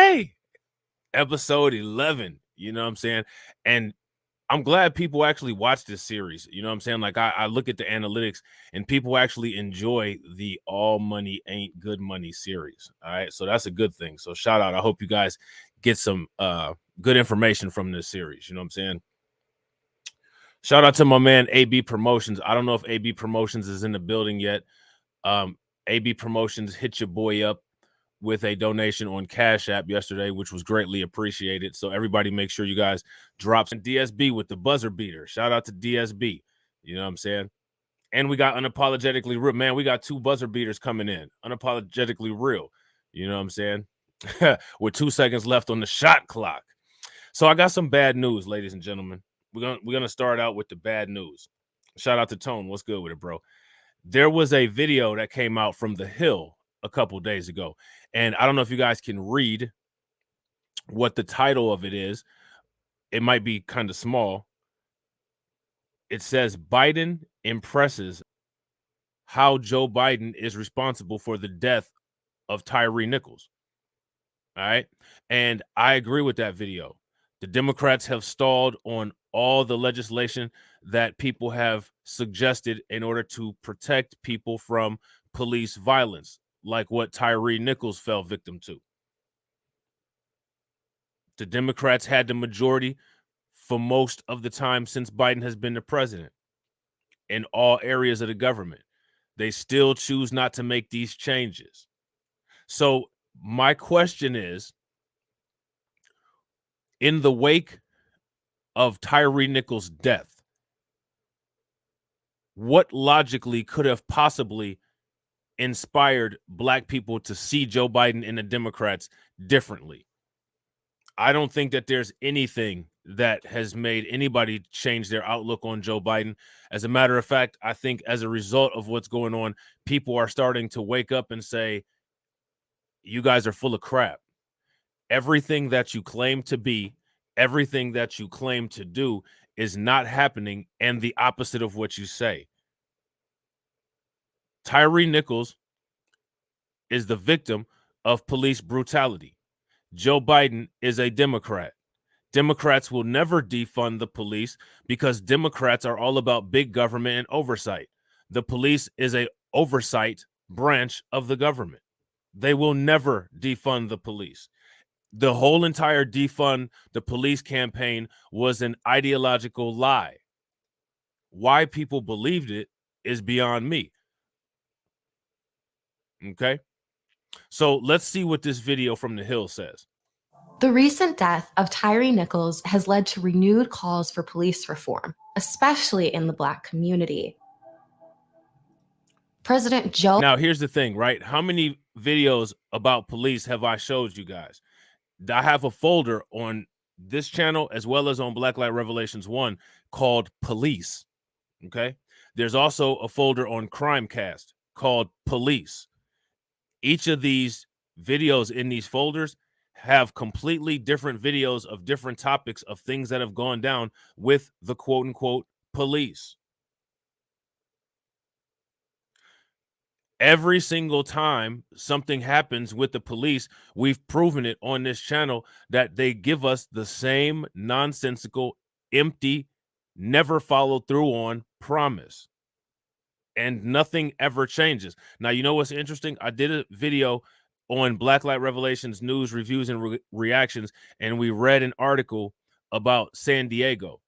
Hey, episode 11. You know what I'm saying? And I'm glad people actually watch this series. You know what I'm saying? Like I look at the analytics and people actually enjoy the All Money Ain't Good Money series. All right. So that's a good thing. So shout out. I hope you guys get some good information from this series. You know what I'm saying? Shout out to my man AB Promotions. I don't know if AB Promotions is in the building yet. AB Promotions hit your boy up with a donation on Cash App yesterday, which was greatly appreciated. So everybody make sure you guys drop some DSB with the buzzer beater. Shout out to DSB. You know what I'm saying? And we got Unapologetically Real. Man, we got 2 buzzer beaters coming in. Unapologetically Real. You know what I'm saying? With 2 seconds left on the shot clock. So I got some bad news, ladies and gentlemen. We're gonna start out with the bad news. Shout out to Tone. What's good with it, bro? There was a video that came out from The Hill a couple days ago. And I don't know if you guys can read what the title of it is. It might be kind of small. It says Biden impresses how Joe Biden is responsible for the death of Tyree Nichols. All right. And I agree with that video. The Democrats have stalled on all the legislation that people have suggested in order to protect people from police violence, like what Tyree Nichols fell victim to. The Democrats had the majority for most of the time since Biden has been the president in all areas of the government. They still choose not to make these changes. So my question is, in the wake of Tyree Nichols' death, what logically could have possibly inspired Black people to see Joe Biden and the Democrats differently? I don't think that there's anything that has made anybody change their outlook on Joe Biden. As a matter of fact, I think as a result of what's going on, people are starting to wake up and say, you guys are full of crap. Everything that you claim to be, everything that you claim to do is not happening, and the opposite of what you say. Tyree Nichols is the victim of police brutality. Joe Biden is a Democrat. Democrats will never defund the police because Democrats are all about big government and oversight. The police is an oversight branch of the government. They will never defund the police. The whole entire defund the police campaign was an ideological lie. Why people believed it is beyond me. Okay? So let's see what this video from The Hill says. The recent death of Tyree Nichols has led to renewed calls for police reform, especially in the Black community. President Joe... Now, here's the thing, right? How many videos about police have I showed you guys? I have a folder on this channel as well as on Blacklight Revelations 1 called Police, okay? There's also a folder on Crimecast called Police. Each of these videos in these folders have completely different videos of different topics of things that have gone down with the quote-unquote police. Every single time something happens with the police, we've proven it on this channel that they give us the same nonsensical, empty, never followed through on promise. And nothing ever changes. Now, you know what's interesting? I did a video on Blacklight Revelations news, reviews, and reactions, and we read an article about San Diego.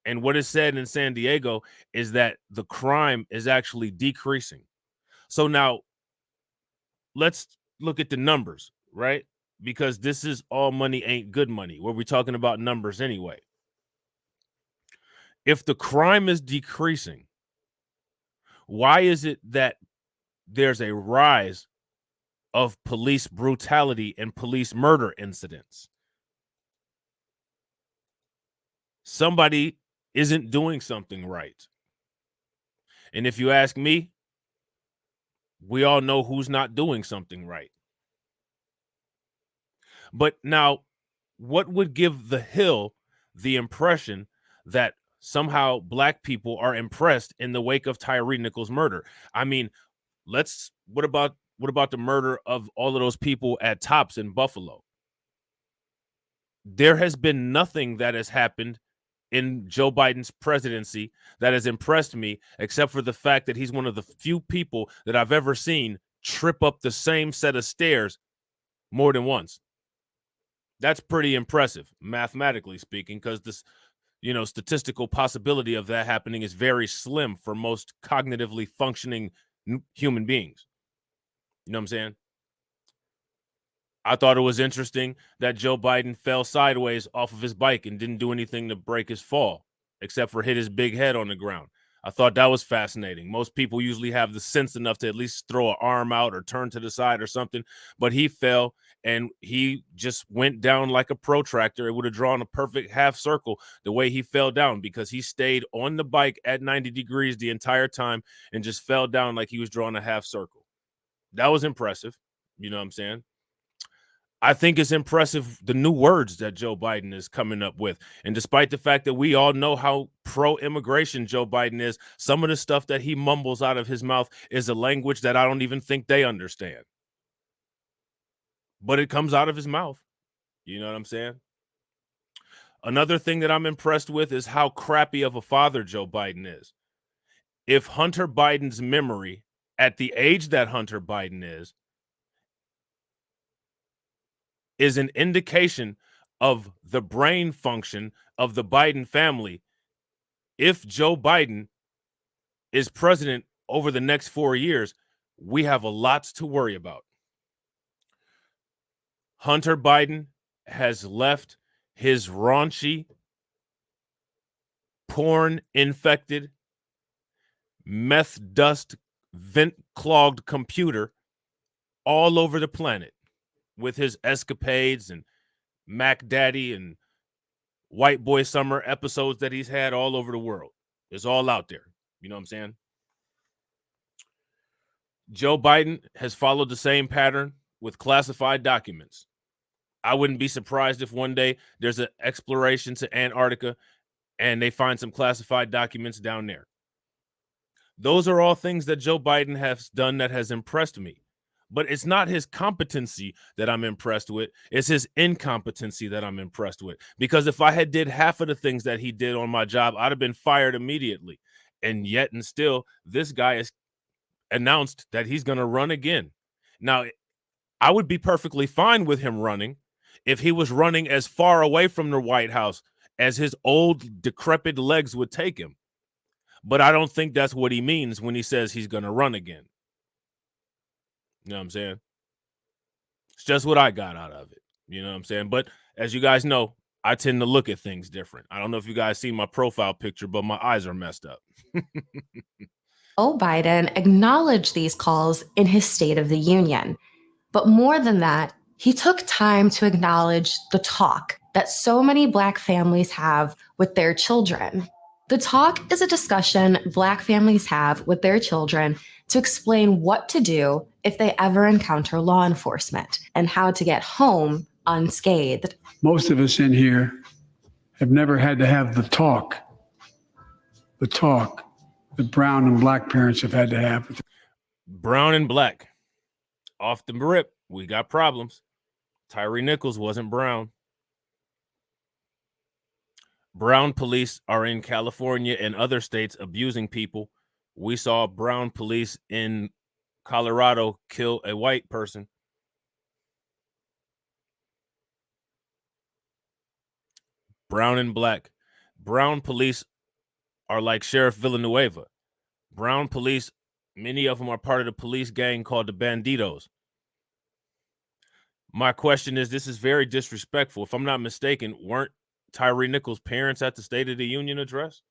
And what is said in San Diego is that the crime is actually decreasing. So now let's look at the numbers, right? Because this is All Money Ain't Good Money, where we're talking about numbers anyway. If the crime is decreasing, why is it that there's a rise of police brutality and police murder incidents? Somebody isn't doing something right. And if you ask me, we all know who's not doing something right. But now, what would give The Hill the impression that somehow Black people are impressed in the wake of Tyree Nichols' murder? I mean, what about the murder of all of those people at Tops in Buffalo? there has been nothing that has happened in Joe Biden's presidency that has impressed me, except for the fact that he's one of the few people that I've ever seen trip up the same set of stairs more than once. That's pretty impressive, mathematically speaking, because this, statistical possibility of that happening is very slim for most cognitively functioning human beings. You know what I'm saying? I thought it was interesting that Joe Biden fell sideways off of his bike and didn't do anything to break his fall, except for hit his big head on the ground. I thought that was fascinating. Most people usually have the sense enough to at least throw an arm out or turn to the side or something, but he fell and he just went down like a protractor. It would have drawn a perfect half circle the way he fell down, because he stayed on the bike at 90 degrees the entire time and just fell down like he was drawing a half circle. That was impressive. You know what I'm saying? I think it's impressive the new words that Joe Biden is coming up with. And despite the fact that we all know how pro-immigration Joe Biden is, some of the stuff that he mumbles out of his mouth is a language that I don't even think they understand. But it comes out of his mouth. You know what I'm saying? Another thing that I'm impressed with is how crappy of a father Joe Biden is. If Hunter Biden's memory at the age that Hunter Biden is an indication of the brain function of the Biden family, if Joe Biden is president over the next 4 years, we have a lot to worry about. Hunter Biden has left his raunchy, porn-infected, meth dust, vent-clogged computer all over the planet with his escapades and Mac Daddy and White Boy Summer episodes that he's had all over the world. It's all out there. You know what I'm saying? Joe Biden has followed the same pattern with classified documents. I wouldn't be surprised if one day there's an exploration to Antarctica and they find some classified documents down there. Those are all things that Joe Biden has done that has impressed me. But it's not his competency that I'm impressed with. It's his incompetency that I'm impressed with. Because if I had did half of the things that he did on my job, I'd have been fired immediately. And yet and still, this guy has announced that he's going to run again. Now, I would be perfectly fine with him running if he was running as far away from the White House as his old decrepit legs would take him. But I don't think that's what he means when he says he's going to run again. You know what I'm saying? It's just what I got out of it. You know what I'm saying? But as you guys know, I tend to look at things different. I don't know if you guys see my profile picture, but my eyes are messed up. Joe Biden acknowledged these calls in his State of the Union. But more than that, he took time to acknowledge the talk that so many Black families have with their children. The talk is a discussion Black families have with their children to explain what to do if they ever encounter law enforcement and how to get home unscathed. Most of us in here have never had to have the talk that brown and Black parents have had to have. Brown and Black. Off the rip, we got problems. Tyree Nichols wasn't brown. Brown police are in California and other states abusing people. We saw brown police in Colorado kill a white person. Brown and Black. Brown police are like Sheriff Villanueva. Brown police, many of them are part of the police gang called the Banditos. My question is, this is very disrespectful. If I'm not mistaken, weren't Tyree Nichols' parents at the State of the Union address?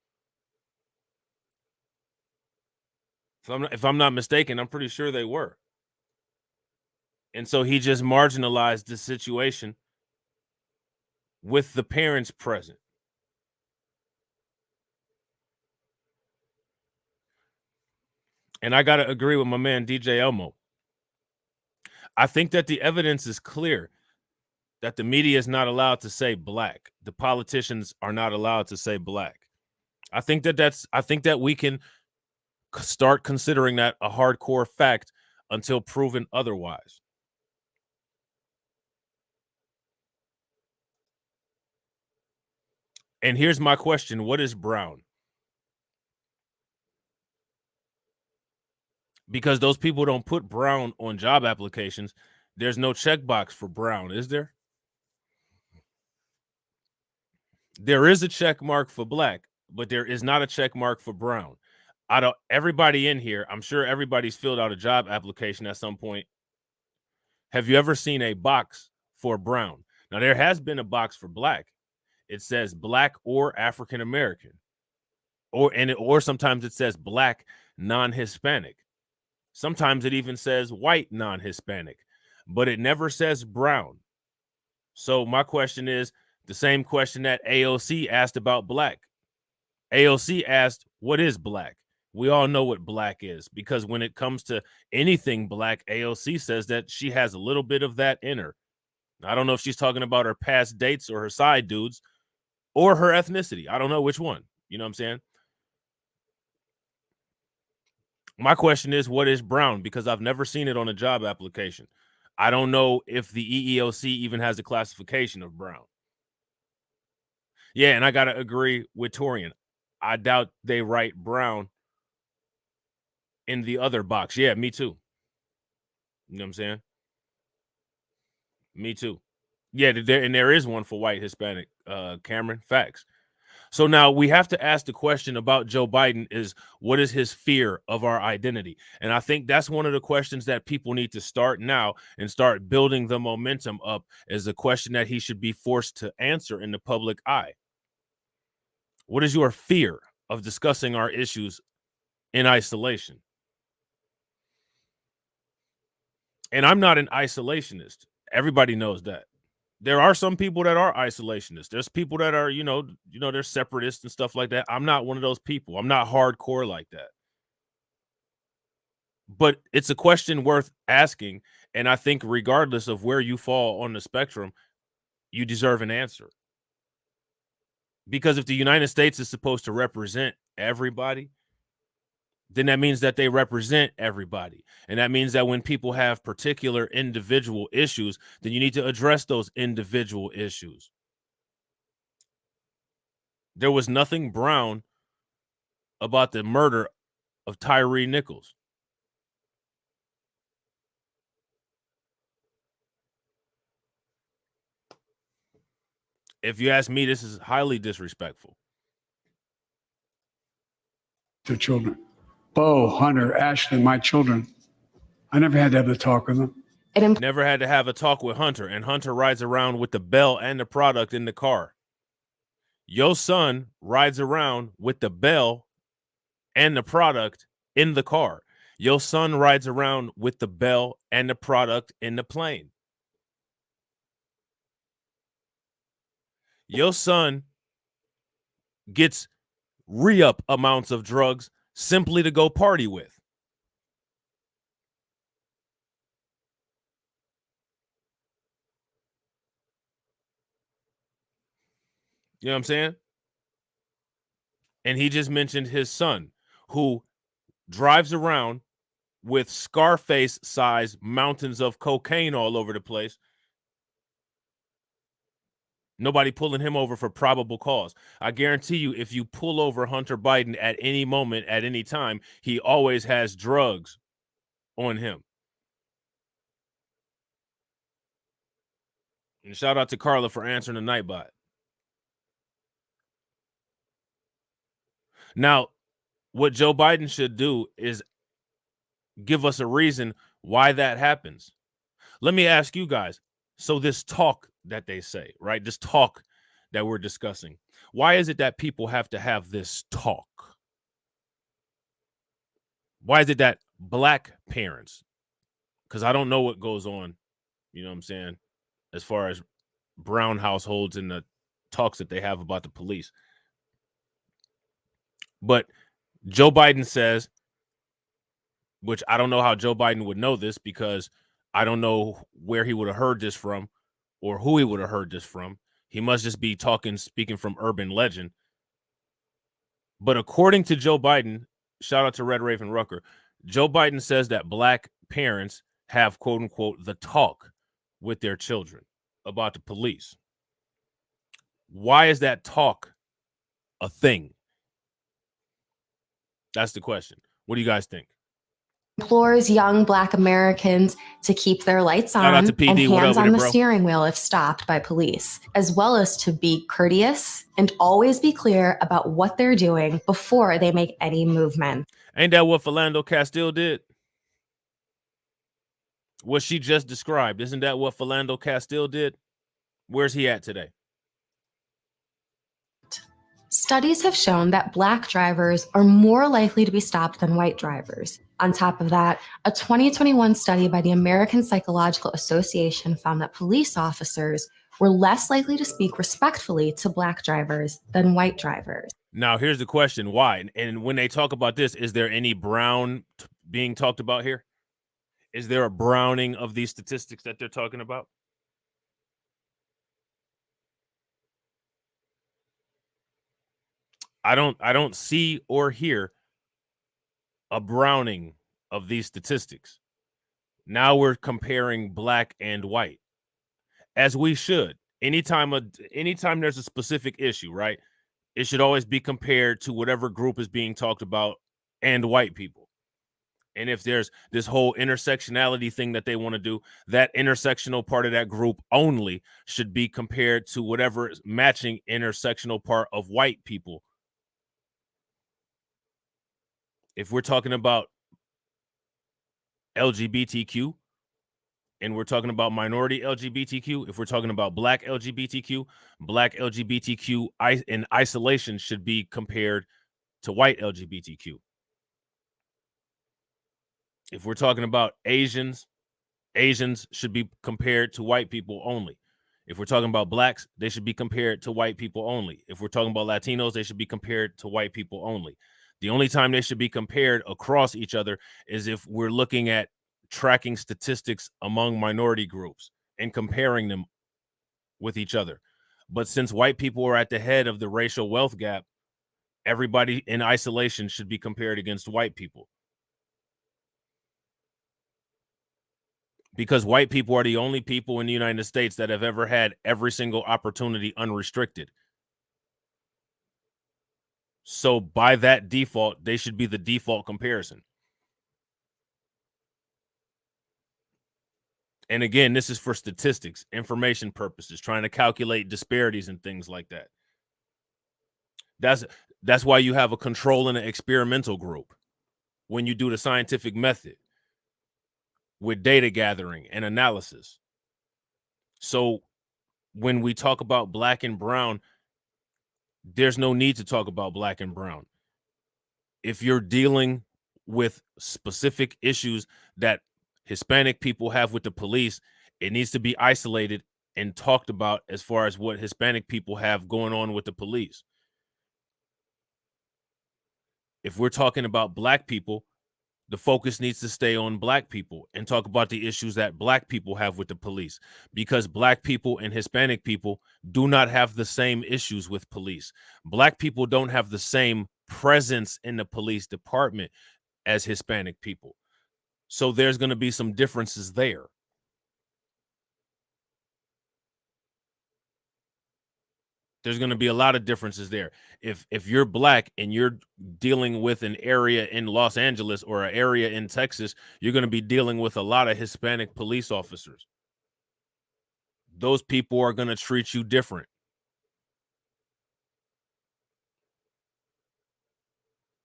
If I'm not mistaken, I'm pretty sure they were. And so he just marginalized the situation with the parents present. And I got to agree with my man, DJ Elmo. I think that the evidence is clear that the media is not allowed to say Black. The politicians are not allowed to say Black. I think that we can start considering that a hardcore fact until proven otherwise. And here's my question. What is brown? Because those people don't put brown on job applications. There's no checkbox for brown, is there? There is a check mark for black, but there is not a check mark for brown. Everybody in here, I'm sure everybody's filled out a job application at some point. Have you ever seen a box for brown? Now, there has been a box for black. It says black or African American, or sometimes it says black non-Hispanic. Sometimes it even says white non-Hispanic, but it never says brown. So my question is the same question that AOC asked about black. AOC asked, what is black? We all know what black is, because when it comes to anything black, AOC says that she has a little bit of that in her. I don't know if she's talking about her past dates or her side dudes or her ethnicity. I don't know which one. You know what I'm saying? My question is, what is brown? Because I've never seen it on a job application. I don't know if the EEOC even has a classification of brown. Yeah, and I got to agree with Torian. I doubt they write brown in the other box. Yeah, me too. You know what I'm saying? Me too. Yeah, there is one for white Hispanic, Cameron. Facts. So now we have to ask the question about Joe Biden is, what is his fear of our identity? And I think that's one of the questions that people need to start now and start building the momentum up as a question that he should be forced to answer in the public eye. What is your fear of discussing our issues in isolation? And I'm not an isolationist. Everybody knows that. There are some people that are isolationists. There's people that are, they're separatists and stuff like that. I'm not one of those people. I'm not hardcore like that. But it's a question worth asking. And I think regardless of where you fall on the spectrum, you deserve an answer. Because if the United States is supposed to represent everybody, then that means that they represent everybody. And that means that when people have particular individual issues, then you need to address those individual issues. There was nothing brown about the murder of Tyree Nichols. If you ask me, this is highly disrespectful. Their children. Bo, Hunter, Ashley, my children. I never had to have a talk with them. Never had to have a talk with Hunter, and Hunter rides around with the bell and the product in the car. Your son rides around with the bell and the product in the car. Your son rides around with the bell and the product in the plane. Your son gets re-up amounts of drugs simply to go party with. You know what I'm saying? And he just mentioned his son, who drives around with Scarface-sized mountains of cocaine all over the place. Nobody pulling him over for probable cause. I guarantee you, if you pull over Hunter Biden at any moment, at any time, he always has drugs on him. And shout out to Carla for answering the Nightbot. Now, what Joe Biden should do is give us a reason why that happens. Let me ask you guys. So this talk that they say, right? This talk that we're discussing, why is it that people have to have this talk? Why is it that black parents, because I don't know what goes on, you know what I'm saying, as far as brown households and the talks that they have about the police. But Joe Biden says, which I don't know how Joe Biden would know this, because I don't know where he would have heard this from or who he would have heard this from. He must just be speaking from urban legend. But according to Joe Biden, shout out to Red Raven Rucker, Joe Biden says that black parents have, quote unquote, the talk with their children about the police. Why is that talk a thing? That's the question. What do you guys think? Implores young Black Americans to keep their lights Shout out on to PD. and What up hands with on it, the bro? steering wheel if stopped by police, as well as to be courteous and always be clear about what they're doing before they make any movement. Ain't that what Philando Castile did? What she just described. Isn't that what Philando Castile did? Where's he at today? Studies have shown that Black drivers are more likely to be stopped than white drivers. On top of that, a 2021 study by the American Psychological Association found that police officers were less likely to speak respectfully to Black drivers than white drivers. Now, here's the question. Why? And when they talk about this, is there any brown being talked about here? Is there a browning of these statistics that they're talking about? I don't see or hear a browning of these statistics. Now we're comparing Black and white, as we should. Anytime there's a specific issue, right? It should always be compared to whatever group is being talked about and white people. And if there's this whole intersectionality thing that they want to do, that intersectional part of that group only should be compared to whatever matching intersectional part of white people. If we're talking about LGBTQ and we're talking about minority LGBTQ, if we're talking about Black LGBTQ in isolation should be compared to white LGBTQ. If we're talking about Asians should be compared to white people only. If we're talking about Blacks, they should be compared to white people only. If we're talking about Latinos, they should be compared to white people only. The only time they should be compared across each other is if we're looking at tracking statistics among minority groups and comparing them with each other. But since white people are at the head of the racial wealth gap, everybody in isolation should be compared against white people. Because white people are the only people in the United States that have ever had every single opportunity unrestricted. So by that default, they should be the default comparison. And again, this is for statistics, information purposes, trying to calculate disparities and things like that. That's why you have a control and an experimental group when you do the scientific method with data gathering and analysis. So when we talk about Black and brown, there's no need to talk about Black and brown. If you're dealing with specific issues that Hispanic people have with the police, it needs to be isolated and talked about as far as what Hispanic people have going on with the police. If we're talking about Black people, the focus needs to stay on Black people and talk about the issues that Black people have with the police, because Black people and Hispanic people do not have the same issues with police. Black people don't have the same presence in the police department as Hispanic people. So there's going to be some differences there. There's going to be a lot of differences there. If you're Black and you're dealing with an area in Los Angeles or an area in Texas, you're going to be dealing with a lot of Hispanic police officers. Those people are going to treat you different.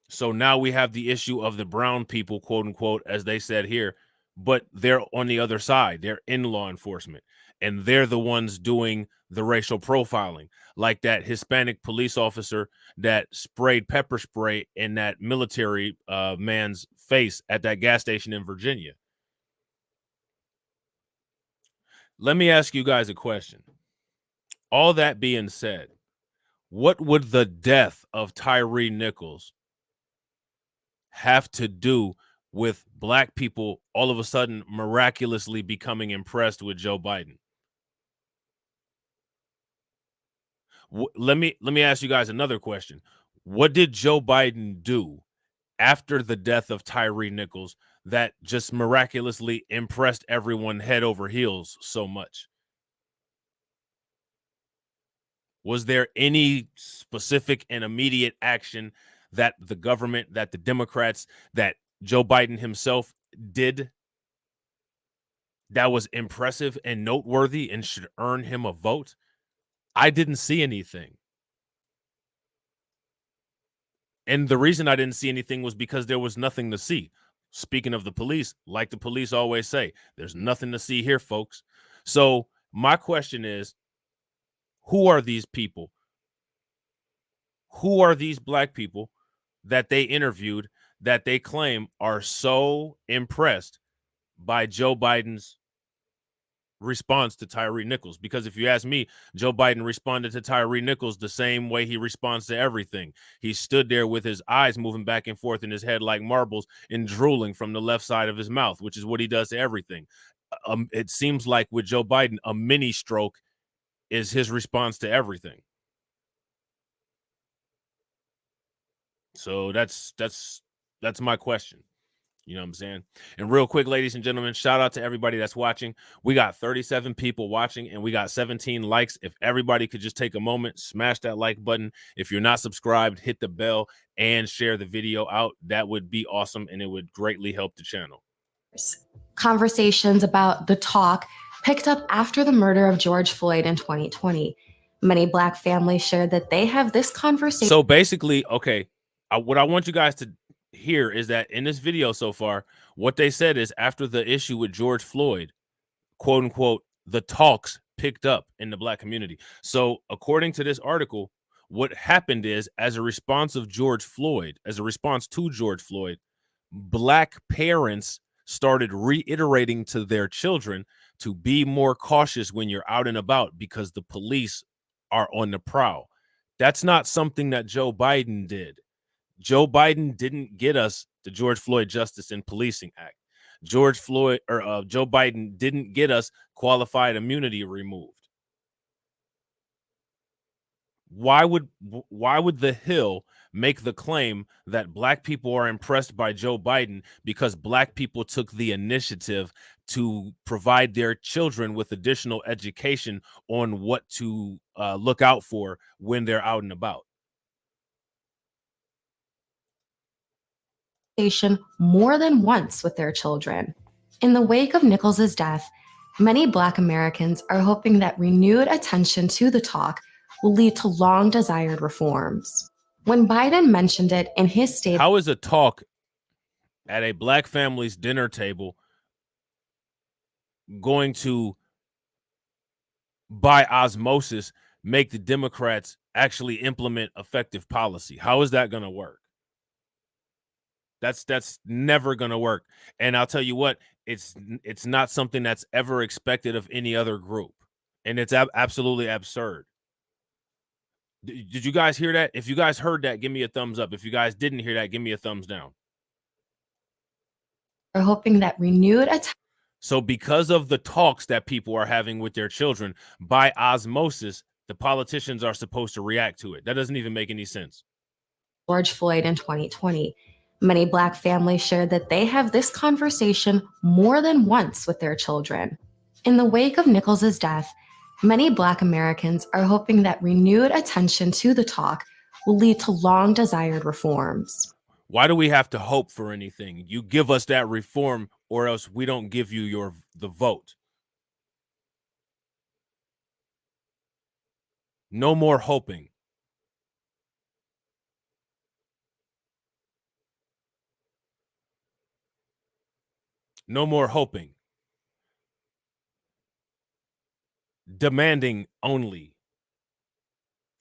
So now we have the issue of the brown people, quote unquote, as they said here, but they're on the other side. They're in law enforcement, and they're the ones doing the racial profiling, like that Hispanic police officer that sprayed pepper spray in that military man's face at that gas station in Virginia. Let me ask you guys a question. All that being said, what would the death of Tyree Nichols have to do with Black people all of a sudden miraculously becoming impressed with Joe Biden? Let me ask you guys another question. What did Joe Biden do after the death of Tyree Nichols that just miraculously impressed everyone head over heels so much? Was there any specific and immediate action that the government, that the Democrats, that Joe Biden himself did that was impressive and noteworthy and should earn him a vote? I didn't see anything. And the reason I didn't see anything was because there was nothing to see. Speaking of the police, like the police always say, there's nothing to see here, folks. So my question is, who are these people? Who are these black people that they interviewed that they claim are so impressed by Joe Biden's response to Tyree Nichols? Because if you ask me, Joe Biden responded to Tyree Nichols the same way he responds to everything. He stood there with his eyes moving back and forth in his head like marbles and drooling from the left side of his mouth, which is what he does to everything. It seems like with Joe Biden, a mini stroke is his response to everything. So that's my question. You know what I'm saying? And real quick, ladies and gentlemen, shout out to everybody that's watching. We got 37 people watching and we got 17 likes. If everybody could just take a moment, smash that like button. If you're not subscribed, hit the bell and share the video out. That would be awesome and it would greatly help the channel. Conversations about the talk picked up after the murder of George Floyd in 2020. Many Black families shared that they have this conversation. So basically, okay, what I want you guys to hear is that in this video so far, what they said is after the issue with George Floyd, quote unquote, the talks picked up in the Black community. So according to this article, what happened is as a response to George Floyd, Black parents started reiterating to their children to be more cautious when you're out and about because the police are on the prowl. That's not something that Joe Biden did. Joe Biden didn't get us the George Floyd Justice and Policing Act. Joe Biden didn't get us qualified immunity removed. Why would the Hill make the claim that Black people are impressed by Joe Biden because Black people took the initiative to provide their children with additional education on what to look out for when they're out and about? More than once with their children. In the wake of Nichols's death, many Black Americans are hoping that renewed attention to the talk will lead to long-desired reforms. When Biden mentioned it in his statement, how is a talk at a Black family's dinner table going to, by osmosis, make the Democrats actually implement effective policy? How is that going to work? That's never going to work. And I'll tell you what, it's not something that's ever expected of any other group. And it's absolutely absurd. Did you guys hear that? If you guys heard that, give me a thumbs up. If you guys didn't hear that, give me a thumbs down. We're hoping that renewed attention. So because of the talks that people are having with their children, by osmosis, the politicians are supposed to react to it. That doesn't even make any sense. George Floyd in 2020. Many Black families shared that they have this conversation more than once with their children. In the wake of Nichols's death, many Black Americans are hoping that renewed attention to the talk will lead to long-desired reforms. Why do we have to hope for anything? You give us that reform or else we don't give you the vote. No more hoping. No more hoping. Demanding only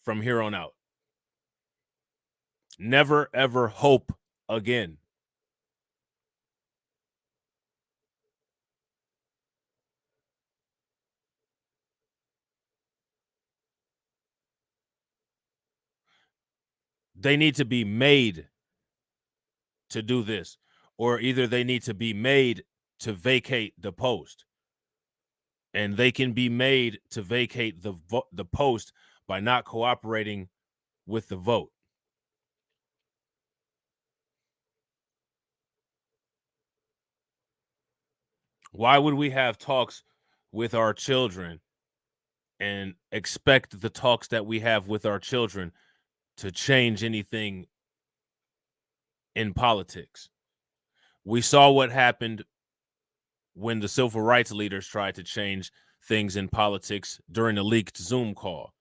from here on out. Never, ever hope again. They need to be made to do this, or either they need to be made to vacate the post. And they can be made to vacate the post by not cooperating with the vote. Why would we have talks with our children and expect the talks that we have with our children to change anything in politics. We saw what happened when the civil rights leaders tried to change things in politics during a leaked Zoom call.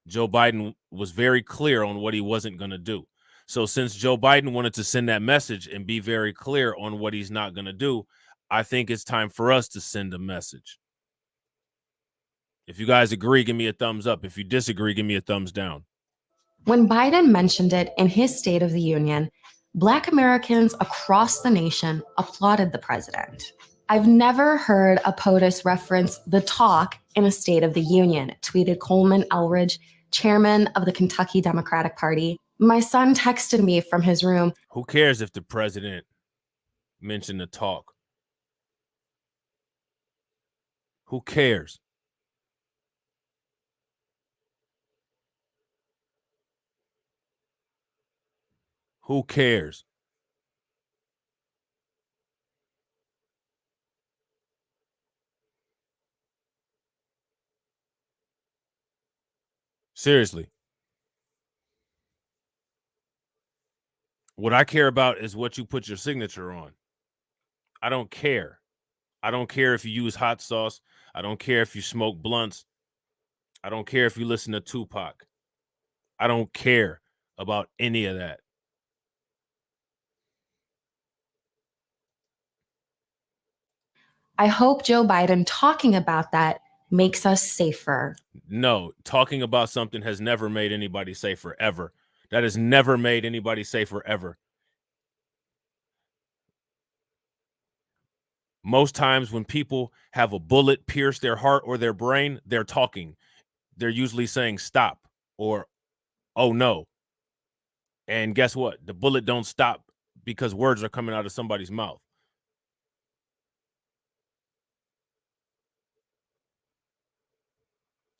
Joe Biden was very clear on what he wasn't going to do. So since Joe Biden wanted to send that message and be very clear on what he's not going to do, I think it's time for us to send a message. If you guys agree, give me a thumbs up. If you disagree, give me a thumbs down. When Biden mentioned it in his State of the Union, Black Americans across the nation applauded the president. I've never heard a POTUS reference the talk in a State of the Union, tweeted Coleman Elridge, chairman of the Kentucky Democratic Party. My son texted me from his room. Who cares if the president mentioned the talk? Who cares? Who cares? Seriously. What I care about is what you put your signature on. I don't care. I don't care if you use hot sauce. I don't care if you smoke blunts. I don't care if you listen to Tupac. I don't care about any of that. I hope Joe Biden talking about that makes us safer. No, talking about something has never made anybody safer, ever. That has never made anybody safer, ever. Most times when people have a bullet pierce their heart or their brain, they're talking. They're usually saying stop or oh no. And guess what? The bullet don't stop because words are coming out of somebody's mouth.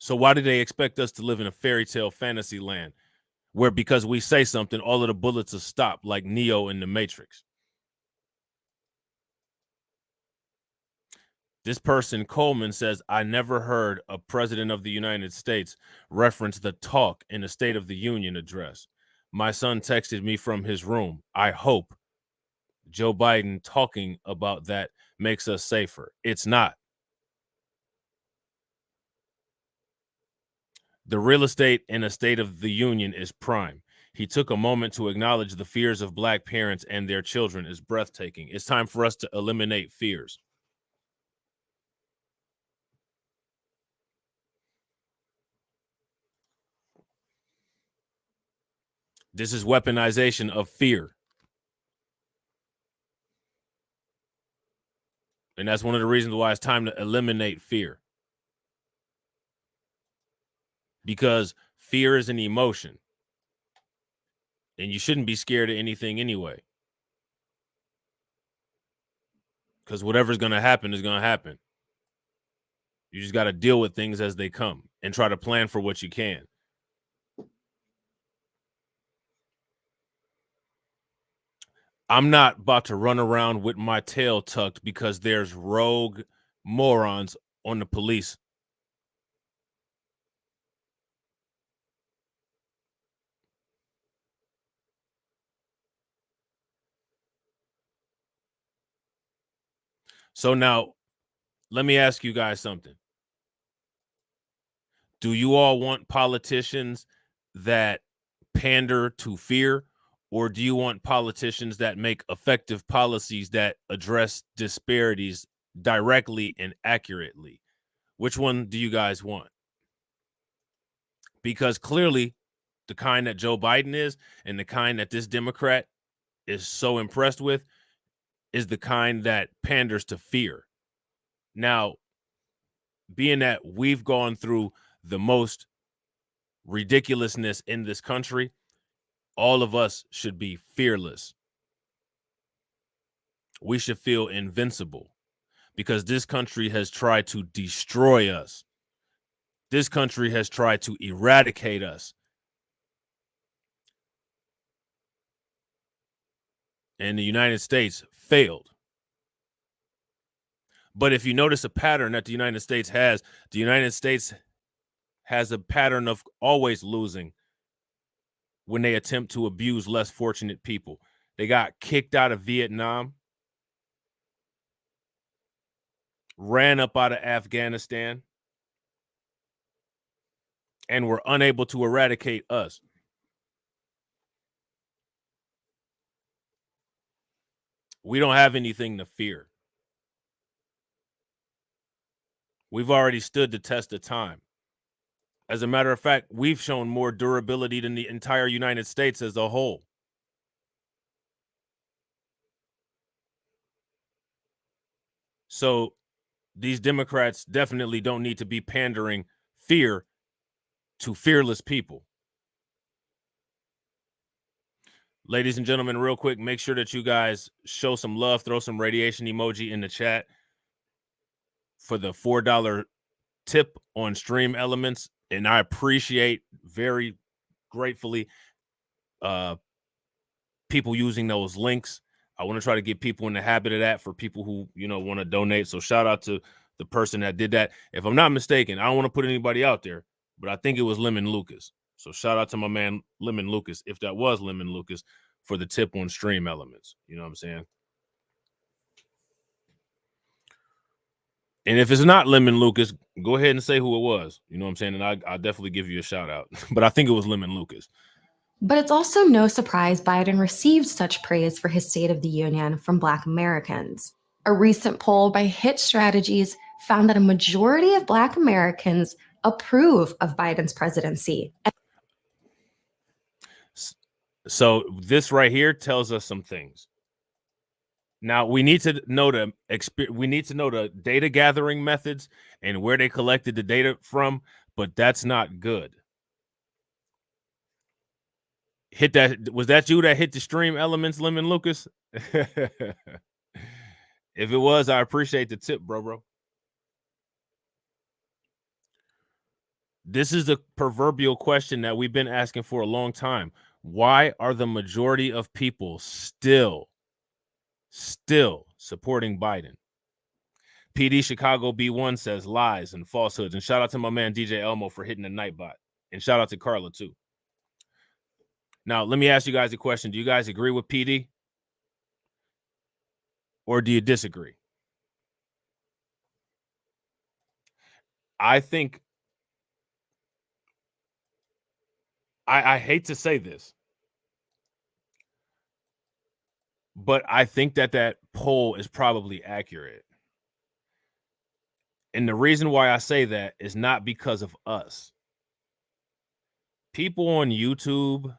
So why do they expect us to live in a fairy tale fantasy land where because we say something, all of the bullets will stop like Neo in the Matrix? This person, Coleman, says, I never heard a president of the United States reference the talk in the State of the Union address. My son texted me from his room. I hope Joe Biden talking about that makes us safer. It's not. The real estate in a State of the Union is prime. He took a moment to acknowledge the fears of Black parents and their children is breathtaking. It's time for us to eliminate fears. This is weaponization of fear. And that's one of the reasons why it's time to eliminate fear. Because fear is an emotion. And you shouldn't be scared of anything anyway. Because whatever's going to happen is going to happen. You just got to deal with things as they come and try to plan for what you can. I'm not about to run around with my tail tucked because there's rogue morons on the police. So now, let me ask you guys something. Do you all want politicians that pander to fear, or do you want politicians that make effective policies that address disparities directly and accurately? Which one do you guys want? Because clearly, the kind that Joe Biden is and the kind that this Democrat is so impressed with is the kind that panders to fear. Now, being that we've gone through the most ridiculousness in this country, all of us should be fearless. We should feel invincible because this country has tried to destroy us. This country has tried to eradicate us. And the United States failed. But if you notice a pattern that the United States has has a pattern of always losing when they attempt to abuse less fortunate people. They got kicked out of Vietnam, ran up out of Afghanistan, and were unable to eradicate us. We don't have anything to fear. We've already stood the test of time. As a matter of fact, we've shown more durability than the entire United States as a whole. So these Democrats definitely don't need to be pandering fear to fearless people. Ladies and gentlemen, real quick, make sure that you guys show some love, throw some radiation emoji in the chat for the $4 tip on Stream Elements. And I appreciate very gratefully people using those links. I want to try to get people in the habit of that for people who, want to donate. So shout out to the person that did that. If I'm not mistaken, I don't want to put anybody out there, but I think it was Lemon Lucas. So shout out to my man, Lemon Lucas, if that was Lemon Lucas, for the tip on Stream Elements. You know what I'm saying? And if it's not Lemon Lucas, go ahead and say who it was. You know what I'm saying? And I'll definitely give you a shout out. But I think it was Lemon Lucas. But it's also no surprise Biden received such praise for his State of the Union from Black Americans. A recent poll by Hit Strategies found that a majority of Black Americans approve of Biden's presidency. So this right here tells us some things. Now we need to know the data gathering methods and where they collected the data from, but that's not good. Hit that. Was that you that hit the Stream Elements, Lemon Lucas? If it was, I appreciate the tip, bro. This is the proverbial question that we've been asking for a long time. Why are the majority of people still supporting Biden? PD Chicago B1 says lies and falsehoods. And shout out to my man DJ Elmo for hitting the Nightbot. And shout out to Carla too. Now, let me ask you guys a question. Do you guys agree with PD? Or do you disagree? I think I hate to say this, but I think that poll is probably accurate. And the reason why I say that is not because of us. People on YouTube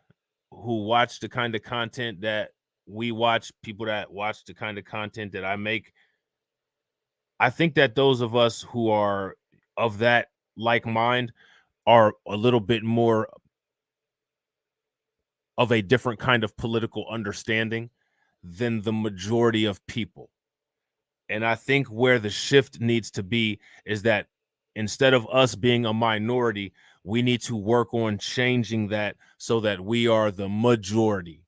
who watch the kind of content that we watch, people that watch the kind of content that I make, I think that those of us who are of that like mind are a little bit more of a different kind of political understanding than the majority of people. And I think where the shift needs to be is that instead of us being a minority, we need to work on changing that so that we are the majority.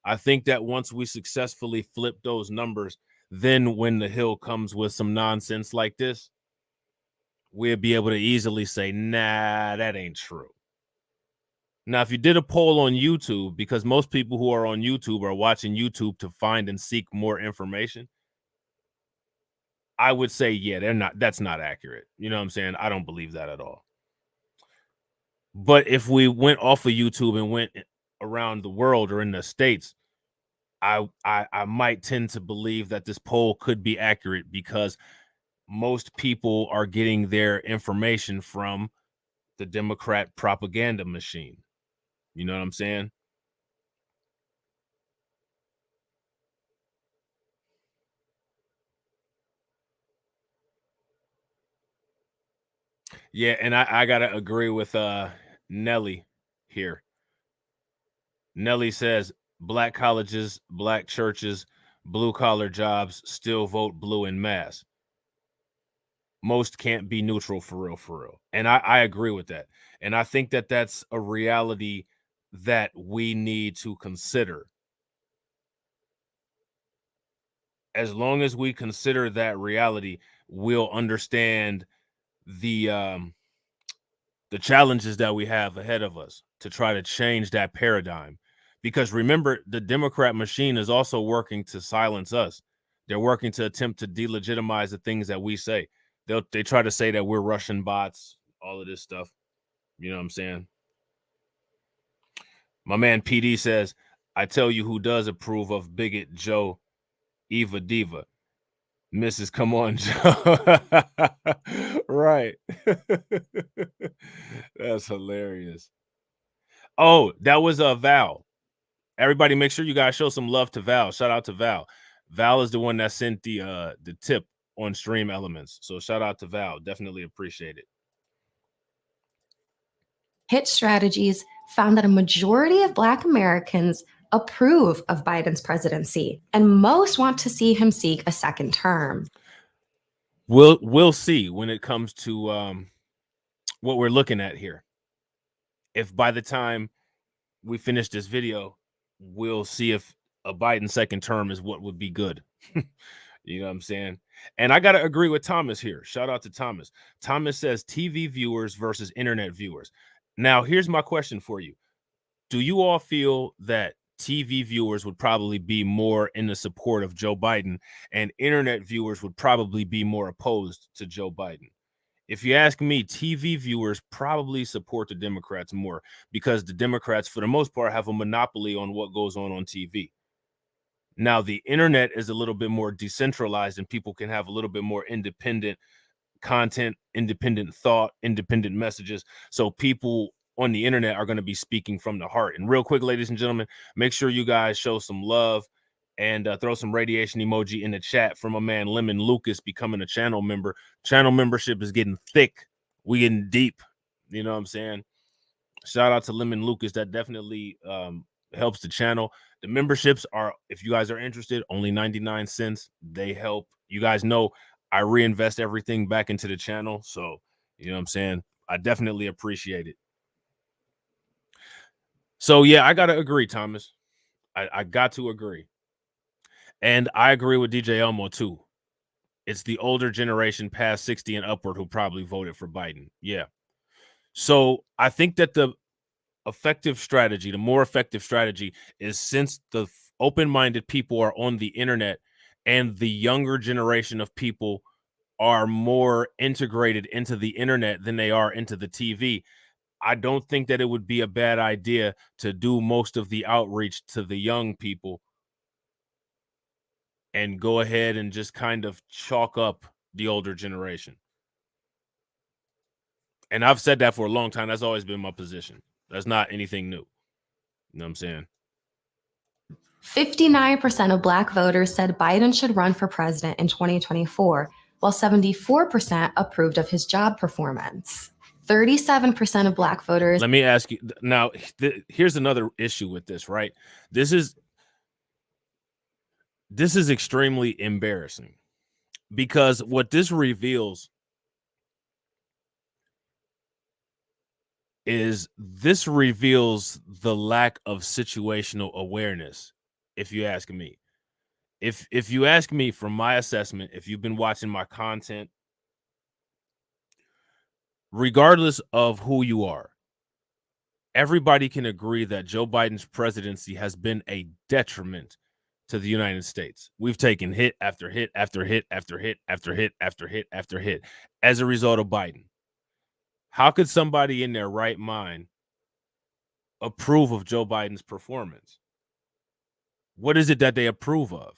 I think that once we successfully flip those numbers, then when the Hill comes with some nonsense like this, we'll be able to easily say, nah, that ain't true. Now, if you did a poll on YouTube, because most people who are on YouTube are watching YouTube to find and seek more information, I would say, yeah, that's not accurate. You know what I'm saying? I don't believe that at all. But if we went off of YouTube and went around the world or in the States, I might tend to believe that this poll could be accurate because most people are getting their information from the Democrat propaganda machine. You know what I'm saying? Yeah, and I gotta agree with Nelly here. Nelly says black colleges, black churches, blue collar jobs still vote blue en masse. Most can't be neutral for real. And I agree with that. And I think that that's a reality that we need to consider. As long as we consider that reality, we'll understand the the challenges that we have ahead of us to try to change that paradigm. Because remember, the Democrat machine is also working to silence us. They're working to attempt to delegitimize the things that we say. They try to say that we're Russian bots, all of this stuff. You know what I'm saying? My man PD says, I tell you who does approve of bigot Joe Eva Diva. Mrs. Come on, Joe. Right. That's hilarious. Oh, that was Val. Everybody make sure you guys show some love to Val. Shout out to Val. Val is the one that sent the tip on Stream Elements. So shout out to Val. Definitely appreciate it. Hit strategies found that a majority of Black Americans approve of Biden's presidency, and most want to see him seek a second term. We'll see when it comes to what we're looking at here. If by the time we finish this video, we'll see if a Biden second term is what would be good. You know what I'm saying? And I got to agree with Thomas here. Shout out to Thomas. Thomas says TV viewers versus internet viewers. Now, here's my question for you. Do you all feel that TV viewers would probably be more in the support of Joe Biden and internet viewers would probably be more opposed to Joe Biden? If you ask me, TV viewers probably support the Democrats more because the Democrats, for the most part, have a monopoly on what goes on TV. Now, the internet is a little bit more decentralized and people can have a little bit more independent content, independent thought, independent messages. So people on the internet are going to be speaking from the heart. And real quick, ladies and gentlemen, make sure you guys show some love and throw some radiation emoji in the chat from my man Lemon Lucas becoming a channel member. Channel membership is getting thick. We getting deep. You know what I'm saying? Shout out to Lemon Lucas. That definitely helps the channel. The memberships are, if you guys are interested, only 99 cents. They help. You guys know I reinvest everything back into the channel. So, you know what I'm saying? I definitely appreciate it. So, yeah, I got to agree, Thomas. I got to agree. And I agree with DJ Elmo, too. It's the older generation past 60 and upward who probably voted for Biden. Yeah. So I think that the effective strategy, the more effective strategy is, since the open-minded people are on the internet and the younger generation of people are more integrated into the internet than they are into the TV, I don't think that it would be a bad idea to do most of the outreach to the young people and go ahead and just kind of chalk up the older generation. And I've said that for a long time. That's always been my position. That's not anything new. You know what I'm saying? 59% of Black voters said Biden should run for president in 2024, while 74% approved of his job performance. 37% of Black voters. Let me ask you now, here's another issue with this, right? This is extremely embarrassing because what this reveals is the lack of situational awareness, if you ask me. If you ask me, from my assessment, if you've been watching my content, regardless of who you are, everybody can agree that Joe Biden's presidency has been a detriment to the United States. We've taken hit after hit after hit after hit after hit after hit after hit as a result of Biden. How could somebody in their right mind approve of Joe Biden's performance? What is it that they approve of?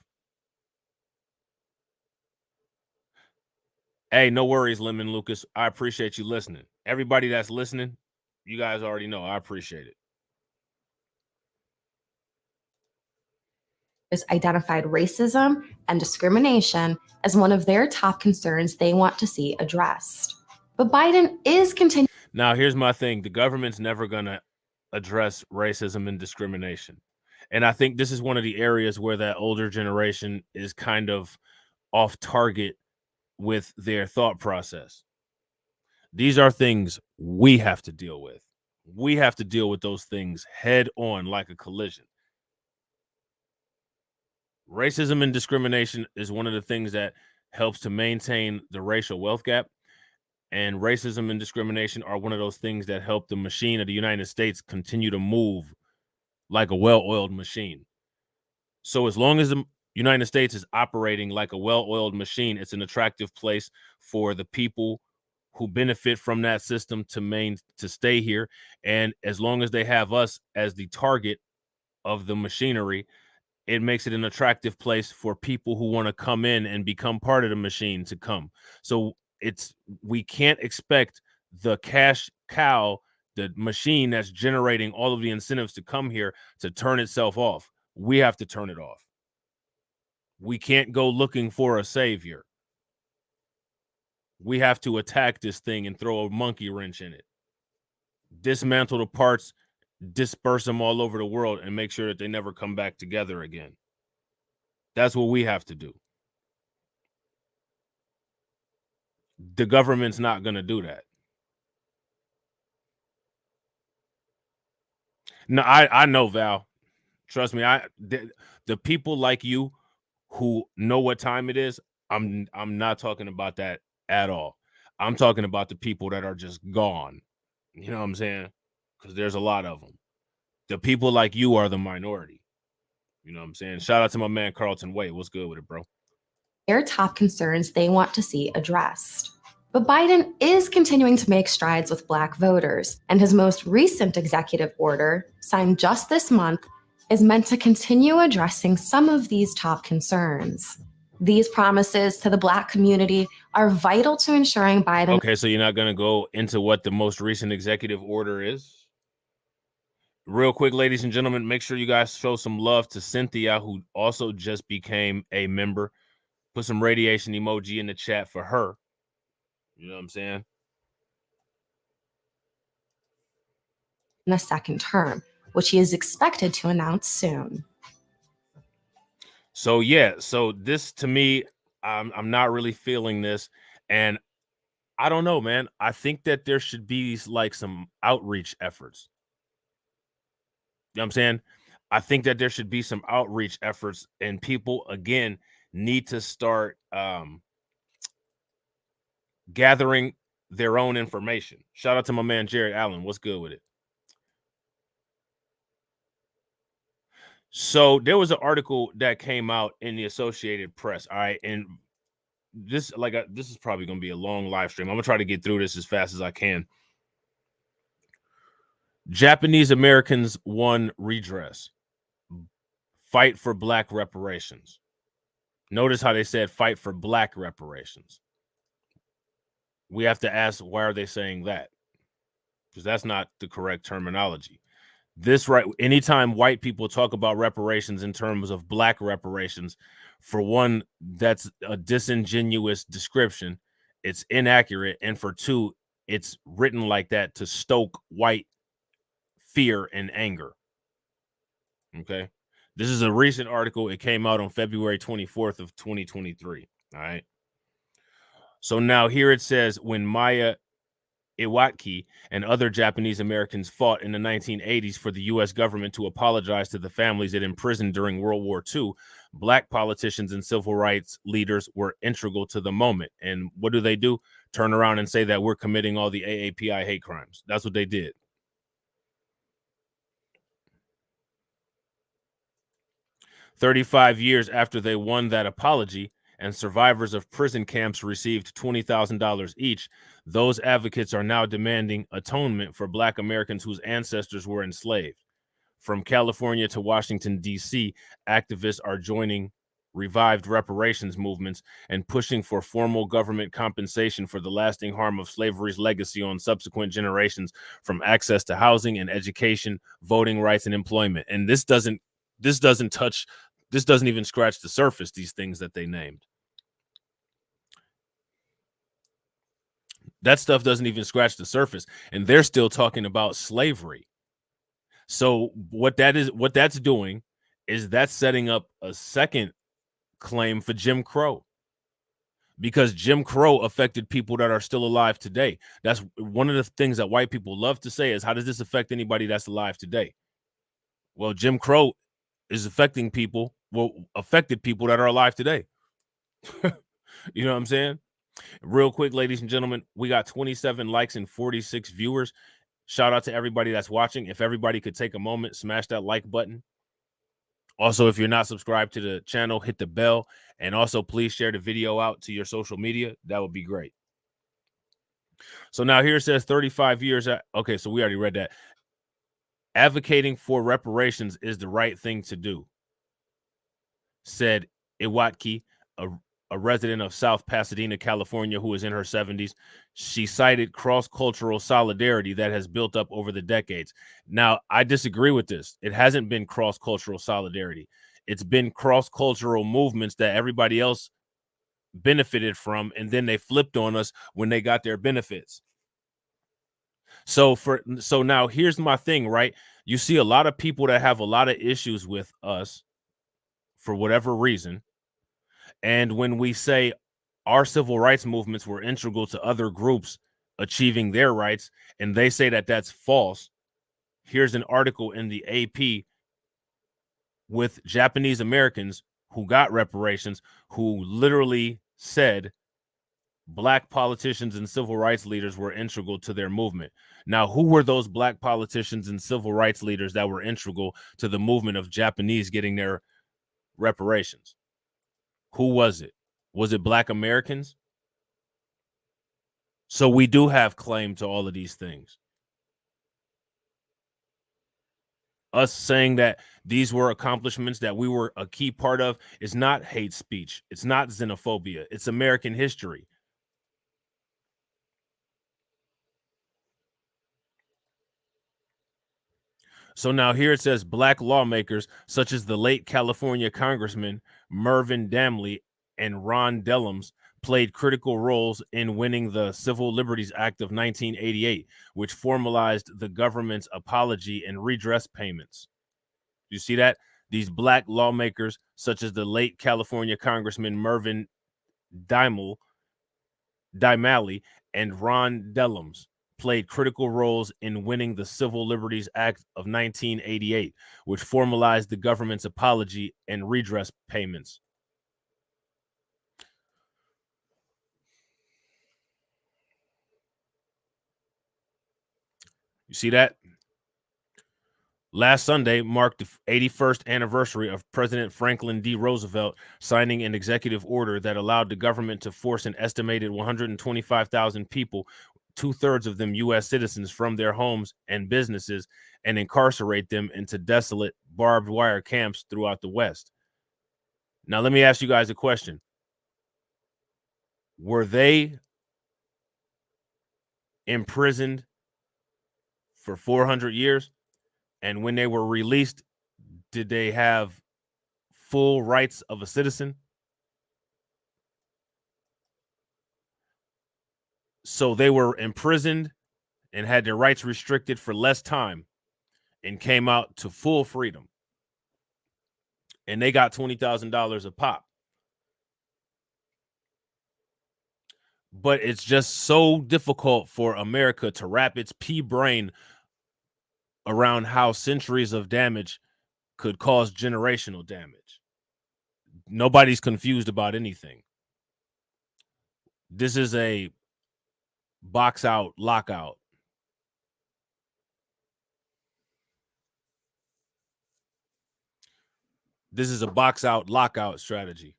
Hey, no worries, Lemon Lucas. I appreciate you listening. Everybody that's listening, you guys already know I appreciate it. Has identified racism and discrimination as one of their top concerns they want to see addressed. But Biden is continuing. Now, here's my thing. The government's never going to address racism and discrimination. And I think this is one of the areas where that older generation is kind of off target with their thought process. These are things we have to deal with. We have to deal with those things head on, like a collision. Racism and discrimination is one of the things that helps to maintain the racial wealth gap. And racism and discrimination are one of those things that help the machine of the United States continue to move like a well-oiled machine. So as long as the United States is operating like a well-oiled machine, it's an attractive place for the people who benefit from that system to stay here. And as long as they have us as the target of the machinery, it makes it an attractive place for people who want to come in and become part of the machine to come. So we can't expect the cash cow, the machine that's generating all of the incentives to come here, to turn itself off. We have to turn it off. We can't go looking for a savior. We have to attack this thing and throw a monkey wrench in it. Dismantle the parts, disperse them all over the world, and make sure that they never come back together again. That's what we have to do. The government's not going to do that. No, I know, Val. Trust me. The people like you who know what time it is, I'm not talking about that at all. I'm talking about the people that are just gone. You know what I'm saying? Because there's a lot of them. The people like you are the minority. You know what I'm saying? Shout out to my man Carlton Wade. What's good with it, bro? Their top concerns they want to see addressed. But Biden is continuing to make strides with Black voters, and his most recent executive order, signed just this month, is meant to continue addressing some of these top concerns. These promises to the Black community are vital to ensuring Biden... Okay, so you're not going to go into what the most recent executive order is? Real quick, ladies and gentlemen, make sure you guys show some love to Cynthia, who also just became a member. Put some radiation emoji in the chat for her. You know what I'm saying? In a second term, which he is expected to announce soon. So yeah, so this to me, I'm not really feeling this, and I don't know, man. I think that there should be like some outreach efforts. You know what I'm saying? I think that there should be some outreach efforts, and people again need to start gathering their own information. Shout out to my man Jared Allen. What's good with it? So there was an article that came out in the Associated Press. All right, and this is probably going to be a long live stream. I'm gonna try to get through this as fast as I can. Japanese Americans won redress. Fight for Black reparations. Notice how they said fight for Black reparations. We have to ask, why are they saying that? Because that's not the correct terminology. Anytime white people talk about reparations in terms of Black reparations, for one, that's a disingenuous description. It's inaccurate. And for two, it's written like that to stoke white fear and anger. Okay. This is a recent article. It came out on February 24th of 2023. All right. So now here it says, when Maya Iwataki and other Japanese Americans fought in the 1980s for the U.S. government to apologize to the families it imprisoned during World War II, Black politicians and civil rights leaders were integral to the moment. And what do? Turn around and say that we're committing all the AAPI hate crimes. That's what they did. "35 years after they won that apology and survivors of prison camps received $20,000 each, those advocates are now demanding atonement for Black Americans whose ancestors were enslaved. From California to Washington, D.C., activists are joining revived reparations movements and pushing for formal government compensation for the lasting harm of slavery's legacy on subsequent generations, from access to housing and education, voting rights, and employment." And this doesn't even scratch the surface, these things that they named. That stuff doesn't even scratch the surface, and they're still talking about slavery. So what that's doing is that's setting up a second claim for Jim Crow, because Jim Crow affected people that are still alive today. That's one of the things that white people love to say is, how does this affect anybody that's alive today? Well, Jim Crow is affected people that are alive today. You know what I'm saying? Real quick, ladies and gentlemen, we got 27 likes and 46 viewers. Shout out to everybody that's watching. If everybody could take a moment, smash that like button. Also, if you're not subscribed to the channel, hit the bell. And also, please share the video out to your social media. That would be great. So now here it says 35 years. Okay, so we already read that. Advocating for reparations is the right thing to do, said Iwatki, a resident of South Pasadena, California, who is in her 70s. She cited cross-cultural solidarity that has built up over the decades. Now, I disagree with this. It hasn't been cross-cultural solidarity. It's been cross-cultural movements that everybody else benefited from, and then they flipped on us when they got their benefits. So now here's my thing, right? You see a lot of people that have a lot of issues with us for whatever reason. And when we say our civil rights movements were integral to other groups achieving their rights, and they say that that's false, here's an article in the AP with Japanese Americans who got reparations, who literally said Black politicians and civil rights leaders were integral to their movement. Now, who were those Black politicians and civil rights leaders that were integral to the movement of Japanese getting their reparations? Who was it? Was it Black Americans? So we do have claim to all of these things. Us saying that these were accomplishments that we were a key part of is not hate speech. It's not xenophobia. It's American history. So now here it says Black lawmakers such as the late California Congressman Mervyn Damley and Ron Dellums played critical roles in winning the Civil Liberties Act of 1988, which formalized the government's apology and redress payments. You see that? These Black lawmakers such as the late California Congressman Mervyn Damley and Ron Dellums played critical roles in winning the Civil Liberties Act of 1988, which formalized the government's apology and redress payments. You see that? Last Sunday marked the 81st anniversary of President Franklin D. Roosevelt signing an executive order that allowed the government to force an estimated 125,000 people, 2/3 of them U.S. citizens, from their homes and businesses and incarcerate them into desolate barbed wire camps throughout the West. Now, let me ask you guys a question. Were they imprisoned for 400 years? And when they were released, did they have full rights of a citizen? So they were imprisoned and had their rights restricted for less time and came out to full freedom. And they got $20,000 a pop. But it's just so difficult for America to wrap its pea brain around how centuries of damage could cause generational damage. Nobody's confused about anything. This is a box out lockout. This is a box out lockout strategy.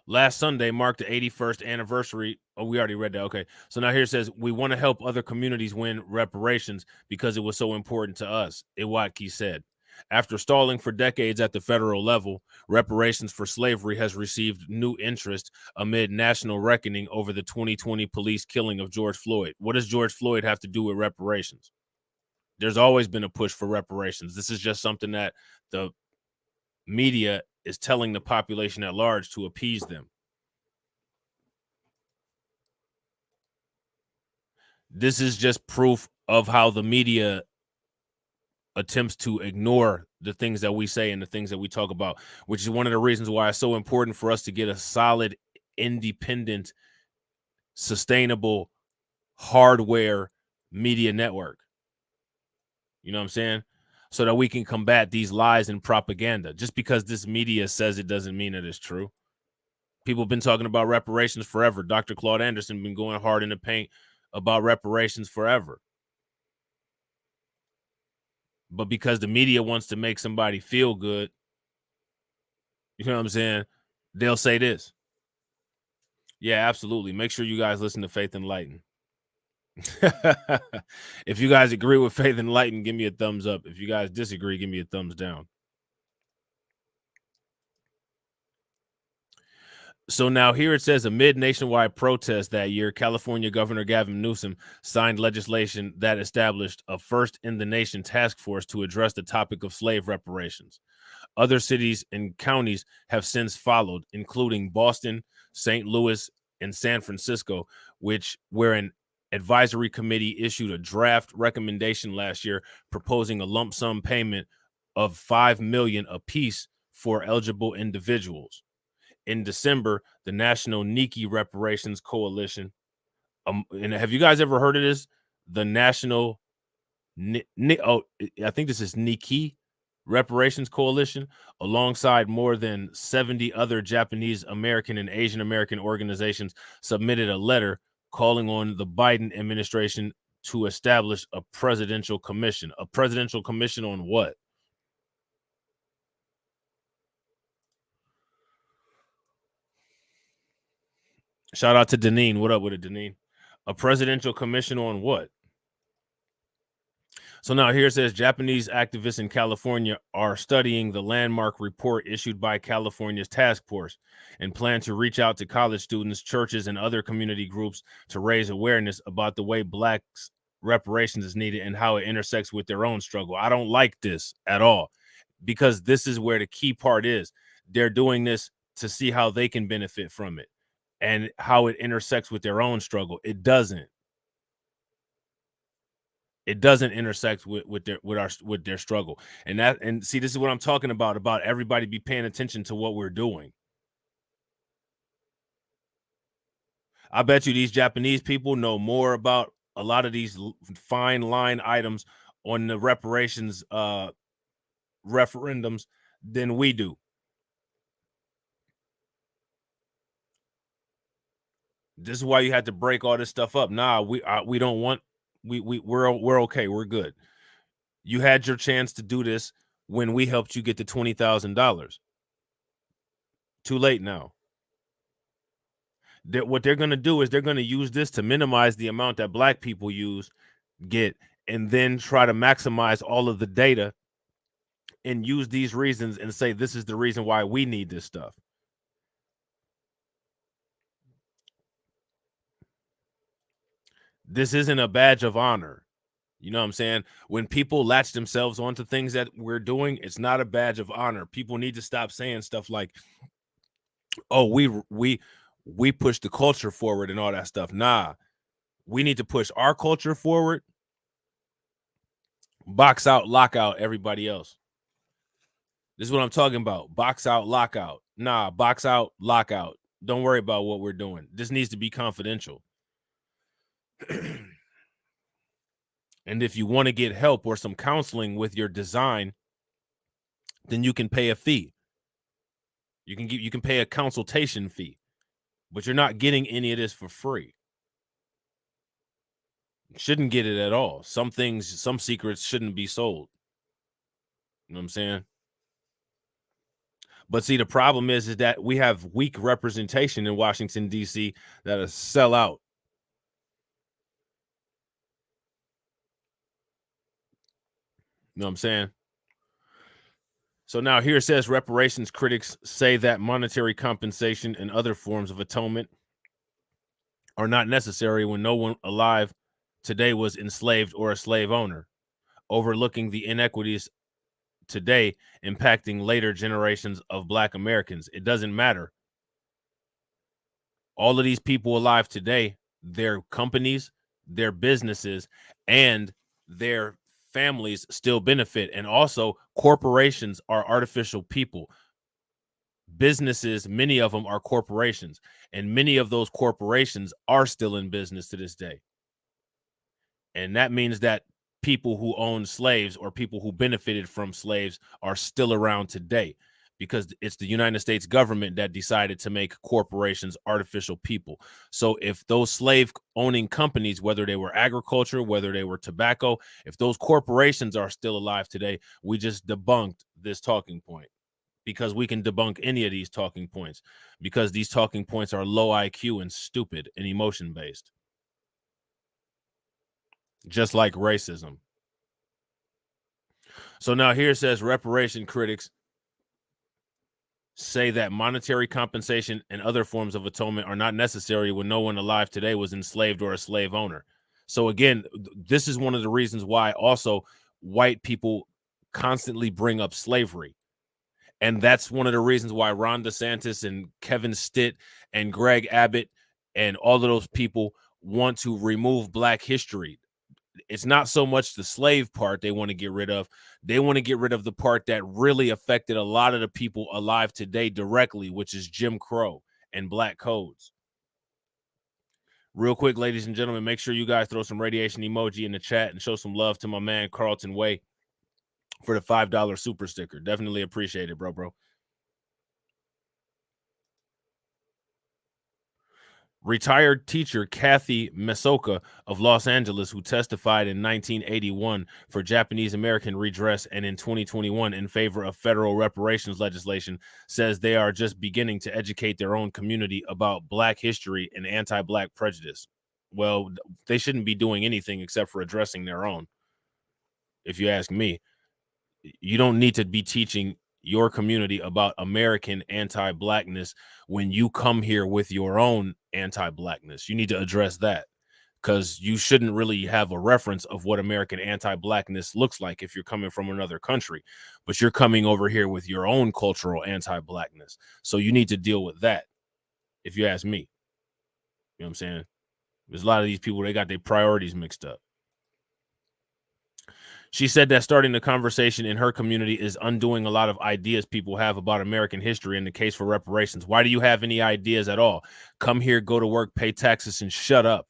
Last Sunday marked the 81st anniversary. Oh, we already read that. Okay. So now here it says, we want to help other communities win reparations because it was so important to us, Iwatki said. After stalling for decades at the federal level, reparations for slavery has received new interest amid national reckoning over the 2020 police killing of George Floyd. What does George Floyd have to do with reparations? There's always been a push for reparations. This is just something that the media is telling the population at large to appease them. This is just proof of how the media attempts to ignore the things that we say and the things that we talk about, which is one of the reasons why it's so important for us to get a solid, independent, sustainable hardware media network. You know what I'm saying? So that we can combat these lies and propaganda. Just because this media says it doesn't mean that it's true. People have been talking about reparations forever. Dr. Claude Anderson been going hard in the paint about reparations forever. But because the media wants to make somebody feel good, you know what I'm saying? They'll say this. Yeah, absolutely. Make sure you guys listen to Faith Enlightened. If you guys agree with Faith Enlightened, give me a thumbs up. If you guys disagree, give me a thumbs down. So now here it says, amid nationwide protest that year, California Governor Gavin Newsom signed legislation that established a first-in-the-nation task force to address the topic of slave reparations. Other cities and counties have since followed, including Boston, St. Louis, and San Francisco, where an advisory committee issued a draft recommendation last year proposing a lump sum payment of $5 million apiece for eligible individuals. In December, the National Niki Reparations Coalition, and have you guys ever heard of this? The National, I think this is Niki Reparations Coalition, alongside more than 70 other Japanese American and Asian American organizations, submitted a letter calling on the Biden administration to establish a presidential commission. A presidential commission on what? Shout out to Deneen. What up with it, Deneen? A presidential commission on what? So now here it says Japanese activists in California are studying the landmark report issued by California's task force and plan to reach out to college students, churches, and other community groups to raise awareness about the way Blacks' reparations is needed and how it intersects with their own struggle. I don't like this at all, because this is where the key part is. They're doing this to see how they can benefit from it and how it intersects with their own struggle. It doesn't intersect with their struggle. And see, this is what I'm talking about everybody be paying attention to what we're doing. I bet you these Japanese people know more about a lot of these fine line items on the reparations referendums than we do. This is why you had to break all this stuff up. Nah, we don't want. We're okay. We're good. You had your chance to do this when we helped you get to $20,000. Too late now. What they're going to do is they're going to use this to minimize the amount that Black people get, and then try to maximize all of the data and use these reasons and say this is the reason why we need this stuff. This isn't a badge of honor. You know what I'm saying? When people latch themselves onto things that we're doing, it's not a badge of honor. People need to stop saying stuff like, oh, we push the culture forward and all that stuff. Nah, we need to push our culture forward, box out, lock out everybody else. This is what I'm talking about. Box out, lockout. Nah, box out, lockout. Don't worry about what we're doing. This needs to be confidential. And if you want to get help or some counseling with your design, then you can pay a fee. You can pay a consultation fee, but you're not getting any of this for free. Shouldn't get it at all. Some secrets shouldn't be sold. You know what I'm saying? But see, the problem is that we have weak representation in Washington, D.C. that is sell out. You know what I'm saying? So now here it says reparations critics say that monetary compensation and other forms of atonement are not necessary when no one alive today was enslaved or a slave owner, overlooking the inequities today impacting later generations of Black Americans. It doesn't matter. All of these people alive today, their companies, their businesses, and their families still benefit. And also, corporations are artificial people. Businesses, many of them are corporations, and many of those corporations are still in business to this day. And that means that people who own slaves or people who benefited from slaves are still around today. because it's the United States government that decided to make corporations artificial people. So if those slave owning companies, whether they were agriculture, whether they were tobacco, if those corporations are still alive today, we just debunked this talking point, because we can debunk any of these talking points, because these talking points are low IQ and stupid and emotion based, just like racism. So now here it says reparation critics say that monetary compensation and other forms of atonement are not necessary when no one alive today was enslaved or a slave owner. So again, this is one of the reasons why also white people constantly bring up slavery. And that's one of the reasons why Ron DeSantis and Kevin Stitt and Greg Abbott and all of those people want to remove Black history. It's not so much the slave part they want to get rid of. They want to get rid of the part that really affected a lot of the people alive today directly, which is Jim Crow and Black codes. Real quick, ladies and gentlemen, make sure you guys throw some radiation emoji in the chat and show some love to my man Carlton Way for the $5 super sticker. Definitely appreciate it, bro. Retired teacher Kathy Mesoka of Los Angeles, who testified in 1981 for Japanese American redress and in 2021 in favor of federal reparations legislation, says they are just beginning to educate their own community about Black history and anti-Black prejudice. Well, they shouldn't be doing anything except for addressing their own, if you ask me. You don't need to be teaching your community about American anti-Blackness when you come here with your own anti-Blackness. You need to address that, because you shouldn't really have a reference of what American anti-Blackness looks like if you're coming from another country, but you're coming over here with your own cultural anti-Blackness. So you need to deal with that, if you ask me. You know what I'm saying? There's a lot of these people, they got their priorities mixed up. She said that starting the conversation in her community is undoing a lot of ideas people have about American history and the case for reparations. Why do you have any ideas at all? Come here, go to work, pay taxes, and shut up.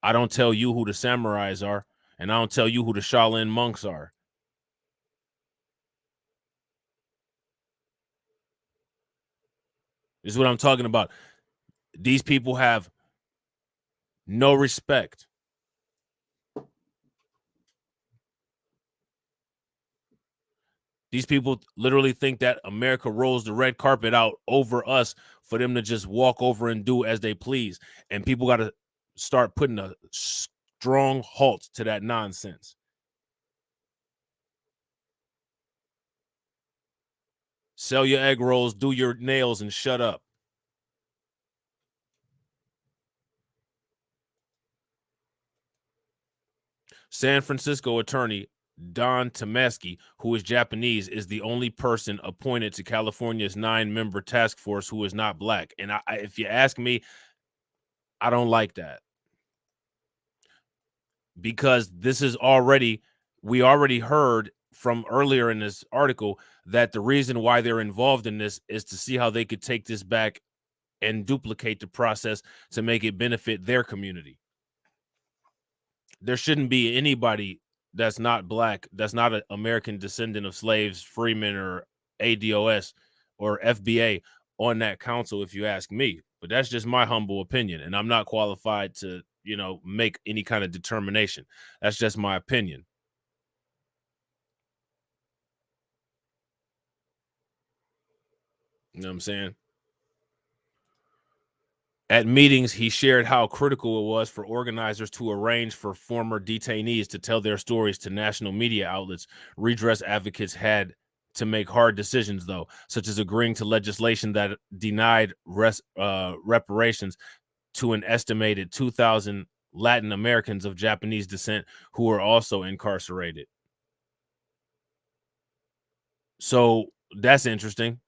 I don't tell you who the samurais are, and I don't tell you who the Shaolin monks are. This is what I'm talking about. These people have no respect. These people literally think that America rolls the red carpet out over us for them to just walk over and do as they please. And people got to start putting a strong halt to that nonsense. Sell your egg rolls, do your nails, and shut up. San Francisco attorney Don Tomasky, who is Japanese, is the only person appointed to California's 9-member task force who is not Black. And if you ask me, I don't like that, because this is we already heard from earlier in this article that the reason why they're involved in this is to see how they could take this back and duplicate the process to make it benefit their community. There shouldn't be anybody that's not Black, that's not an American descendant of slaves, freemen, or ADOS or FBA on that council, if you ask me. But that's just my humble opinion, and I'm not qualified to, make any kind of determination. That's just my opinion. You know what I'm saying? At meetings, he shared how critical it was for organizers to arrange for former detainees to tell their stories to national media outlets. Redress advocates had to make hard decisions, though, such as agreeing to legislation that denied reparations to an estimated 2,000 Latin Americans of Japanese descent who were also incarcerated. So that's interesting.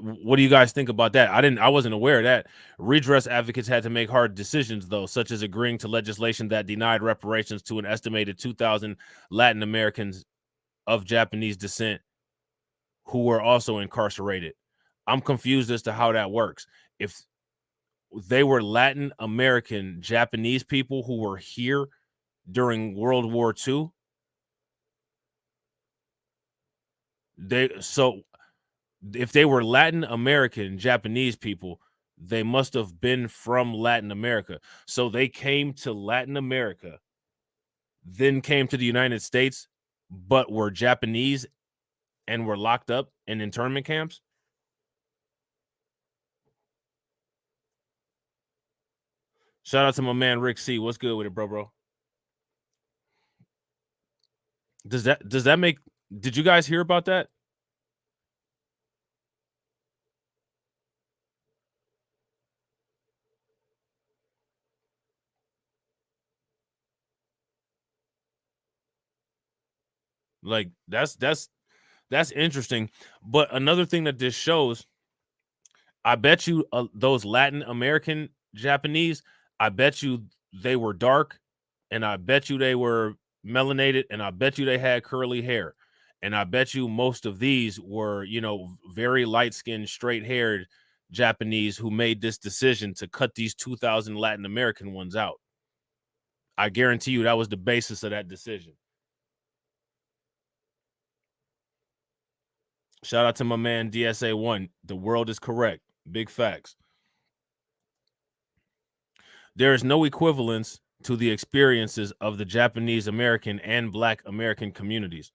What do you guys think about that? I wasn't aware of that. Redress advocates had to make hard decisions, though, such as agreeing to legislation that denied reparations to an estimated 2,000 Latin Americans of Japanese descent who were also incarcerated. I'm confused as to how that works. If they were Latin American Japanese people who were here during World War II, if they were Latin American Japanese people, they must have been from Latin America. So they came to Latin America, then came to the United States, but were Japanese and were locked up in internment camps. Shout out to my man Rick C. What's good with it, bro? Does that make? Did you guys hear about that? Like that's interesting. But another thing that this shows, I bet you those Latin American Japanese, I bet you they were dark, and I bet you they were melanated, and I bet you they had curly hair. And I bet you most of these were, very light-skinned, straight-haired Japanese who made this decision to cut these 2,000 Latin American ones out. I guarantee you that was the basis of that decision. Shout out to my man DSA1. The world is correct. Big facts. There is no equivalence to the experiences of the Japanese American and Black American communities.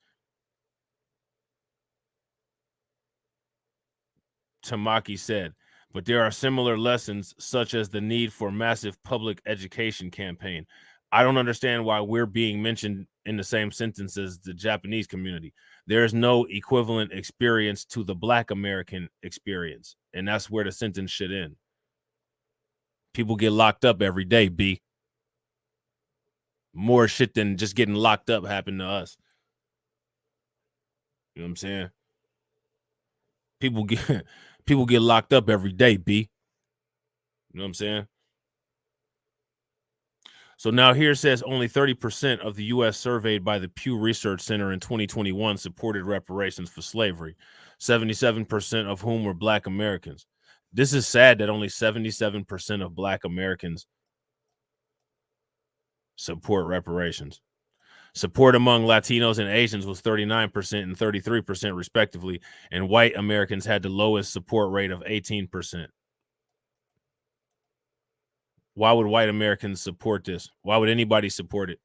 Tamaki said, but there are similar lessons, such as the need for massive public education campaign. I don't understand why we're being mentioned in the same sentence as the Japanese community. There is no equivalent experience to the Black American experience, and that's where the sentence should end. People get locked up every day, B. More shit than just getting locked up happened to us. You know what I'm saying? People get locked up every day, B. You know what I'm saying? So now here it says only 30% of the U.S. surveyed by the Pew Research Center in 2021 supported reparations for slavery, 77% of whom were Black Americans. This is sad that only 77% of Black Americans support reparations. Support among Latinos and Asians was 39% and 33% respectively, and white Americans had the lowest support rate of 18%. Why would white Americans support this? Why would anybody support it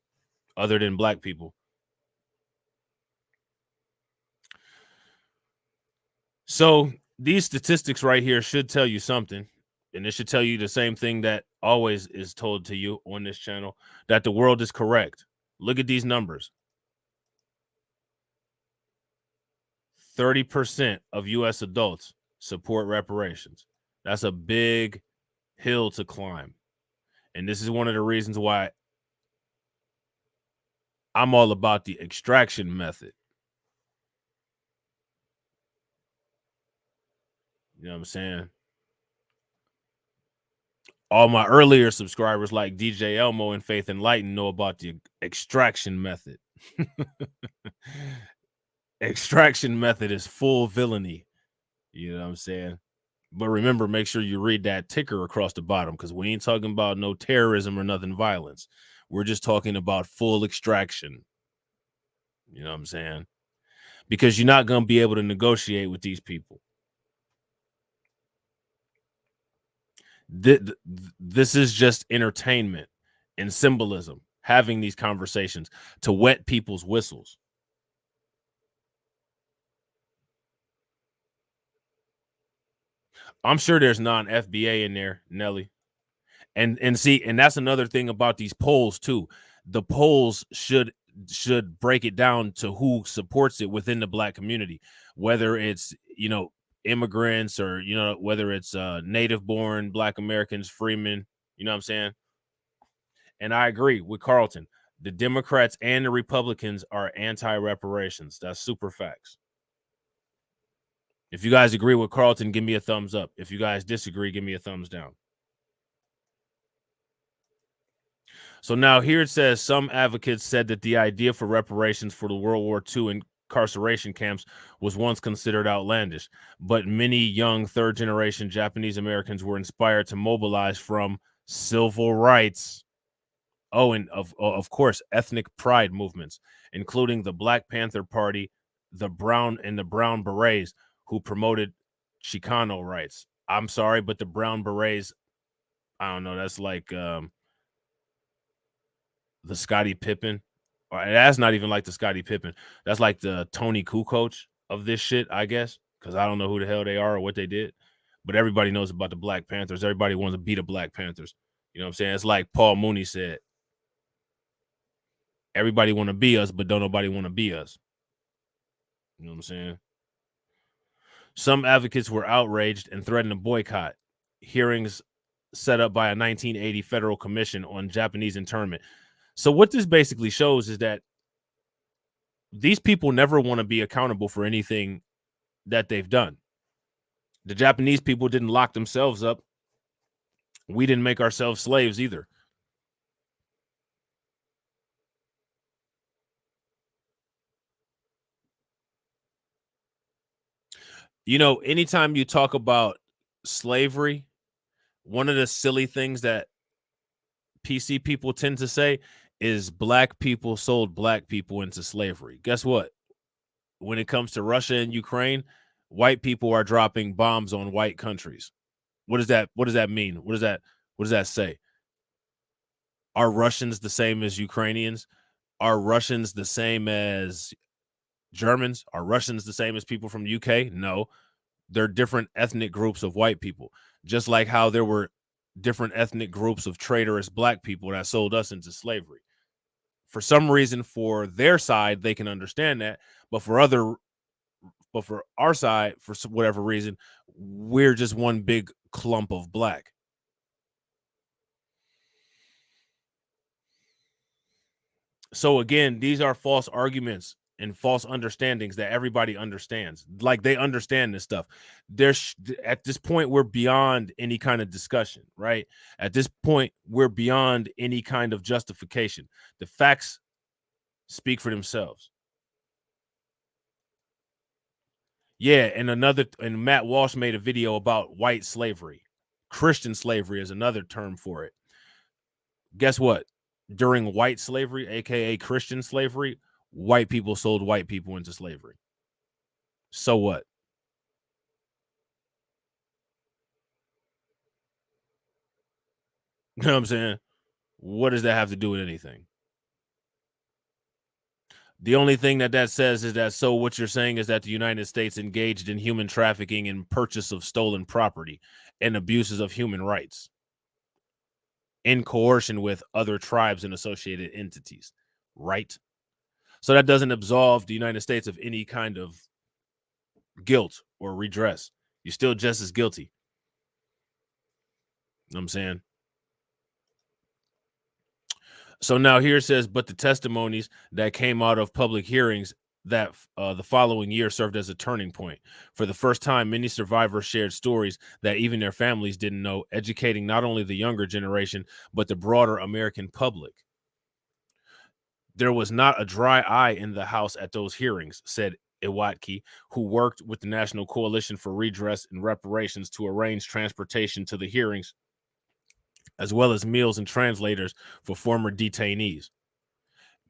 other than Black people? So these statistics right here should tell you something, and it should tell you the same thing that always is told to you on this channel, that the world is correct. Look at these numbers. 30% of U.S. adults support reparations. That's a big hill to climb. And this is one of the reasons why I'm all about the extraction method. You know what I'm saying? All my earlier subscribers like DJ Elmo and Faith Enlightened know about the extraction method. Extraction method is full villainy. You know what I'm saying? But remember, make sure you read that ticker across the bottom, because we ain't talking about no terrorism or nothing violence. We're just talking about full extraction. You know what I'm saying? Because you're not going to be able to negotiate with these people. This is just entertainment and symbolism, having these conversations to wet people's whistles. I'm sure there's non-FBA in there, Nelly. And see, and that's another thing about these polls too. The polls should break it down to who supports it within the Black community, whether it's, immigrants or, whether it's native born Black Americans, freemen, you know what I'm saying? And I agree with Carlton. The Democrats and the Republicans are anti-reparations. That's super facts. If you guys agree with Carlton, give me a thumbs up. If you guys disagree, give me a thumbs down. So now here it says some advocates said that the idea for reparations for the World War II incarceration camps was once considered outlandish, but many young third-generation Japanese Americans were inspired to mobilize from civil rights. Oh, and of course, ethnic pride movements, including the Black Panther Party, the brown berets who promoted Chicano rights. I'm sorry, but the brown berets, I don't know, that's like the Scottie Pippen. Or that's not even like the Scottie Pippen. That's like the Tony Kukoc of this shit, I guess, because I don't know who the hell they are or what they did. But everybody knows about the Black Panthers. Everybody wants to be the Black Panthers. You know what I'm saying? It's like Paul Mooney said. Everybody want to be us, but don't nobody want to be us. You know what I'm saying? Some advocates were outraged and threatened a boycott. Hearings set up by a 1980 federal commission on Japanese internment. So what this basically shows is that these people never want to be accountable for anything that they've done. The Japanese people didn't lock themselves up. We didn't make ourselves slaves either. You know, anytime you talk about slavery, one of the silly things that PC people tend to say is black people sold black people into slavery. Guess what? When it comes to Russia and Ukraine, white people are dropping bombs on white countries. What does that mean? What does that say? Are Russians the same as Ukrainians? Are Russians the same as Germans? Are Russians the same as people from UK? No. They're different ethnic groups of white people. Just like how there were different ethnic groups of traitorous black people that sold us into slavery. For some reason, for their side, they can understand that, but for our side, for whatever reason, we're just one big clump of black. So again, these are false arguments and false understandings that everybody understands. Like they understand this stuff. At this point, we're beyond any kind of discussion, right? At this point, we're beyond any kind of justification. The facts speak for themselves. Yeah, and Matt Walsh made a video about white slavery. Christian slavery is another term for it. Guess what? During white slavery, aka Christian slavery, white people sold white people into slavery. So what? You know what I'm saying? What does that have to do with anything? The only thing that says is that, so what you're saying is that the United States engaged in human trafficking and purchase of stolen property and abuses of human rights in coercion with other tribes and associated entities, right? So that doesn't absolve the United States of any kind of guilt or redress. You're still just as guilty. You know what I'm saying? So now here it says, but the testimonies that came out of public hearings that the following year served as a turning point. For the first time, many survivors shared stories that even their families didn't know, educating not only the younger generation, but the broader American public. There was not a dry eye in the House at those hearings, said Iwatki, who worked with the National Coalition for Redress and Reparations to arrange transportation to the hearings, as well as meals and translators for former detainees.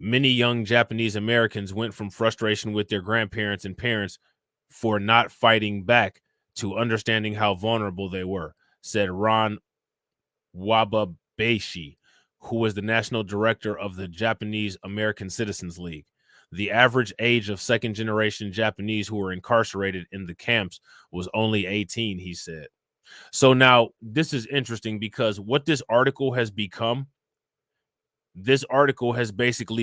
Many young Japanese Americans went from frustration with their grandparents and parents for not fighting back to understanding how vulnerable they were, said Ron Wababeshi, who was the national director of the Japanese American Citizens League. The average age of second-generation Japanese who were incarcerated in the camps was only 18, he said. So now this is interesting because what this article has basically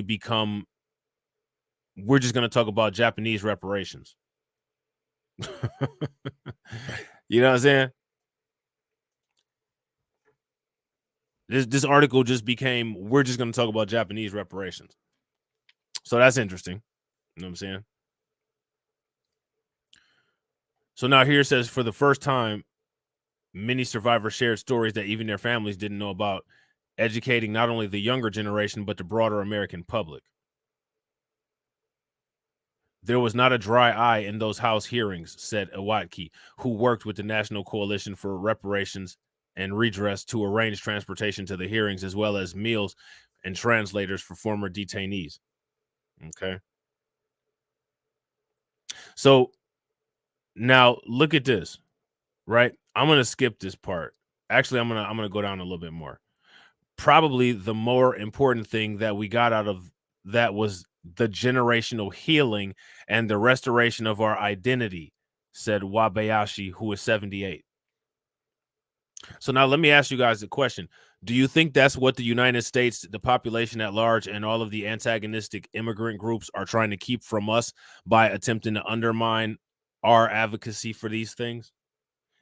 become, we're just going to talk about Japanese reparations. You know what I'm saying? This article just became, we're just going to talk about Japanese reparations. So that's interesting. You know what I'm saying? So now here it says, for the first time, many survivors shared stories that even their families didn't know about, educating not only the younger generation, but the broader American public. There was not a dry eye in those House hearings, said Iwatki, who worked with the National Coalition for Reparations and Redress to arrange transportation to the hearings, as well as meals and translators for former detainees. Okay. So now look at this, right? I'm gonna skip this part. Actually, I'm gonna go down a little bit more. Probably the more important thing that we got out of that was the generational healing and the restoration of our identity, said Wabayashi, who is 78. So now let me ask you guys a question. Do you think that's what the United States, the population at large, and all of the antagonistic immigrant groups are trying to keep from us by attempting to undermine our advocacy for these things?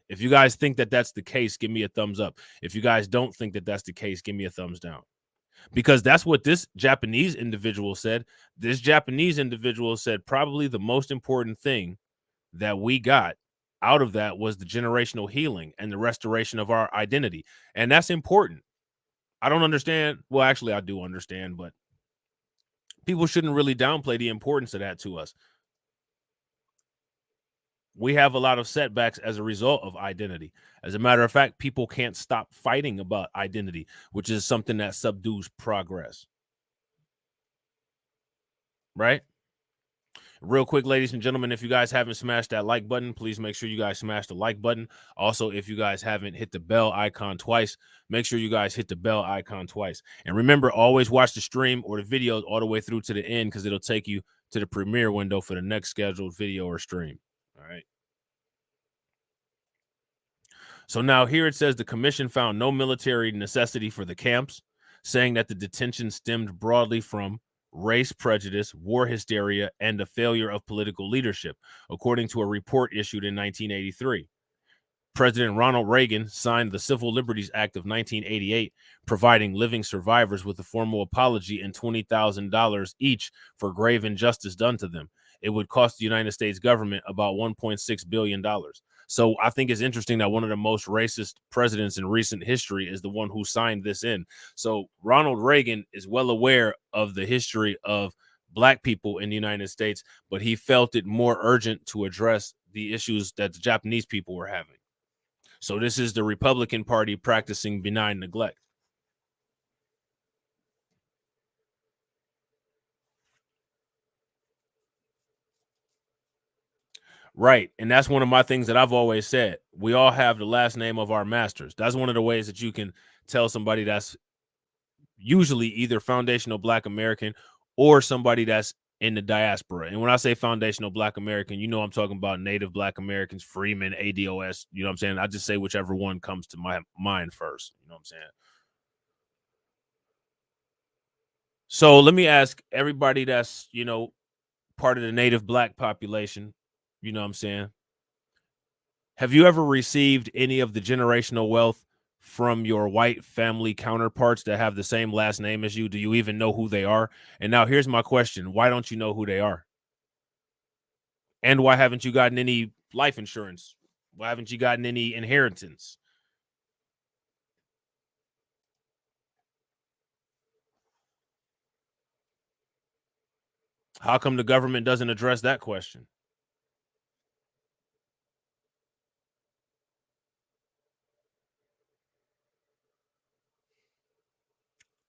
If you guys think that that's the case, give me a thumbs up. If you guys don't think that that's the case, give me a thumbs down. Because that's what this Japanese individual said. This Japanese individual said probably the most important thing that we got out of that was the generational healing and the restoration of our identity. And that's important. I don't understand. Well, actually, I do understand, but people shouldn't really downplay the importance of that to us. We have a lot of setbacks as a result of identity. As a matter of fact, people can't stop fighting about identity, which is something that subdues progress. Right? Real quick, ladies and gentlemen, if you guys haven't smashed that like button, please make sure you guys smash the like button. Also, if you guys haven't hit the bell icon twice, make sure you guys hit the bell icon twice. And remember, always watch the stream or the video all the way through to the end, because it'll take you to the premiere window for the next scheduled video or stream. All right. So now here it says the commission found no military necessity for the camps, saying that the detention stemmed broadly from race prejudice, war hysteria, and the failure of political leadership, according to a report issued in 1983. President Ronald Reagan signed the Civil Liberties Act of 1988, providing living survivors with a formal apology and $20,000 each for grave injustice done to them. It would cost the United States government about $1.6 billion. So I think it's interesting that one of the most racist presidents in recent history is the one who signed this in. So Ronald Reagan is well aware of the history of Black people in the United States, but he felt it more urgent to address the issues that the Japanese people were having. So this is the Republican Party practicing benign neglect. Right. And that's one of my things that I've always said. We all have the last name of our masters. That's one of the ways that you can tell somebody that's usually either foundational Black American or somebody that's in the diaspora. And when I say foundational Black American, you know I'm talking about Native Black Americans, Freemen, ADOS. You know what I'm saying? I just say whichever one comes to my mind first. You know what I'm saying? So let me ask everybody that's, part of the Native Black population, you know what I'm saying? Have you ever received any of the generational wealth from your white family counterparts that have the same last name as you? Do you even know who they are? And now here's my question. Why don't you know who they are? And why haven't you gotten any life insurance? Why haven't you gotten any inheritance? How come the government doesn't address that question?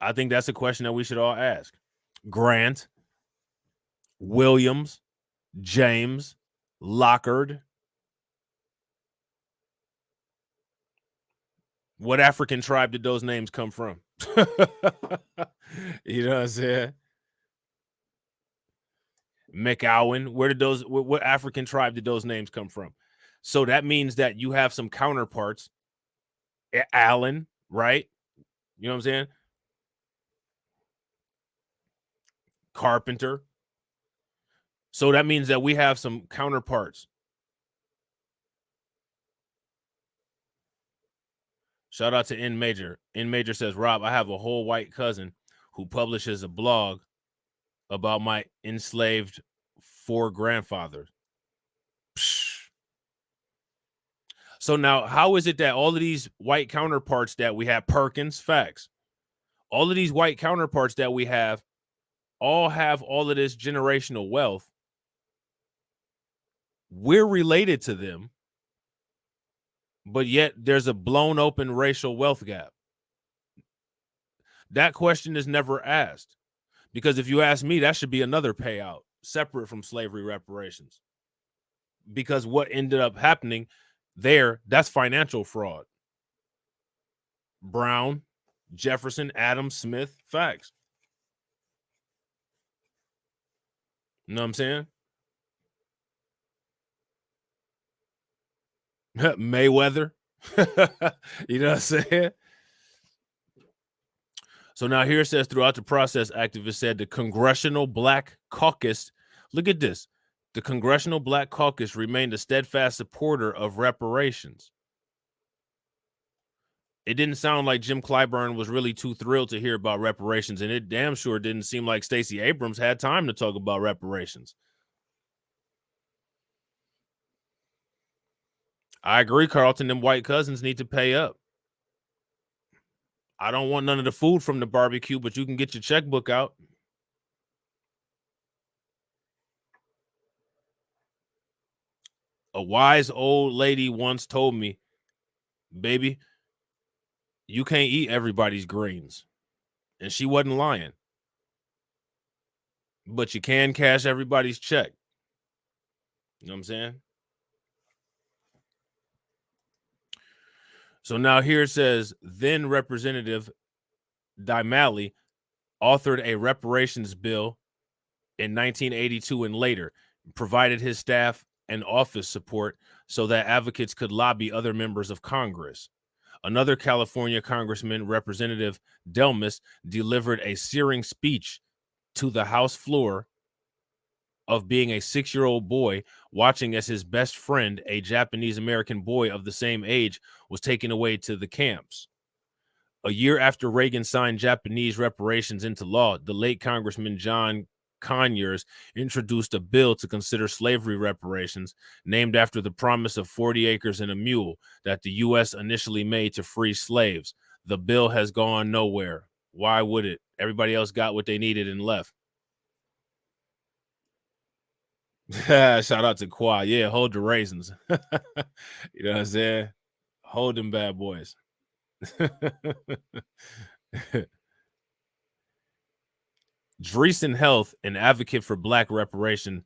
I think that's a question that we should all ask. Grant, Williams, James, Lockard. What African tribe did those names come from? You know what I'm saying? McAllen, what African tribe did those names come from? So that means that you have some counterparts. Allen, right? You know what I'm saying? Carpenter. So that means that we have some counterparts. Shout out to N Major. N Major says, Rob, I have a whole white cousin who publishes a blog about my enslaved four grandfathers. Psh. So now, how is it that all of these white counterparts that we have, Perkins, facts, all of these white counterparts that we have all of this generational wealth? We're related to them, but yet there's a blown open racial wealth gap. That question is never asked, because if you ask me, that should be another payout separate from slavery reparations. because what ended up happening there, that's financial fraud. Brown, Jefferson, Adams, Smith, facts. You know what I'm saying? Mayweather. You know what I'm saying? So now here it says, throughout the process, activists said the Congressional Black Caucus, look at this, the Congressional Black Caucus remained a steadfast supporter of reparations. It didn't sound like Jim Clyburn was really too thrilled to hear about reparations, and it damn sure didn't seem like Stacey Abrams had time to talk about reparations. I agree, Carlton, them white cousins need to pay up. I don't want none of the food from the barbecue, but you can get your checkbook out. A wise old lady once told me, baby, you can't eat everybody's greens. And she wasn't lying. But you can cash everybody's check. You know what I'm saying? So now here it says, then Representative Dimali authored a reparations bill in 1982 and later, provided his staff and office support so that advocates could lobby other members of Congress. Another California congressman, Representative Delmas, delivered a searing speech to the House floor of being a 6-year-old boy watching as his best friend, a Japanese-American boy of the same age, was taken away to the camps. A year after Reagan signed Japanese reparations into law, the late Congressman John Conyers introduced a bill to consider slavery reparations, named after the promise of 40 acres and a mule that the U.S. initially made to free slaves. The bill has gone nowhere. Why would it? Everybody else got what they needed and left. Shout out to Qua. Yeah, hold the raisins. You know what I'm saying? Hold them bad boys. Dreesen Health, an advocate for Black reparation,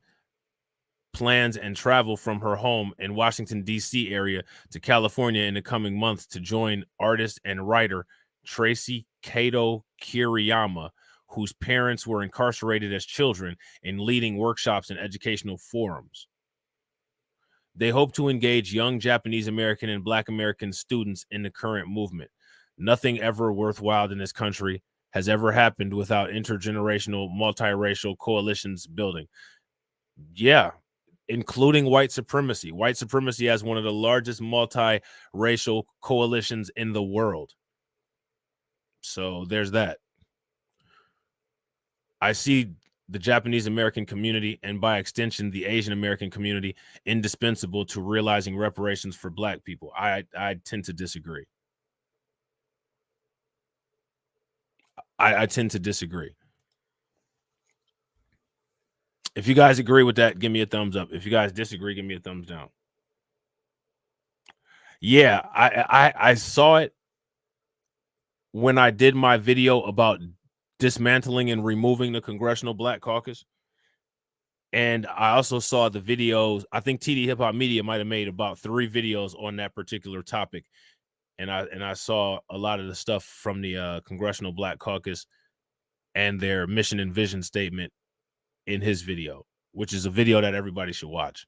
plans and travel from her home in Washington, D.C. area to California in the coming months to join artist and writer Tracy Kato Kiriyama, whose parents were incarcerated as children, in leading workshops and educational forums. They hope to engage young Japanese American and Black American students in the current movement. Nothing ever worthwhile in this country has ever happened without intergenerational, multiracial coalitions building. Yeah, including white supremacy. White supremacy has one of the largest multiracial coalitions in the world. So there's that. I see the Japanese American community, and by extension, the Asian American community, indispensable to realizing reparations for Black people. I tend to disagree. I tend to disagree. If you guys agree with that, give me a thumbs up. If you guys disagree, give me a thumbs down. Yeah, I saw it when I did my video about dismantling and removing the Congressional Black Caucus. And I also saw the videos. I think TD Hip Hop Media might have made about 3 videos on that particular topic. And I saw a lot of the stuff from the Congressional Black Caucus and their mission and vision statement in his video, which is a video that everybody should watch.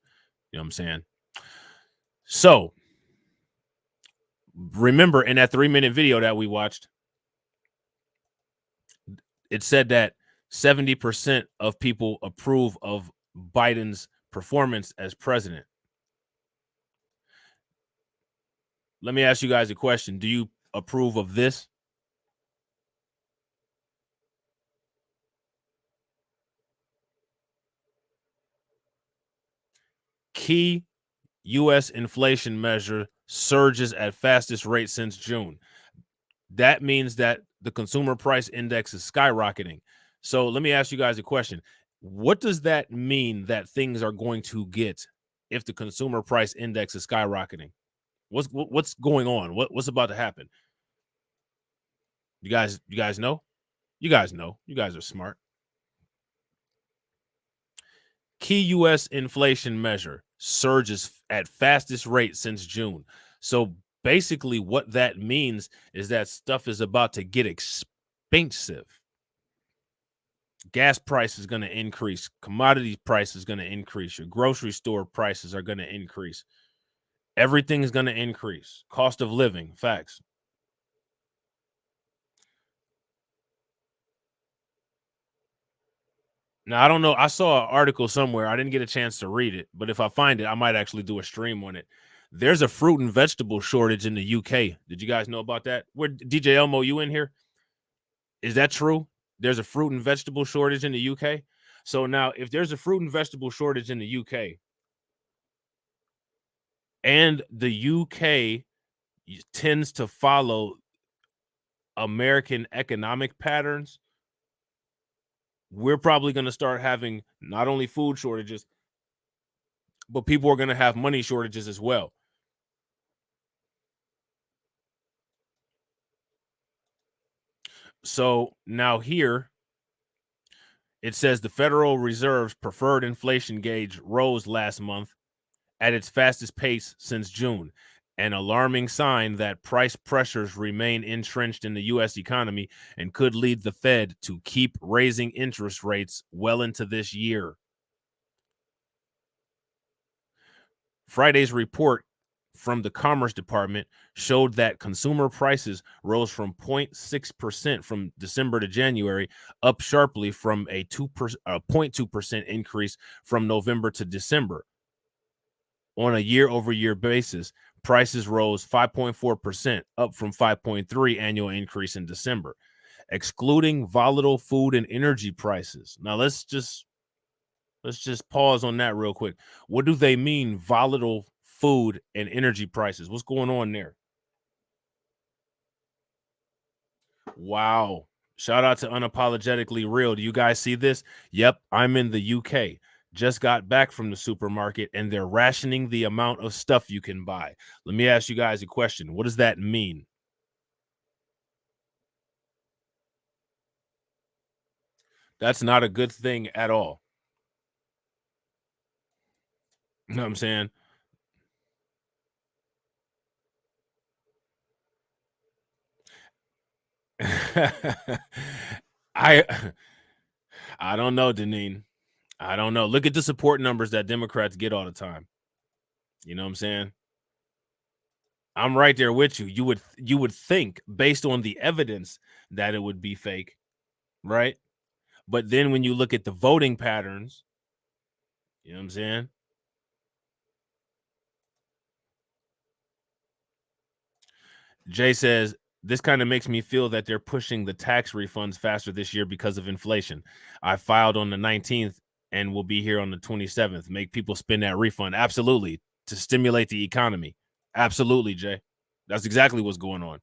You know what I'm saying? So remember, in that 3-minute video that we watched, it said that 70% of people approve of Biden's performance as president. Let me ask you guys a question. Do you approve of this? Key U.S. inflation measure surges at fastest rate since June. That means that the consumer price index is skyrocketing. So let me ask you guys a question. What does that mean that things are going to get if the consumer price index is skyrocketing? What's going on? What's about to happen? You guys know? You guys know. You guys are smart. Key U.S. inflation measure surges at fastest rate since June. So basically what that means is that stuff is about to get expensive. Gas price is going to increase. Commodity price is going to increase. Your grocery store prices are going to increase. Everything is going to increase. Cost of living, facts. Now, I don't know. I saw an article somewhere. I didn't get a chance to read it, but if I find it, I might actually do a stream on it. There's a fruit and vegetable shortage in the UK. Did you guys know about that? Where DJ Elmo, you in here? Is that true? There's a fruit and vegetable shortage in the UK. So now, if there's a fruit and vegetable shortage in the UK, and the UK tends to follow American economic patterns, we're probably going to start having not only food shortages, but people are going to have money shortages as well. So now here, it says the Federal Reserve's preferred inflation gauge rose last month at its fastest pace since June, an alarming sign that price pressures remain entrenched in the U.S. economy and could lead the Fed to keep raising interest rates well into this year. Friday's report from the Commerce Department showed that consumer prices rose from 0.6% from December to January, up sharply from a 0.2% increase from November to December. On a year-over-year basis, prices rose 5.4%, up from 5.3% annual increase in December, excluding volatile food and energy prices. Now let's just pause on that real quick. What do they mean, volatile food and energy prices? What's going on there? Wow. Shout out to Unapologetically Real. Do you guys see this? Yep, I'm in the UK. Just got back from the supermarket and they're rationing the amount of stuff you can buy. Let me ask you guys a question. What does that mean? That's not a good thing at all. You know what I'm saying? I don't know, Deneen. I don't know. Look at the support numbers that Democrats get all the time. You know what I'm saying? I'm right there with you. You would think, based on the evidence, that it would be fake, right? But then when you look at the voting patterns, you know what I'm saying? Jay says, this kind of makes me feel that they're pushing the tax refunds faster this year because of inflation. I filed on the 19th and will be here on the 27th. Make people spend that refund. Absolutely. To stimulate the economy. Absolutely, Jay. That's exactly what's going on.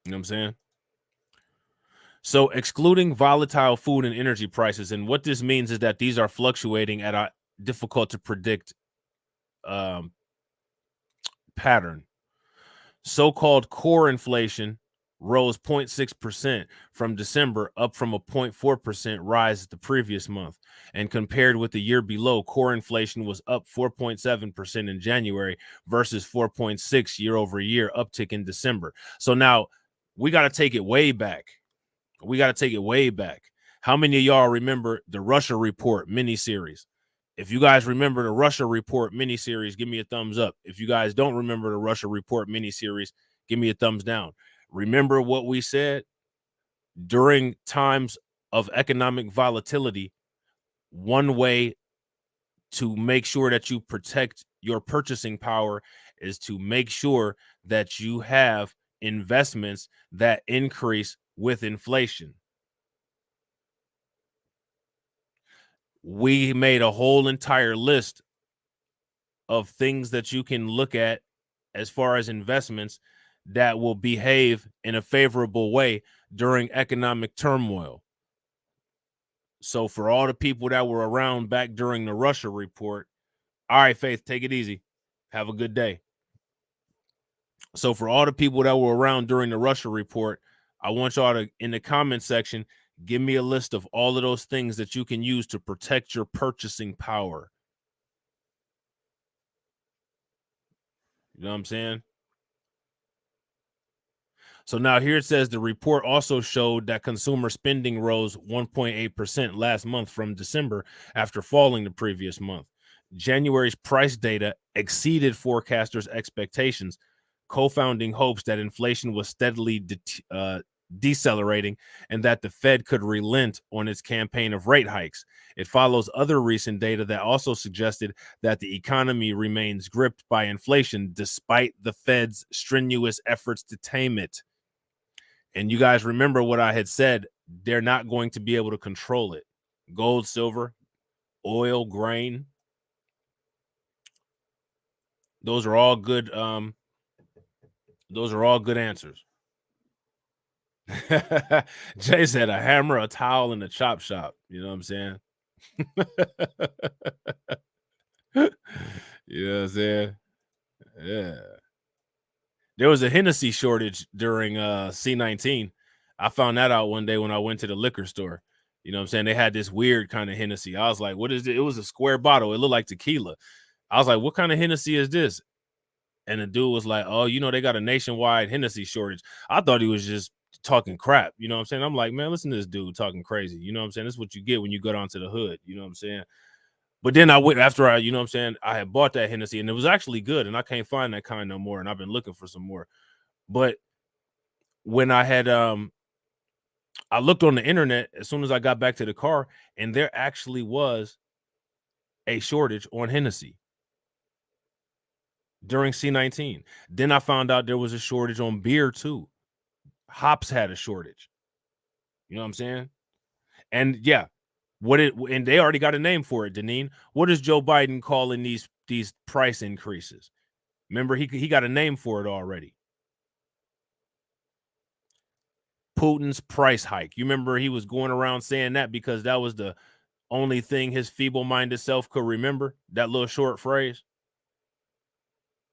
You know what I'm saying? So excluding volatile food and energy prices, and what this means is that these are fluctuating at a difficult to predict pattern. So-called core inflation rose 0.6% from December, up from a 0.4% rise the previous month. And compared with the year below, core inflation was up 4.7% in January versus 4.6% year over year uptick in December. So now we got to take it way back. How many of y'all remember the Russia Report miniseries? If you guys remember the Russia Report miniseries, give me a thumbs up. If you guys don't remember the Russia Report miniseries, give me a thumbs down. Remember what we said? During times of economic volatility, one way to make sure that you protect your purchasing power is to make sure that you have investments that increase with inflation. We made a whole entire list of things that you can look at as far as investments that will behave in a favorable way during economic turmoil. So for all the people that were around back during the Russia Report, all right, Faith, take it easy. Have a good day. So for all the people that were around during the Russia Report, I want y'all to, in the comment section, Give me a list of all of those things that you can use to protect your purchasing power. You know what I'm saying? So now here it says the report also showed that consumer spending rose 1.8% last month from December after falling the previous month. January's price data exceeded forecasters' expectations, co-founding hopes that inflation was steadily decelerating and that the Fed could relent on its campaign of rate hikes. It follows other recent data that also suggested that the economy remains gripped by inflation despite the Fed's strenuous efforts to tame it. And you guys remember what I had said, they're not going to be able to control it. Gold, silver, oil, grain, those are all good answers. Jay said a hammer, a towel, and a chop shop. You know what I'm saying? You know what I'm saying? Yeah. There was a Hennessy shortage during C19. I found that out one day when I went to the liquor store. You know what I'm saying? They had this weird kind of Hennessy. I was like, what is it? It was a square bottle. It looked like tequila. I was like, what kind of Hennessy is this? And the dude was like, oh, you know, they got a nationwide Hennessy shortage. I thought he was just talking crap. You know what I'm saying? I'm like, man, listen to this dude talking crazy. You know what I'm saying? This is what you get when you go down to the hood. You know what I'm saying? But then I went after I, you know what I'm saying? I had bought that Hennessy and it was actually good. And I can't find that kind no more. And I've been looking for some more. But when I had I looked on the internet as soon as I got back to the car, and there actually was a shortage on Hennessy during C19. Then I found out there was a shortage on beer too. Hops had a shortage. You know what I'm saying? And yeah, and they already got a name for it, Deneen. What is Joe Biden calling these price increases? Remember, he got a name for it already. Putin's price hike. You remember he was going around saying that because that was the only thing his feeble-minded self could remember, that little short phrase.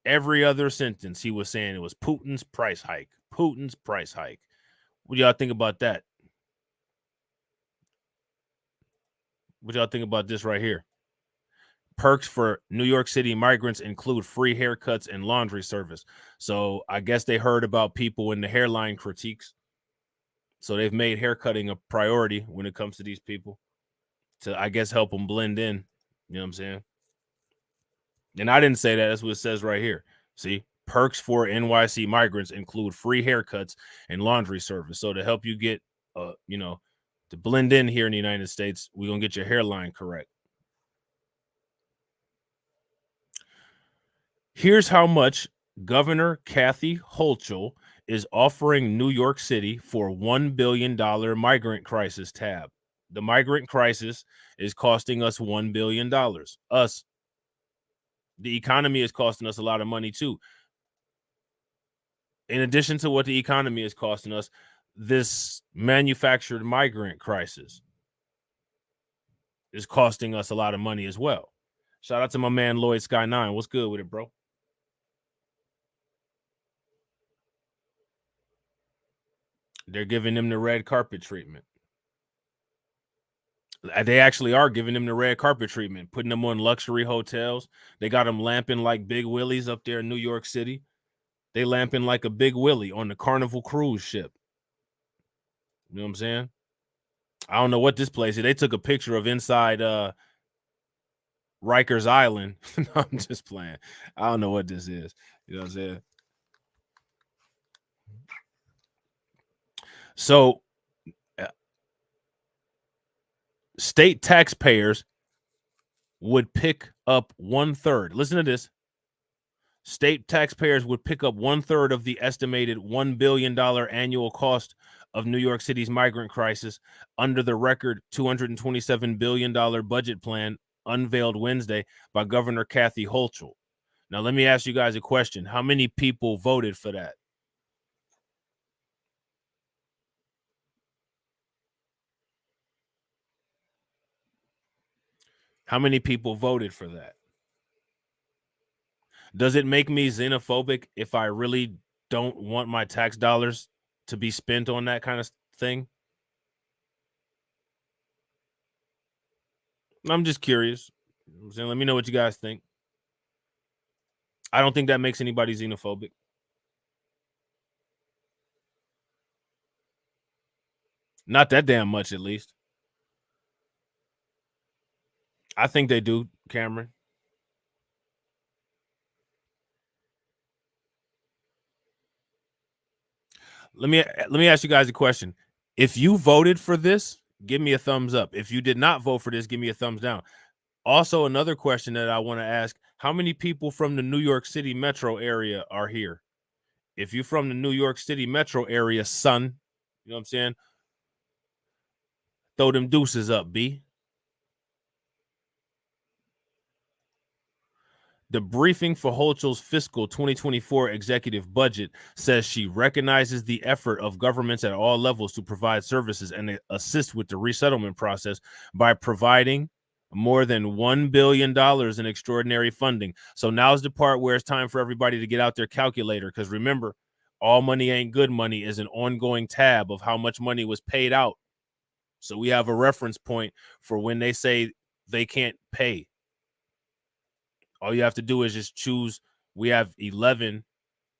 Every other sentence he was saying it was Putin's price hike. Putin's price hike. What do y'all think about that? What y'all think about this right here? Perks for New York City migrants include free haircuts and laundry service. So I guess they heard about people in the hairline critiques. So they've made haircutting a priority when it comes to these people to, I guess, help them blend in. You know what I'm saying? And I didn't say that. That's what it says right here. See, perks for NYC migrants include free haircuts and laundry service. So to help you get, you know, to blend in here in the United States, we're going to get your hairline correct. Here's how much Governor Kathy Hochul is offering New York City for $1 billion migrant crisis tab. The migrant crisis is costing us $1 billion. Us. The economy is costing us a lot of money too. In addition to what the economy is costing us, this manufactured migrant crisis is costing us a lot of money as well. Shout out to my man Lloyd Sky 9. What's good with it, bro? They're giving them the red carpet treatment. They actually are giving them the red carpet treatment, putting them on luxury hotels. They got them lamping like Big Willies up there in New York City. They lamping like a Big Willie on the Carnival cruise ship. You know what I'm saying? I don't know what this place is. They took a picture of inside Rikers Island. No, I'm just playing. I don't know what this is. You know what I'm saying? So state taxpayers would pick up 1/3. Listen to this. State taxpayers would pick up 1/3 of the estimated $1 billion annual cost of New York City's migrant crisis under the record $227 billion budget plan unveiled Wednesday by Governor Kathy Hochul. Now, let me ask you guys a question. How many people voted for that? How many people voted for that? Does it make me xenophobic if I really don't want my tax dollars to be spent on that kind of thing? I'm just curious. You know what I'm saying, let me know what you guys think. I don't think that makes anybody xenophobic. Not that damn much, at least. I think they do, Cameron. Let me ask you guys a question. If you voted for this, give me a thumbs up. If you did not vote for this, give me a thumbs down. Also, another question that I want to ask, how many people from the New York City metro area are here? If you're from the New York City metro area, son, you know what I'm saying? Throw them deuces up, B. The briefing for Hochul's fiscal 2024 executive budget says she recognizes the effort of governments at all levels to provide services and assist with the resettlement process by providing more than $1 billion in extraordinary funding. So now's the part where it's time for everybody to get out their calculator, because remember, all money ain't good money is an ongoing tab of how much money was paid out. So we have a reference point for when they say they can't pay. All you have to do is just choose. We have 11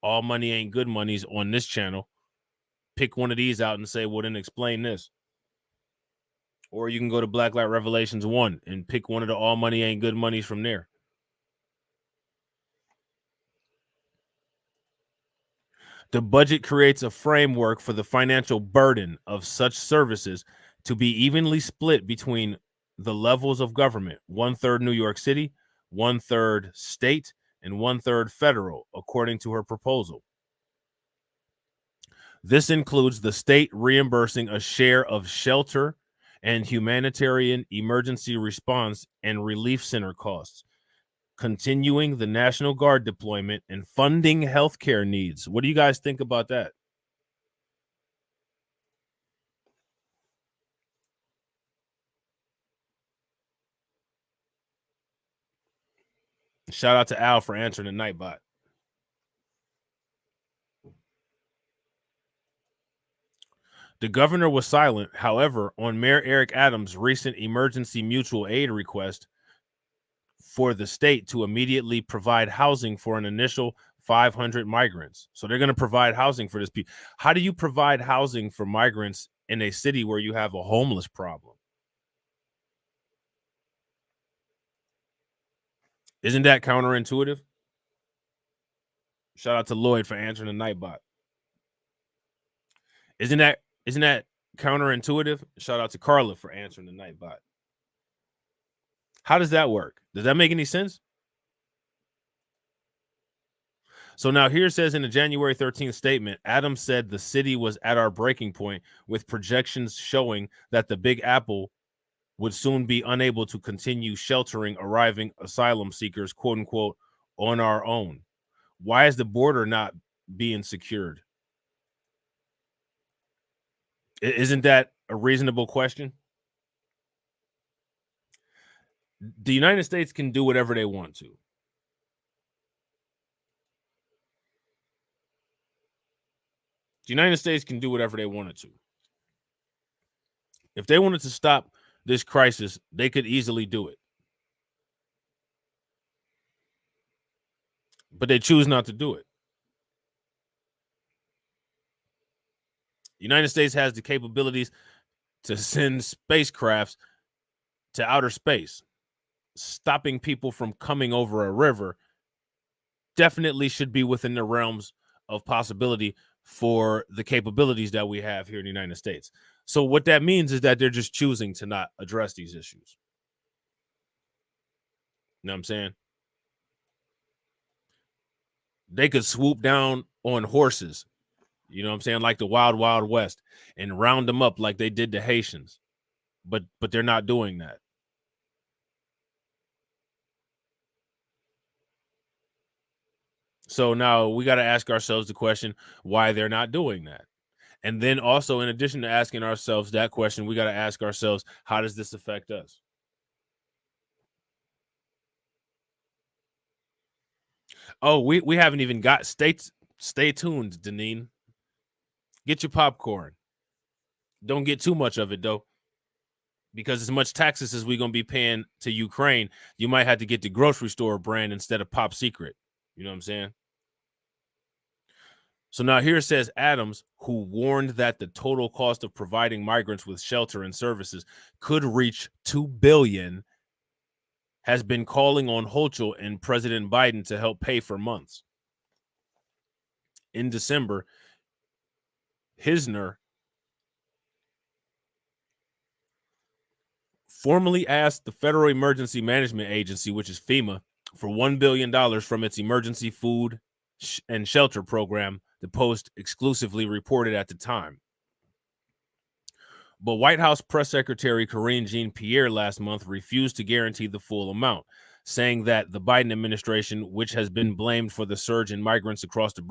all money ain't good monies on this channel. Pick one of these out and say, well, then explain this. Or you can go to Blacklight Revelations 1 and pick one of the all money ain't good monies from there. The budget creates a framework for the financial burden of such services to be evenly split between the levels of government, 1/3 New York City, 1/3 state, and 1/3 federal, according to her proposal. This includes the state reimbursing a share of shelter and humanitarian emergency response and relief center costs, continuing the National Guard deployment, and funding healthcare needs. What do you guys think about that? Shout out to Al for answering the Nightbot. The governor was silent, however, on Mayor Eric Adams' recent emergency mutual aid request for the state to immediately provide housing for an initial 500 migrants. So they're going to provide housing for this people. How do you provide housing for migrants in a city where you have a homeless problem? Isn't that counterintuitive? Shout out to Lloyd for answering the Nightbot. Isn't that counterintuitive? Shout out to Carla for answering the Nightbot. How does that work? Does that make any sense? So now here it says in the January 13th statement, Adams said the city was at our breaking point, with projections showing that the Big Apple would soon be unable to continue sheltering arriving asylum seekers, quote unquote, on our own. Why is the border not being secured? Isn't that a reasonable question? The United States can do whatever they want to. The United States can do whatever they wanted to. If they wanted to stop this crisis, they could easily do it. But they choose not to do it. The United States has the capabilities to send spacecrafts to outer space. Stopping people from coming over a river definitely should be within the realms of possibility for the capabilities that we have here in the United States. So what that means is that they're just choosing to not address these issues. You know what I'm saying? They could swoop down on horses, you know what I'm saying, like the Wild Wild West, and round them up like they did the Haitians. But they're not doing that. So now we got to ask ourselves the question why they're not doing that. And then also, in addition to asking ourselves that question, we got to ask ourselves, how does this affect us? Oh, we haven't even got states. Stay tuned, Deneen. Get your popcorn. Don't get too much of it, though. because as much taxes as we're going to be paying to Ukraine, you might have to get the grocery store brand instead of Pop Secret. You know what I'm saying? So now here it says Adams, who warned that the total cost of providing migrants with shelter and services could reach $2 billion, has been calling on Hochul and President Biden to help pay for months. In December, Hisner formally asked the Federal Emergency Management Agency, which is FEMA, for $1 billion from its emergency food and shelter program, the Post exclusively reported at the time. But White House Press Secretary Karine Jean-Pierre last month refused to guarantee the full amount, saying that the Biden administration, which has been blamed for the surge in migrants across the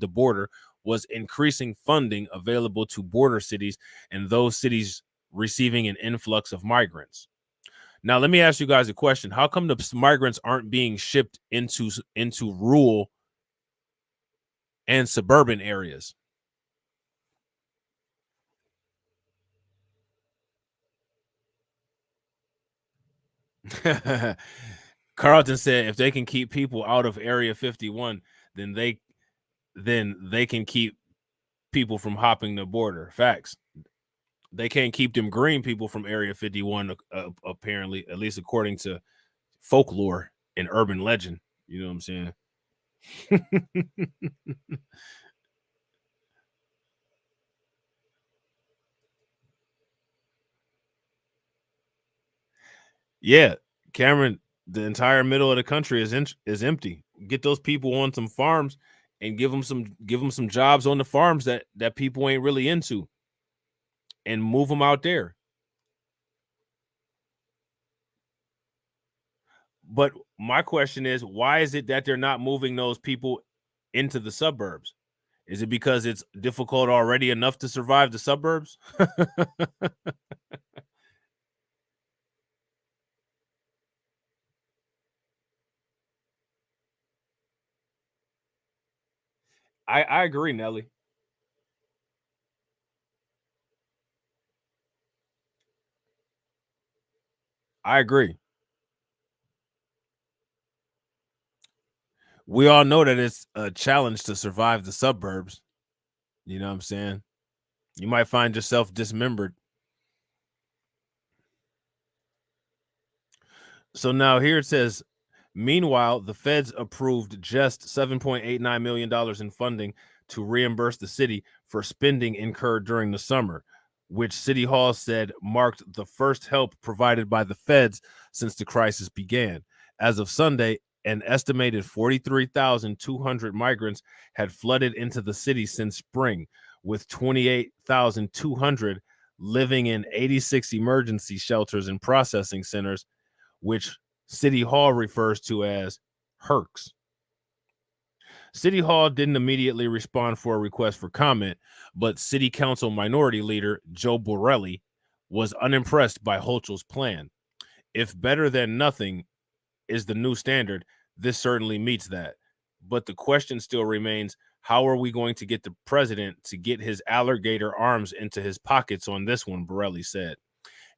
border, was increasing funding available to border cities and those cities receiving an influx of migrants. Now, let me ask you guys a question. How come the migrants aren't being shipped into rural and suburban areas? Carlton said if they can keep people out of Area 51, then they can keep people from hopping the border. Facts. They can't keep them green people from Area 51, apparently, at least according to folklore and urban legend. You know what I'm saying? Yeah, Cameron, the entire middle of the country is empty. Get those people on some farms and give them some jobs on the farms that people ain't really into, and move them out there. But my question is, why is it that they're not moving those people into the suburbs? Is it because it's difficult already enough to survive the suburbs? I agree, Nelly. I agree. We all know that it's a challenge to survive the suburbs. You know what I'm saying? You might find yourself dismembered. So now here it says, meanwhile, the feds approved just $7.89 million in funding to reimburse the city for spending incurred during the summer, which City Hall said marked the first help provided by the feds since the crisis began. As of Sunday, an estimated 43,200 migrants had flooded into the city since spring, with 28,200 living in 86 emergency shelters and processing centers, which City Hall refers to as HERCs. City Hall didn't immediately respond for a request for comment, but City Council Minority Leader Joe Borelli was unimpressed by Hochul's plan. If better than nothing is the new standard, this certainly meets that. But the question still remains, how are we going to get the president to get his alligator arms into his pockets on this one, Borelli said.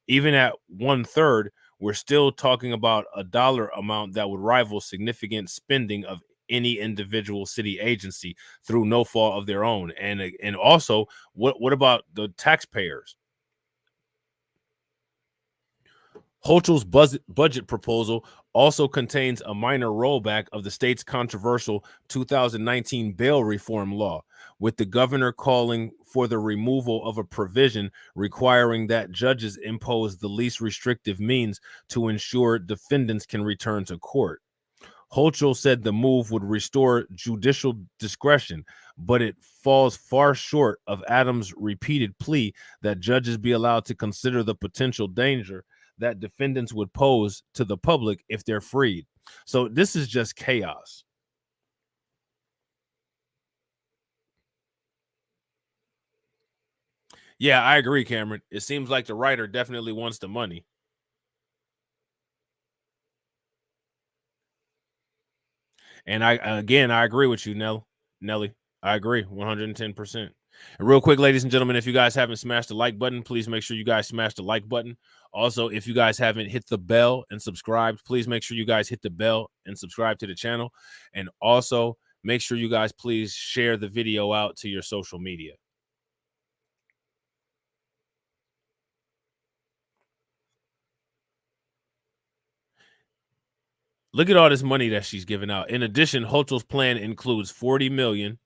Even at 1/3, we're still talking about a dollar amount that would rival significant spending of any individual city agency through no fault of their own. And also, what about the taxpayers? Hochul's budget proposal also contains a minor rollback of the state's controversial 2019 bail reform law, with the governor calling for the removal of a provision requiring that judges impose the least restrictive means to ensure defendants can return to court. Hochul said the move would restore judicial discretion, but it falls far short of Adams' repeated plea that judges be allowed to consider the potential danger that defendants would pose to the public if they're freed. So this is just chaos. Yeah, I agree, Cameron. It seems like the writer definitely wants the money. And I agree with you, Nelly. I agree 110%. And real quick, ladies and gentlemen, if you guys haven't smashed the like button, please make sure you guys smash the like button. Also, if you guys haven't hit the bell and subscribed, please make sure you guys hit the bell and subscribe to the channel. And also, make sure you guys please share the video out to your social media. Look at all this money that she's giving out. In addition, Hochul's plan includes $40 million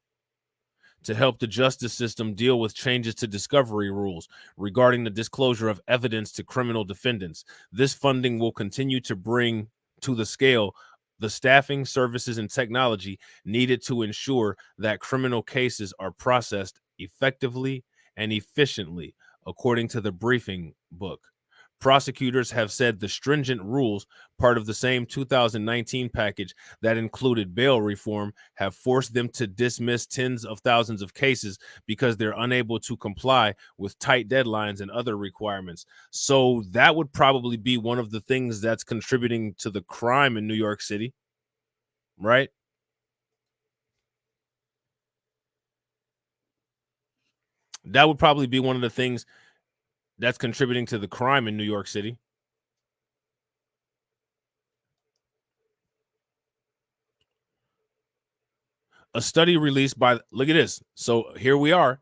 to help the justice system deal with changes to discovery rules regarding the disclosure of evidence to criminal defendants. This funding will continue to bring to the scale the staffing, services, and technology needed to ensure that criminal cases are processed effectively and efficiently, according to the briefing book. Prosecutors have said the stringent rules, part of the same 2019 package that included bail reform, have forced them to dismiss tens of thousands of cases because they're unable to comply with tight deadlines and other requirements. So that would probably be one of the things that's contributing to the crime in New York City, right? That would probably be one of the things that's contributing to the crime in New York City. A study released by, look at this. So here we are.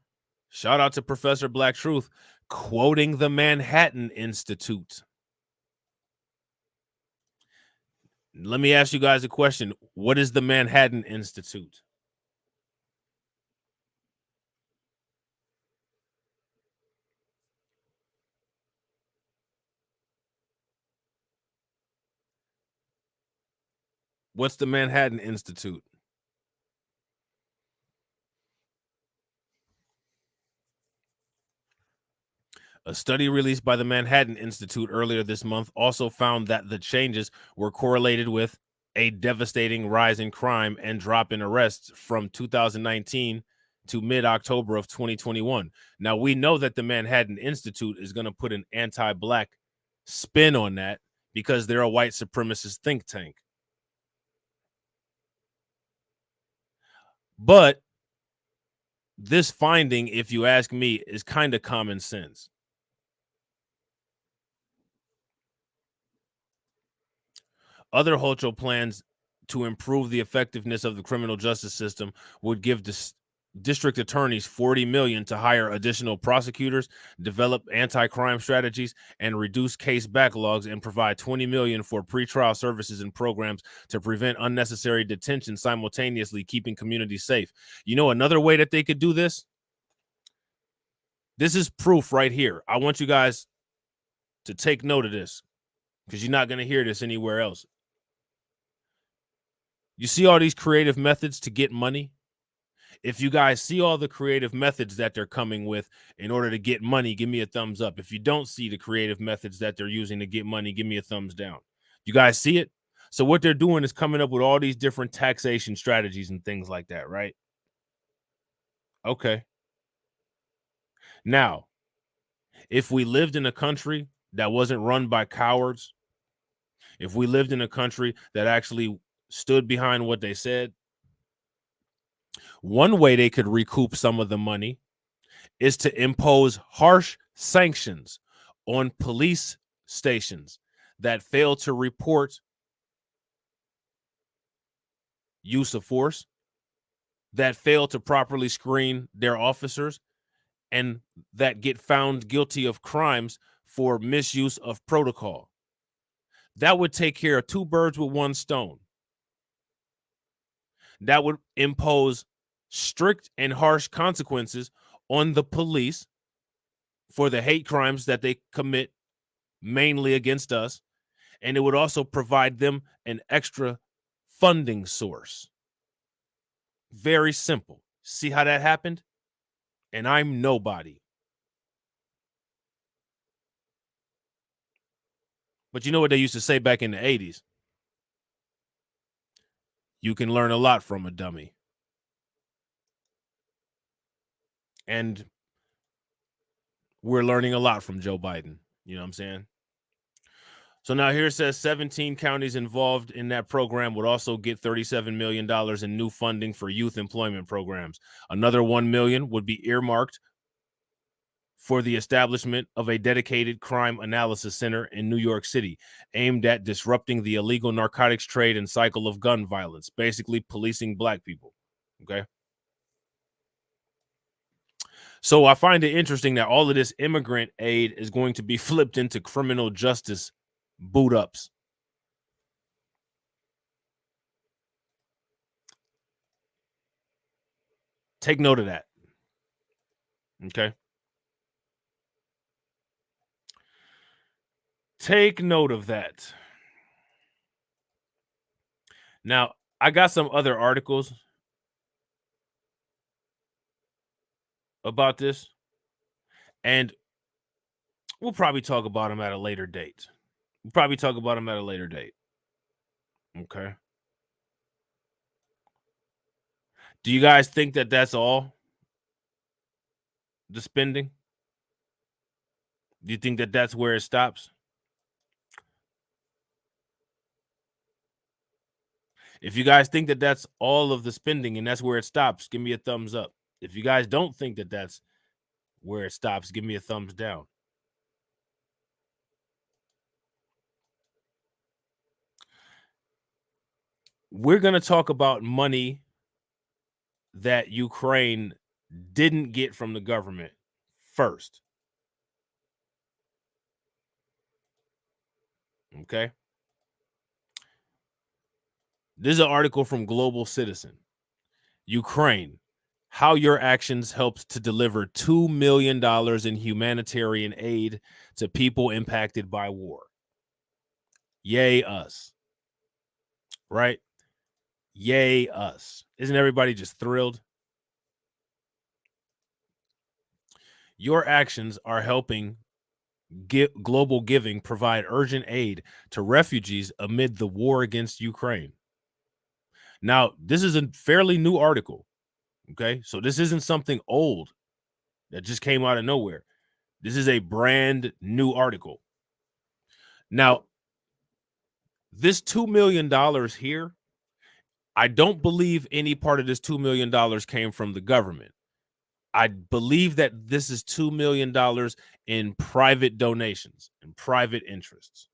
Shout out to Professor Black Truth, quoting the Manhattan Institute. Let me ask you guys a question. What is the Manhattan Institute? What's the Manhattan Institute? A study released by the Manhattan Institute earlier this month also found that the changes were correlated with a devastating rise in crime and drop in arrests from 2019 to mid-October of 2021. Now, we know that the Manhattan Institute is going to put an anti-Black spin on that because they're a white supremacist think tank. But this finding, if you ask me, is kind of common sense. Other Hochul plans to improve the effectiveness of the criminal justice system would give district attorneys $40 million to hire additional prosecutors, develop anti-crime strategies, and reduce case backlogs, and provide $20 million for pretrial services and programs to prevent unnecessary detention, simultaneously keeping communities safe. You know another way that they could do this? This is proof right here. I want you guys to take note of this because you're not going to hear this anywhere else. You see all these creative methods to get money? If you guys see all the creative methods that they're coming with in order to get money, give me a thumbs up. If you don't see the creative methods that they're using to get money, give me a thumbs down. You guys see it? So what they're doing is coming up with all these different taxation strategies and things like that, right? Okay. Now, if we lived in a country that wasn't run by cowards, if we lived in a country that actually stood behind what they said, one way they could recoup some of the money is to impose harsh sanctions on police stations that fail to report use of force, that fail to properly screen their officers, and that get found guilty of crimes for misuse of protocol. That would take care of two birds with one stone. That would impose strict and harsh consequences on the police for the hate crimes that they commit mainly against us. And it would also provide them an extra funding source. Very simple. See how that happened? And I'm nobody. But you know what they used to say back in the 80s? You can learn a lot from a dummy. And we're learning a lot from Joe Biden. You know what I'm saying? So now here it says 17 counties involved in that program would also get $37 million in new funding for youth employment programs. Another $1 million would be earmarked for the establishment of a dedicated crime analysis center in New York City, aimed at disrupting the illegal narcotics trade and cycle of gun violence, basically policing black people. Okay. So I find it interesting that all of this immigrant aid is going to be flipped into criminal justice boot ups. Take note of that. Okay. Take note of that. Now, I got some other articles about this, and we'll probably talk about them at a later date. Okay. Do you guys think that that's all? The spending? Do you think that that's where it stops? If you guys think that that's all of the spending and that's where it stops, give me a thumbs up. If you guys don't think that that's where it stops, give me a thumbs down. We're going to talk about money that Ukraine didn't get from the government first. Okay. This is an article from Global Citizen. Ukraine, how your actions helped to deliver $2 million in humanitarian aid to people impacted by war. Yay us. Right? Yay us. Isn't everybody just thrilled? Your actions are helping global giving provide urgent aid to refugees amid the war against Ukraine. Now, this is a fairly new article. Okay, so this isn't something old that just came out of nowhere. This is a brand new article. Now, this $2 million here, I don't believe any part of this $2 million came from the government. I believe that this is $2 million in private donations and private interests.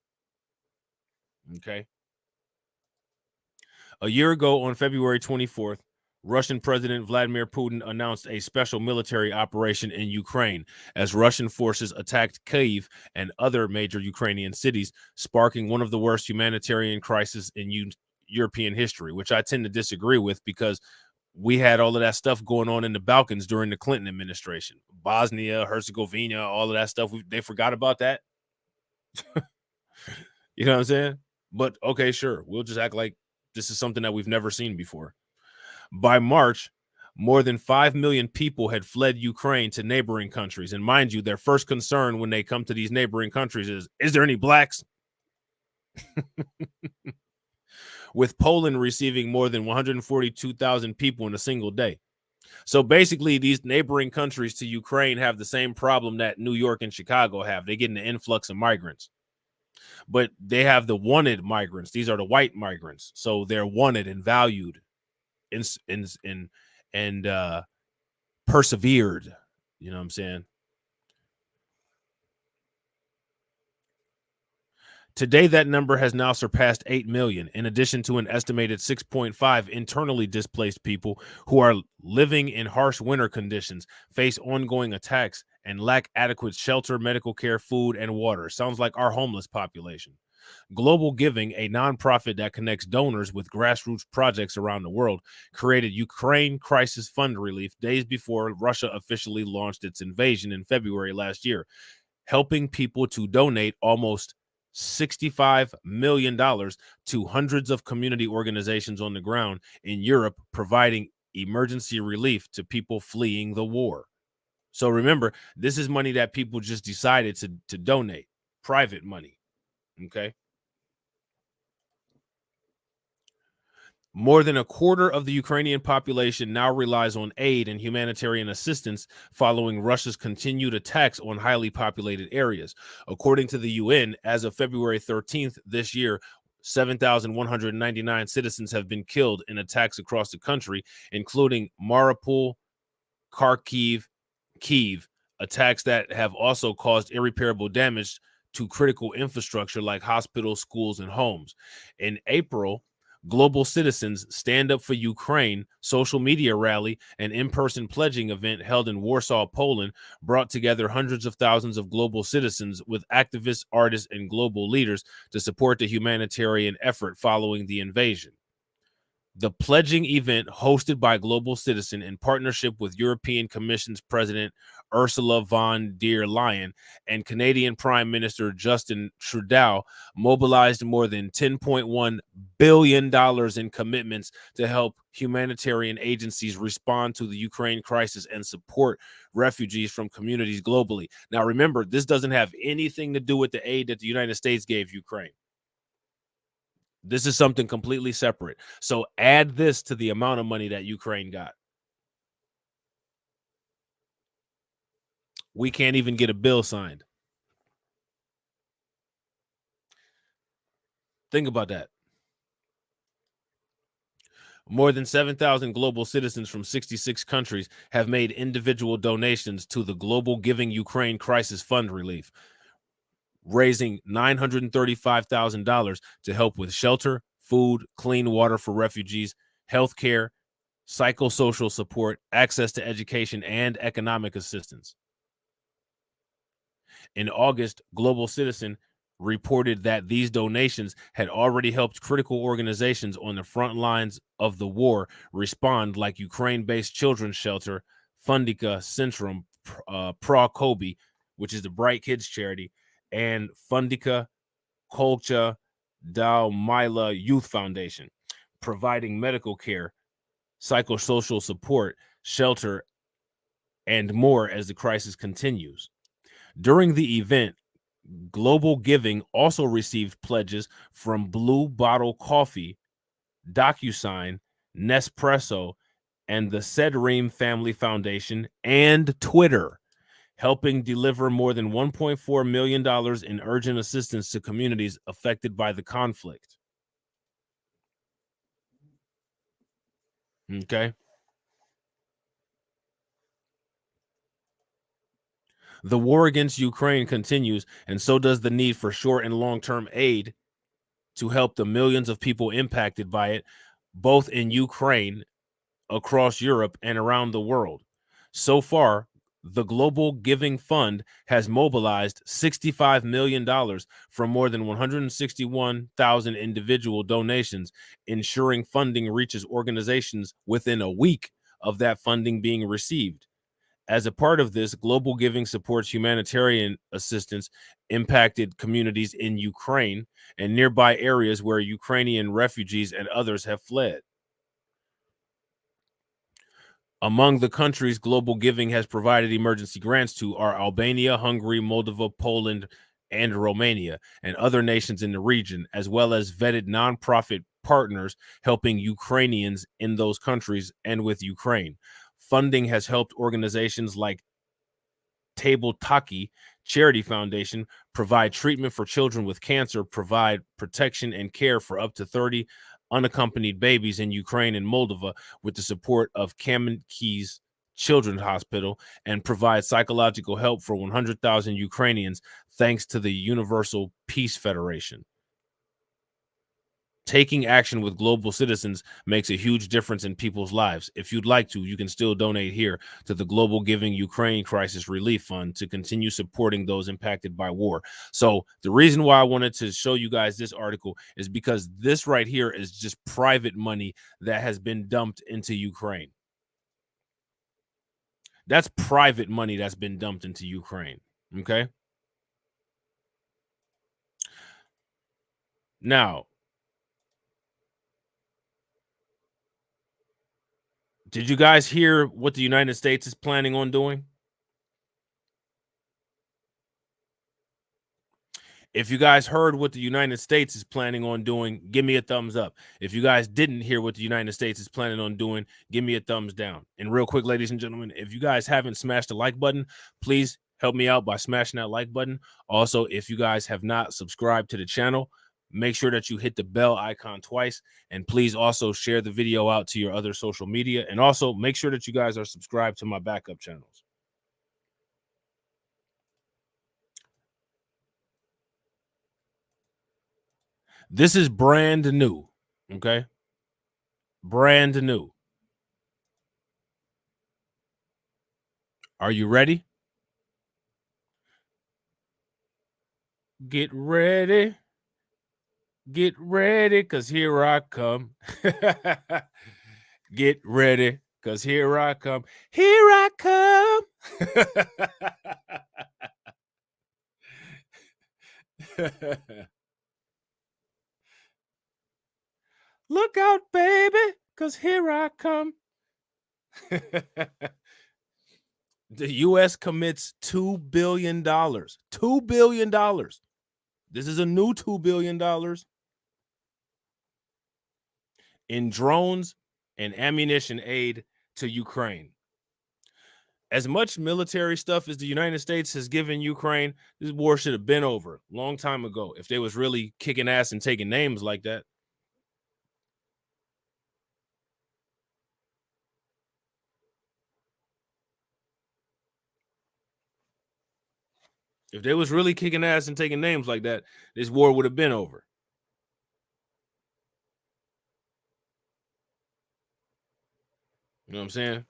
Okay. A year ago on February 24th, Russian President Vladimir Putin announced a special military operation in Ukraine as Russian forces attacked Kyiv and other major Ukrainian cities, sparking one of the worst humanitarian crises in European history, which I tend to disagree with because we had all of that stuff going on in the Balkans during the Clinton administration. Bosnia, Herzegovina, all of that stuff. They forgot about that. You know what I'm saying? But okay, sure. We'll just act like this is something that we've never seen before. By March, more than 5 million people had fled Ukraine to neighboring countries. And mind you, their first concern when they come to these neighboring countries is there any blacks? With Poland receiving more than 142,000 people in a single day. So basically, these neighboring countries to Ukraine have the same problem that New York and Chicago have. They get an influx of migrants. But they have the wanted migrants. These are the white migrants. So they're wanted and valued and persevered. You know what I'm saying? Today, that number has now surpassed 8 million, in addition to an estimated 6.5 internally displaced people who are living in harsh winter conditions, face ongoing attacks, and lack adequate shelter, medical care, food, and water. Sounds like our homeless population. Global Giving, a nonprofit that connects donors with grassroots projects around the world, created Ukraine Crisis Fund Relief days before Russia officially launched its invasion in February last year, helping people to donate almost $65 million to hundreds of community organizations on the ground in Europe, providing emergency relief to people fleeing the war. So remember, this is money that people just decided to donate, private money. Okay. More than a quarter of the Ukrainian population now relies on aid and humanitarian assistance following Russia's continued attacks on highly populated areas. According to the UN, as of February 13th this year, 7,199 citizens have been killed in attacks across the country, including Mariupol, Kharkiv, Kyiv, attacks that have also caused irreparable damage to critical infrastructure like hospitals, schools, and homes. In April, Global Citizens Stand Up for Ukraine social media rally and in-person pledging event held in Warsaw, Poland, brought together hundreds of thousands of global citizens with activists, artists, and global leaders to support the humanitarian effort following the invasion. The pledging event, hosted by Global Citizen in partnership with European Commission's President Ursula von der Leyen and Canadian Prime Minister Justin Trudeau, mobilized more than $10.1 billion in commitments to help humanitarian agencies respond to the Ukraine crisis and support refugees from communities globally. Now, remember, this doesn't have anything to do with the aid that the United States gave Ukraine. This is something completely separate. So add this to the amount of money that Ukraine got. We can't even get a bill signed. Think about that. More than 7,000 global citizens from 66 countries have made individual donations to the Global Giving Ukraine Crisis Fund Relief, raising $935,000 to help with shelter, food, clean water for refugees, healthcare, psychosocial support, access to education, and economic assistance. In August, Global Citizen reported that these donations had already helped critical organizations on the front lines of the war respond, like Ukraine-based children's shelter, Fundika Centrum, Pro-Kobe, which is the Bright Kids charity, and Fundika Kolcha Dalmila Youth Foundation, providing medical care, psychosocial support, shelter, and more as the crisis continues. During the event, Global Giving also received pledges from Blue Bottle Coffee, DocuSign, Nespresso, and the Sedream Family Foundation and Twitter, helping deliver more than $1.4 million in urgent assistance to communities affected by the conflict. Okay. The war against Ukraine continues, and so does the need for short and long-term aid to help the millions of people impacted by it, both in Ukraine, across Europe, and around the world. So far, the Global Giving Fund has mobilized $65 million from more than 161,000 individual donations, ensuring funding reaches organizations within a week of that funding being received. As a part of this, Global Giving supports humanitarian assistance impacted communities in Ukraine and nearby areas where Ukrainian refugees and others have fled. Among the countries Global Giving has provided emergency grants to are Albania, Hungary, Moldova, Poland, and Romania, and other nations in the region, as well as vetted nonprofit partners helping Ukrainians in those countries and with Ukraine. Funding has helped organizations like Table Taki Charity Foundation provide treatment for children with cancer, provide protection and care for up to 30 unaccompanied babies in Ukraine and Moldova with the support of Kamenkys Children's Hospital, and provide psychological help for 100,000 Ukrainians thanks to the Universal Peace Federation. Taking action with Global Citizens makes a huge difference in people's lives. If you'd like to, you can still donate here to the Global Giving Ukraine Crisis Relief Fund to continue supporting those impacted by war. So the reason why I wanted to show you guys this article is because this right here is just private money that has been dumped into Ukraine. That's private money that's been dumped into Ukraine. Okay. Now, did you guys hear what the United States is planning on doing? If you guys heard what the United States is planning on doing, give me a thumbs up. If you guys didn't hear what the United States is planning on doing, give me a thumbs down. And real quick, ladies and gentlemen, if you guys haven't smashed the like button, please help me out by smashing that like button. Also, if you guys have not subscribed to the channel, make sure that you hit the bell icon twice. And please also share the video out to your other social media. And also make sure that you guys are subscribed to my backup channels. This is brand new, okay? Brand new. Are you ready? Get ready. Get ready, because here I come. Get ready, because here I come. Here I come. Look out, baby, because here I come. The U.S. commits $2 billion. $2 billion. This is a new $2 billion in drones and ammunition aid to Ukraine. As much military stuff as the United States has given Ukraine, this war should have been over a long time ago if they was really kicking ass and taking names like that. If they was really kicking ass and taking names like that, this war would have been over. You know what I'm saying?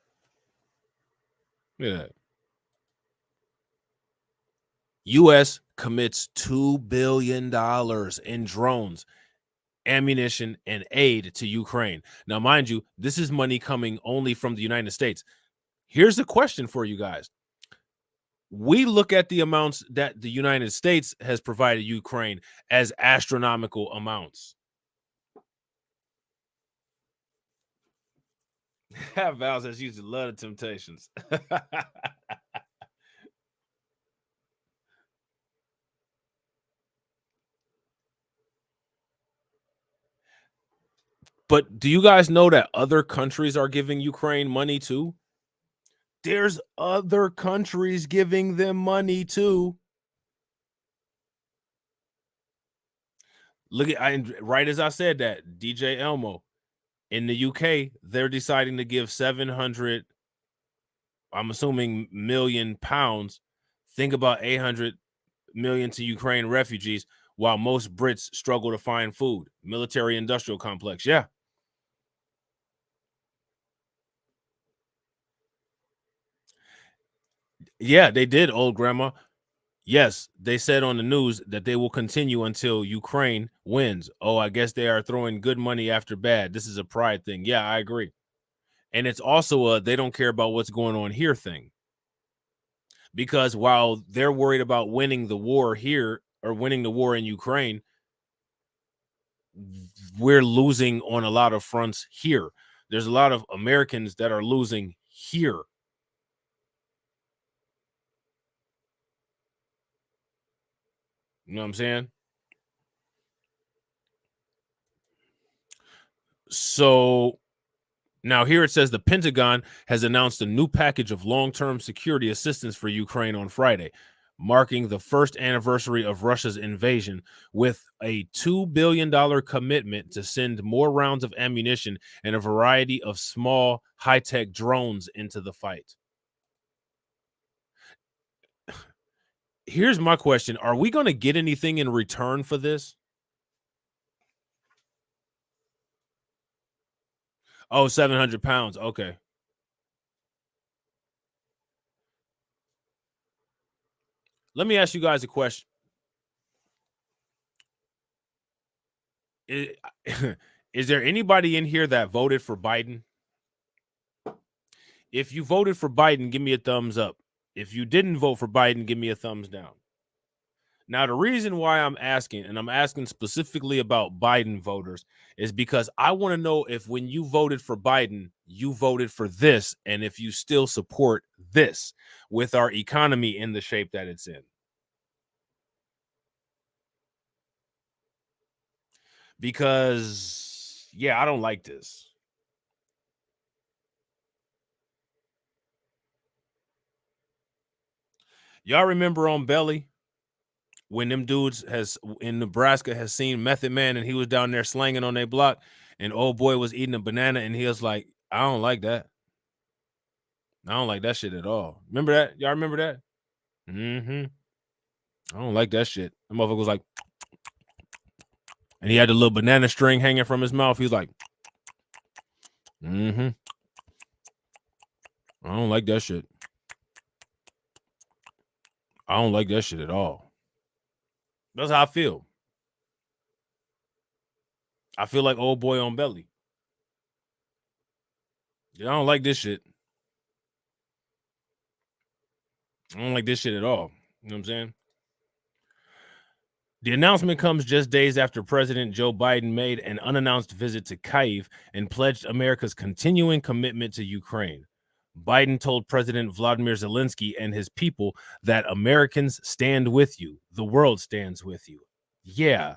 Look at that. U.S. commits $2 billion in drones, ammunition, and aid to Ukraine. Now, mind you, this is money coming only from the United States. Here's the question for you guys. We look at the amounts that the United States has provided Ukraine as astronomical amounts. Val says she used to love the Temptations. But do you guys know that other countries are giving Ukraine money too? There's other countries giving them money too. Look at, right as I said that, DJ Elmo, in the UK, they're deciding to give 700, I'm assuming, million pounds. Think about 800 million to Ukraine refugees, while most Brits struggle to find food. Military industrial complex. Yeah. Yeah, they did, old grandma. Yes, they said on the news that they will continue until Ukraine wins. Oh, I guess they are throwing good money after bad. This is a pride thing. Yeah, I agree. And it's also a they don't care about what's going on here thing. Because while they're worried about winning the war here or winning the war in Ukraine, we're losing on a lot of fronts here. There's a lot of Americans that are losing here. You know what I'm saying? So now here it says the Pentagon has announced a new package of long-term security assistance for Ukraine on Friday, marking the first anniversary of Russia's invasion, with a $2 billion commitment to send more rounds of ammunition and a variety of small, high-tech drones into the fight. Here's my question. Are we going to get anything in return for this? Oh, 700 pounds. Okay. Let me ask you guys a question. Is there anybody in here that voted for Biden? If you voted for Biden, give me a thumbs up. If you didn't vote for Biden, give me a thumbs down. Now, the reason why I'm asking, and I'm asking specifically about Biden voters, is because I want to know if when you voted for Biden, you voted for this, and if you still support this with our economy in the shape that it's in. because, yeah, I don't like this. Y'all remember on Belly when them dudes in Nebraska has seen Method Man and he was down there slanging on their block and old boy was eating a banana and he was like, I don't like that. I don't like that shit at all. Remember that? Y'all remember that? Mm-hmm. I don't like that shit. The motherfucker was like, and he had the little banana string hanging from his mouth. He was like, mm-hmm. I don't like that shit. I don't like that shit at all. That's how I feel. I feel like old boy on Belly. Yeah, I don't like this shit. I don't like this shit at all. You know what I'm saying? The announcement comes just days after President Joe Biden made an unannounced visit to Kyiv and pledged America's continuing commitment to Ukraine. Biden told President Vladimir Zelensky and his people that Americans stand with you. The world stands with you. Yeah,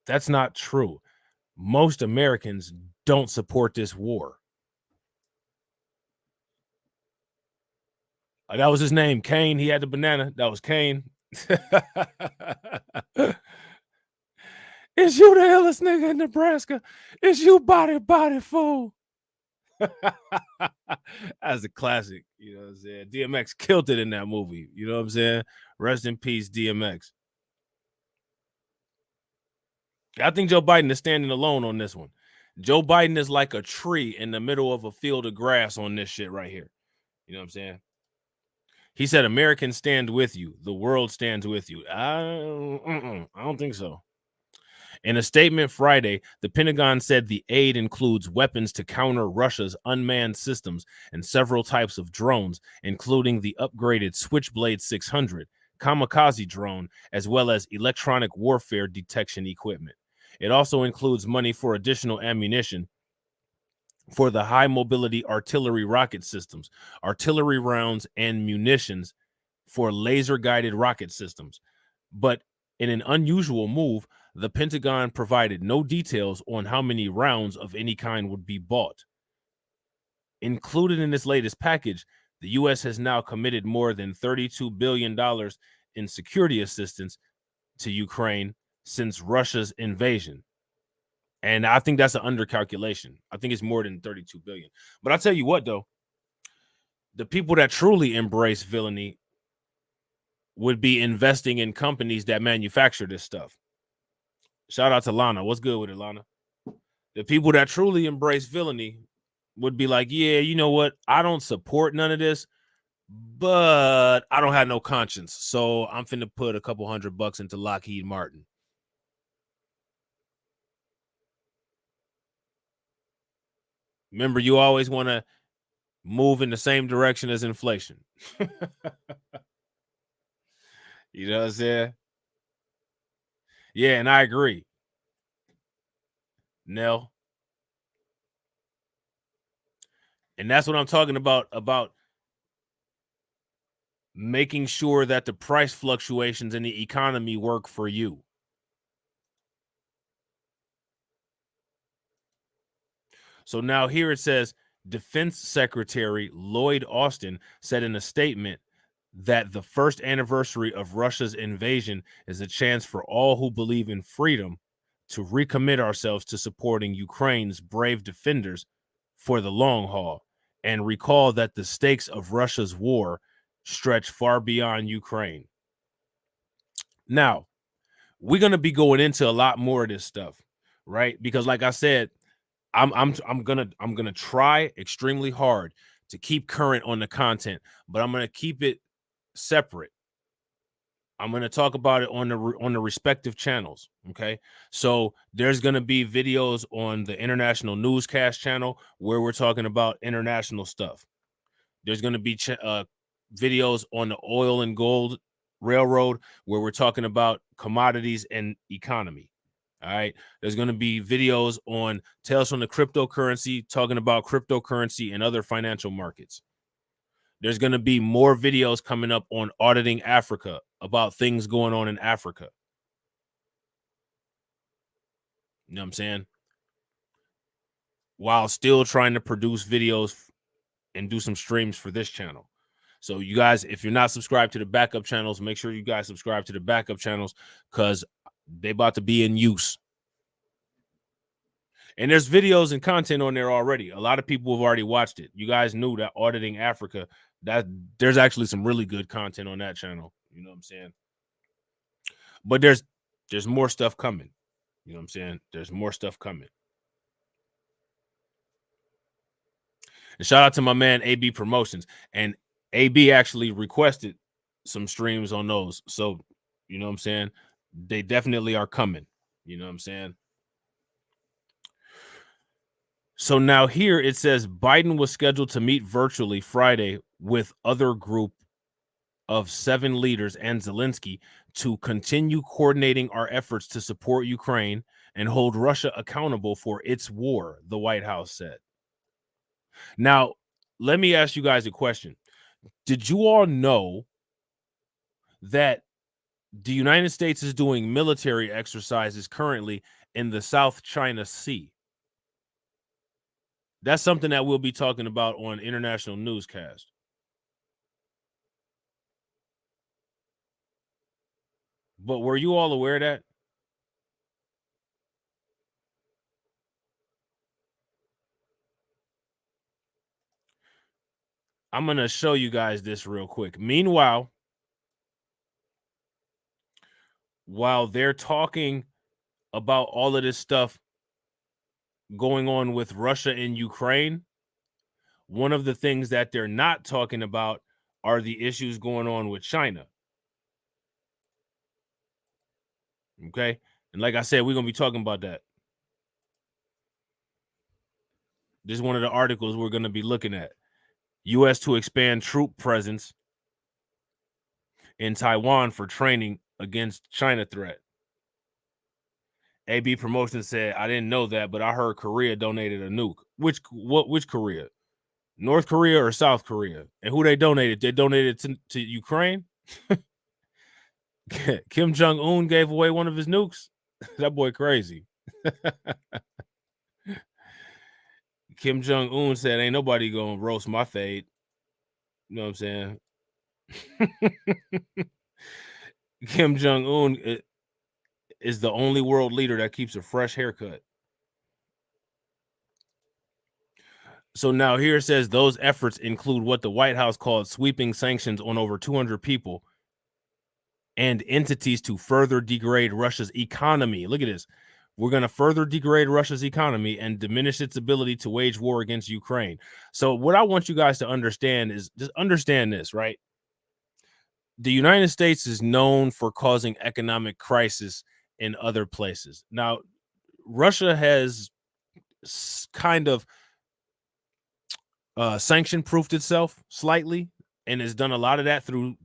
that's not true. Most Americans don't support this war. That was his name, Kane. He had the banana. That was Kane. It's you the illest nigga in Nebraska. It's you body fool. That's a classic. You know what I'm saying? DMX killed it in that movie. You know what I'm saying? Rest in peace, DMX. I think Joe Biden is standing alone on this one. Joe Biden is like a tree in the middle of a field of grass on this shit right here. You know what I'm saying? He said, Americans stand with you. The world stands with you. I don't think so. In a statement Friday, the Pentagon said the aid includes weapons to counter Russia's unmanned systems and several types of drones, including the upgraded Switchblade 600 kamikaze drone, as well as electronic warfare detection equipment. It also includes money for additional ammunition for the high mobility artillery rocket systems, artillery rounds, and munitions for laser guided rocket systems. But in an unusual move, the Pentagon provided no details on how many rounds of any kind would be bought. Included in this latest package, the U.S. has now committed more than $32 billion in security assistance to Ukraine since Russia's invasion. And I think that's an undercalculation. I think it's more than 32 billion. But I'll tell you what, though, the people that truly embrace villainy would be investing in companies that manufacture this stuff. Shout out to Lana. What's good with it, Lana? The people that truly embrace villainy would be like, yeah, you know what? I don't support none of this, but I don't have no conscience. So I'm finna put a couple $100 into Lockheed Martin. Remember, you always want to move in the same direction as inflation. You know what I'm saying? Yeah, and I agree. Nell. And that's what I'm talking about making sure that the price fluctuations in the economy work for you. So now here it says, Defense Secretary Lloyd Austin said in a statement that the first anniversary of Russia's invasion is a chance for all who believe in freedom to recommit ourselves to supporting Ukraine's brave defenders for the long haul, and recall that the stakes of Russia's war stretch far beyond Ukraine. Now, we're going to be going into a lot more of this stuff, right? Because like I said, I'm gonna try extremely hard to keep current on the content, but I'm gonna keep it separate. I'm gonna talk about it on the respective channels. Okay, so there's gonna be videos on the International Newscast channel where we're talking about international stuff. There's gonna be videos on the Oil and Gold Railroad where we're talking about commodities and economy. All right. There's going to be videos on Tales from the Cryptocurrency, talking about cryptocurrency and other financial markets. There's going to be more videos coming up on auditing Africa, about things going on in Africa. You know what I'm saying? While still trying to produce videos and do some streams for this channel. So you guys, if you're not subscribed to the backup channels, make sure you guys subscribe to the backup channels because they about to be in use. And there's videos and content on there already. A lot of people have already watched it. You guys knew that Auditing Africa, that there's actually some really good content on that channel. You know what I'm saying? But there's more stuff coming. You know what I'm saying? There's more stuff coming. And shout out to my man AB Promotions. And AB actually requested some streams on those. So, you know what I'm saying? They definitely are coming. You know what I'm saying? So now here it says Biden was scheduled to meet virtually Friday with other group of 7 leaders and Zelensky to continue coordinating our efforts to support Ukraine and hold Russia accountable for its war, the White House said. Now, let me ask you guys a question. Did you all know that the United States is doing military exercises currently in the South China Sea? That's something that we'll be talking about on International Newscast. But were you all aware of that? I'm going to show you guys this real quick. Meanwhile, while they're talking about all of this stuff going on with Russia and Ukraine, one of the things that they're not talking about are the issues going on with China. Okay? And like I said, we're going to be talking about that. This is one of the articles we're going to be looking at. U.S. to expand troop presence in Taiwan for training against China threat. AB Promotion said, I didn't know that, but I heard Korea donated a nuke. Which Korea? North Korea or South Korea? And who they donated? They donated to Ukraine? Kim Jong-un gave away one of his nukes? That boy crazy. Kim Jong-un said, ain't nobody going to roast my fade. You know what I'm saying? Kim Jong-un is the only world leader that keeps a fresh haircut. So now here it says those efforts include what the White House called sweeping sanctions on over 200 people and entities to further degrade Russia's economy. Look at this. We're going to further degrade Russia's economy and diminish its ability to wage war against Ukraine. So what I want you guys to understand is just understand this, right? The United States is known for causing economic crisis in other places. Now, Russia has kind of sanction proofed itself slightly and has done a lot of that through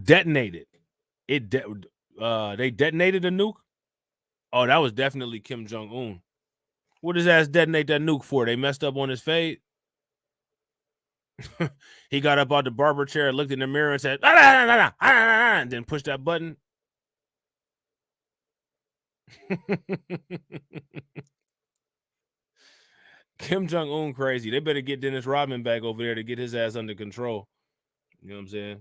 detonated. They detonated a nuke. Oh, that was definitely Kim Jong-un. What does ass detonate that nuke for? They messed up on his fade. He got up out the barber chair, looked in the mirror and said, and then pushed that button. Kim Jong-un crazy. They better get Dennis Rodman back over there to get his ass under control. You know what I'm saying?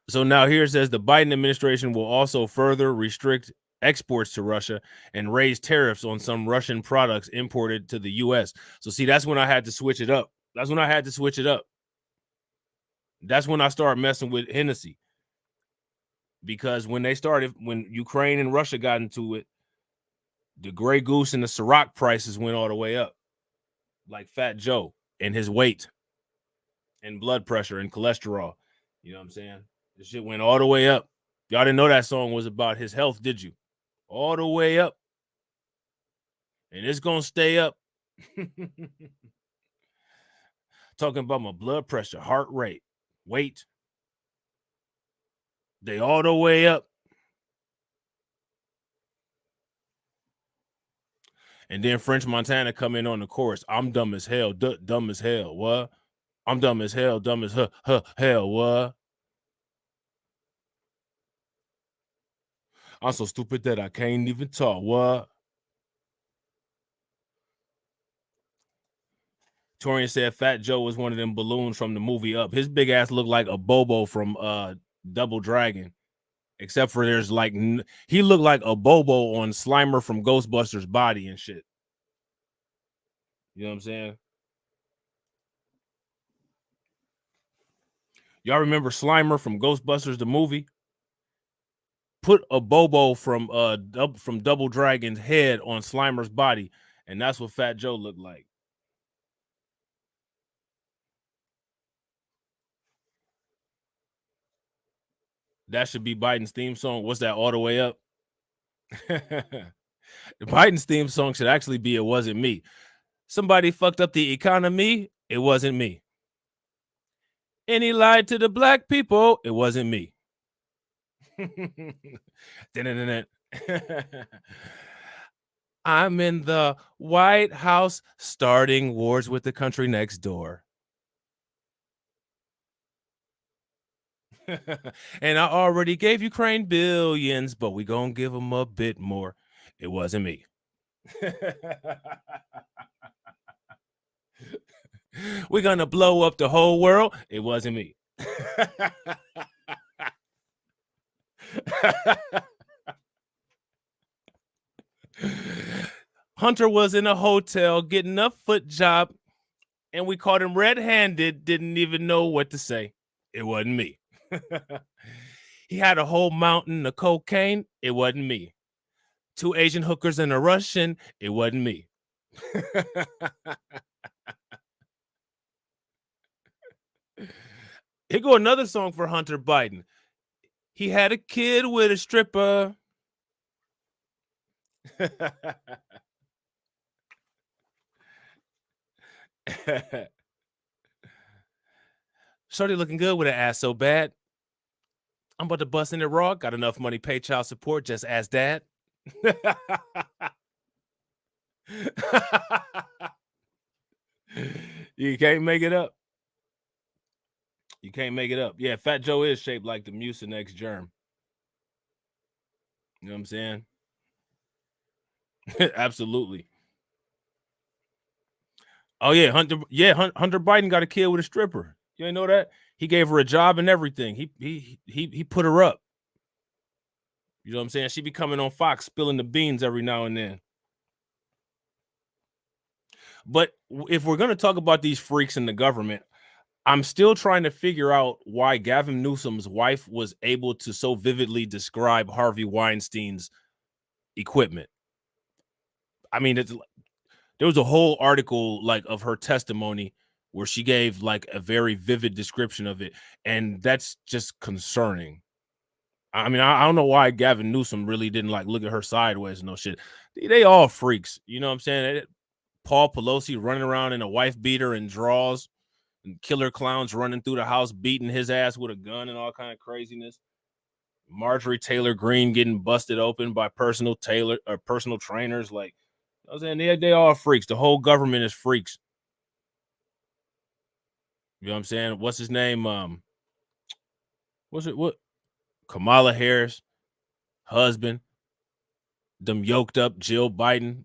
So now here it says the Biden administration will also further restrict exports to Russia and raise tariffs on some Russian products imported to the U.S. So see, that's when I had to switch it up. That's when I started messing with Hennessy. Because when Ukraine and Russia got into it, the Grey Goose and the Ciroc prices went all the way up. Like Fat Joe and his weight and blood pressure and cholesterol. You know what I'm saying? This shit went all the way up. Y'all didn't know that song was about his health, did you? All the way up. And it's going to stay up. Talking about my blood pressure, heart rate, weight. They all the way up. And then French Montana come in on the chorus. I'm dumb as hell. Dumb as hell. What? I'm dumb as hell. Dumb as hell. What? I'm so stupid that I can't even talk. What? Torian said Fat Joe was one of them balloons from the movie Up. His big ass looked like a Bobo from Double Dragon. Except for there's like he looked like a Bobo on Slimer from Ghostbusters body and shit. You know what I'm saying? Y'all remember Slimer from Ghostbusters the movie? Put a Bobo from Double Dragon's head on Slimer's body, and that's what Fat Joe looked like. That should be Biden's theme song. What's that? All the Way Up. Biden's theme song should actually be It Wasn't Me. Somebody fucked up the economy. It wasn't me. And he lied to the black people. It wasn't me. I'm in the White House starting wars with the country next door. And I already gave Ukraine billions, but we gonna give them a bit more. It wasn't me. We're gonna blow up the whole world. It wasn't me. Hunter was in a hotel getting a foot job, and we caught him red-handed, didn't even know what to say. It wasn't me. He had a whole mountain of cocaine. It wasn't me. 2 Asian hookers and a Russian. It wasn't me. Here go another song for Hunter Biden. He had a kid with a stripper. Shorty looking good with an ass so bad. I'm about to bust in it raw. Got enough money, pay child support. Just ask dad. You can't make it up. You can't make it up. Yeah, Fat Joe is shaped like the Mucinex germ. You know what I'm saying? Absolutely. Oh yeah, Hunter Biden got a kid with a stripper. You ain't know that? He gave her a job and everything. He put her up. You know what I'm saying? She be coming on Fox spilling the beans every now and then. But if we're going to talk about these freaks in the government, I'm still trying to figure out why Gavin Newsom's wife was able to so vividly describe Harvey Weinstein's equipment. I mean, there was a whole article like of her testimony where she gave like a very vivid description of it, and that's just concerning. I mean, I don't know why Gavin Newsom really didn't like look at her sideways and no shit. They all freaks, you know what I'm saying? Paul Pelosi running around in a wife beater and drawers, and killer clowns running through the house beating his ass with a gun and all kind of craziness. Marjorie Taylor Greene getting busted open by personal trainers. Like, I was saying, they all freaks. The whole government is freaks. You know what I'm saying? What's his name? What? Kamala Harris, husband, them yoked up Jill Biden,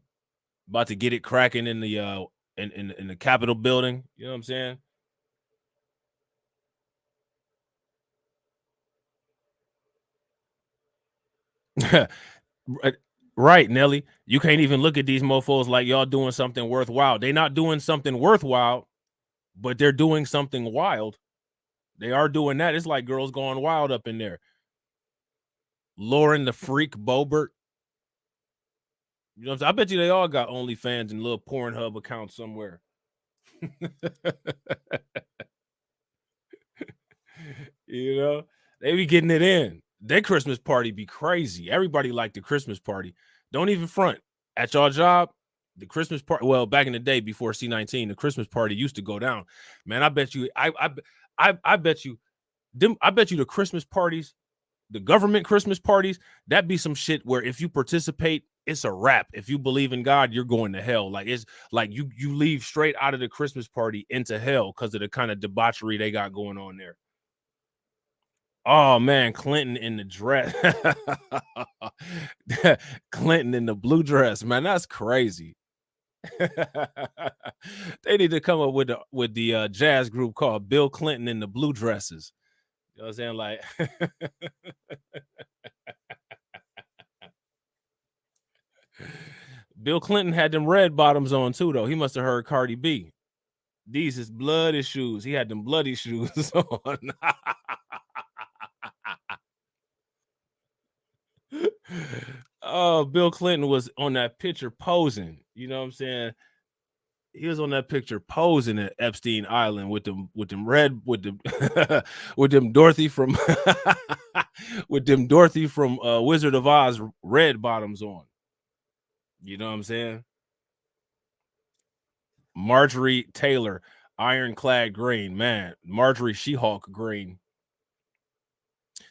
about to get it cracking in the in the Capitol building. You know what I'm saying? Right, Nelly. You can't even look at these mofos like y'all doing something worthwhile. They're not doing something worthwhile, but they're doing something wild. They are doing that. It's like girls going wild up in there. Lauren the Freak Bobert. You know what I'm saying? I bet you they all got OnlyFans and little Pornhub accounts somewhere. You know, they be getting it in. Their Christmas party be crazy. Everybody like the Christmas party. Don't even front. At your job, the Christmas party. Well, back in the day before C-19, the Christmas party used to go down. Man, I bet you. I bet you. I bet you the Christmas parties, the government Christmas parties, that'd be some shit where if you participate, it's a wrap. If you believe in God, you're going to hell. Like it's like you leave straight out of the Christmas party into hell because of the kind of debauchery they got going on there. Oh man, Clinton in the dress. Clinton in the blue dress, man. That's crazy. They need to come up with the jazz group called Bill Clinton in the Blue Dresses. You know what I'm saying? Like Bill Clinton had them red bottoms on too, though. He must have heard Cardi B. These is bloody shoes. He had them bloody shoes on. Oh, Bill Clinton was on that picture posing. You know what I'm saying? He was on that picture posing at Epstein Island with them red with them with them Dorothy from with them Dorothy from Wizard of Oz red bottoms on. You know what I'm saying? Marjorie Taylor, ironclad green, man. Marjorie She-Hulk green.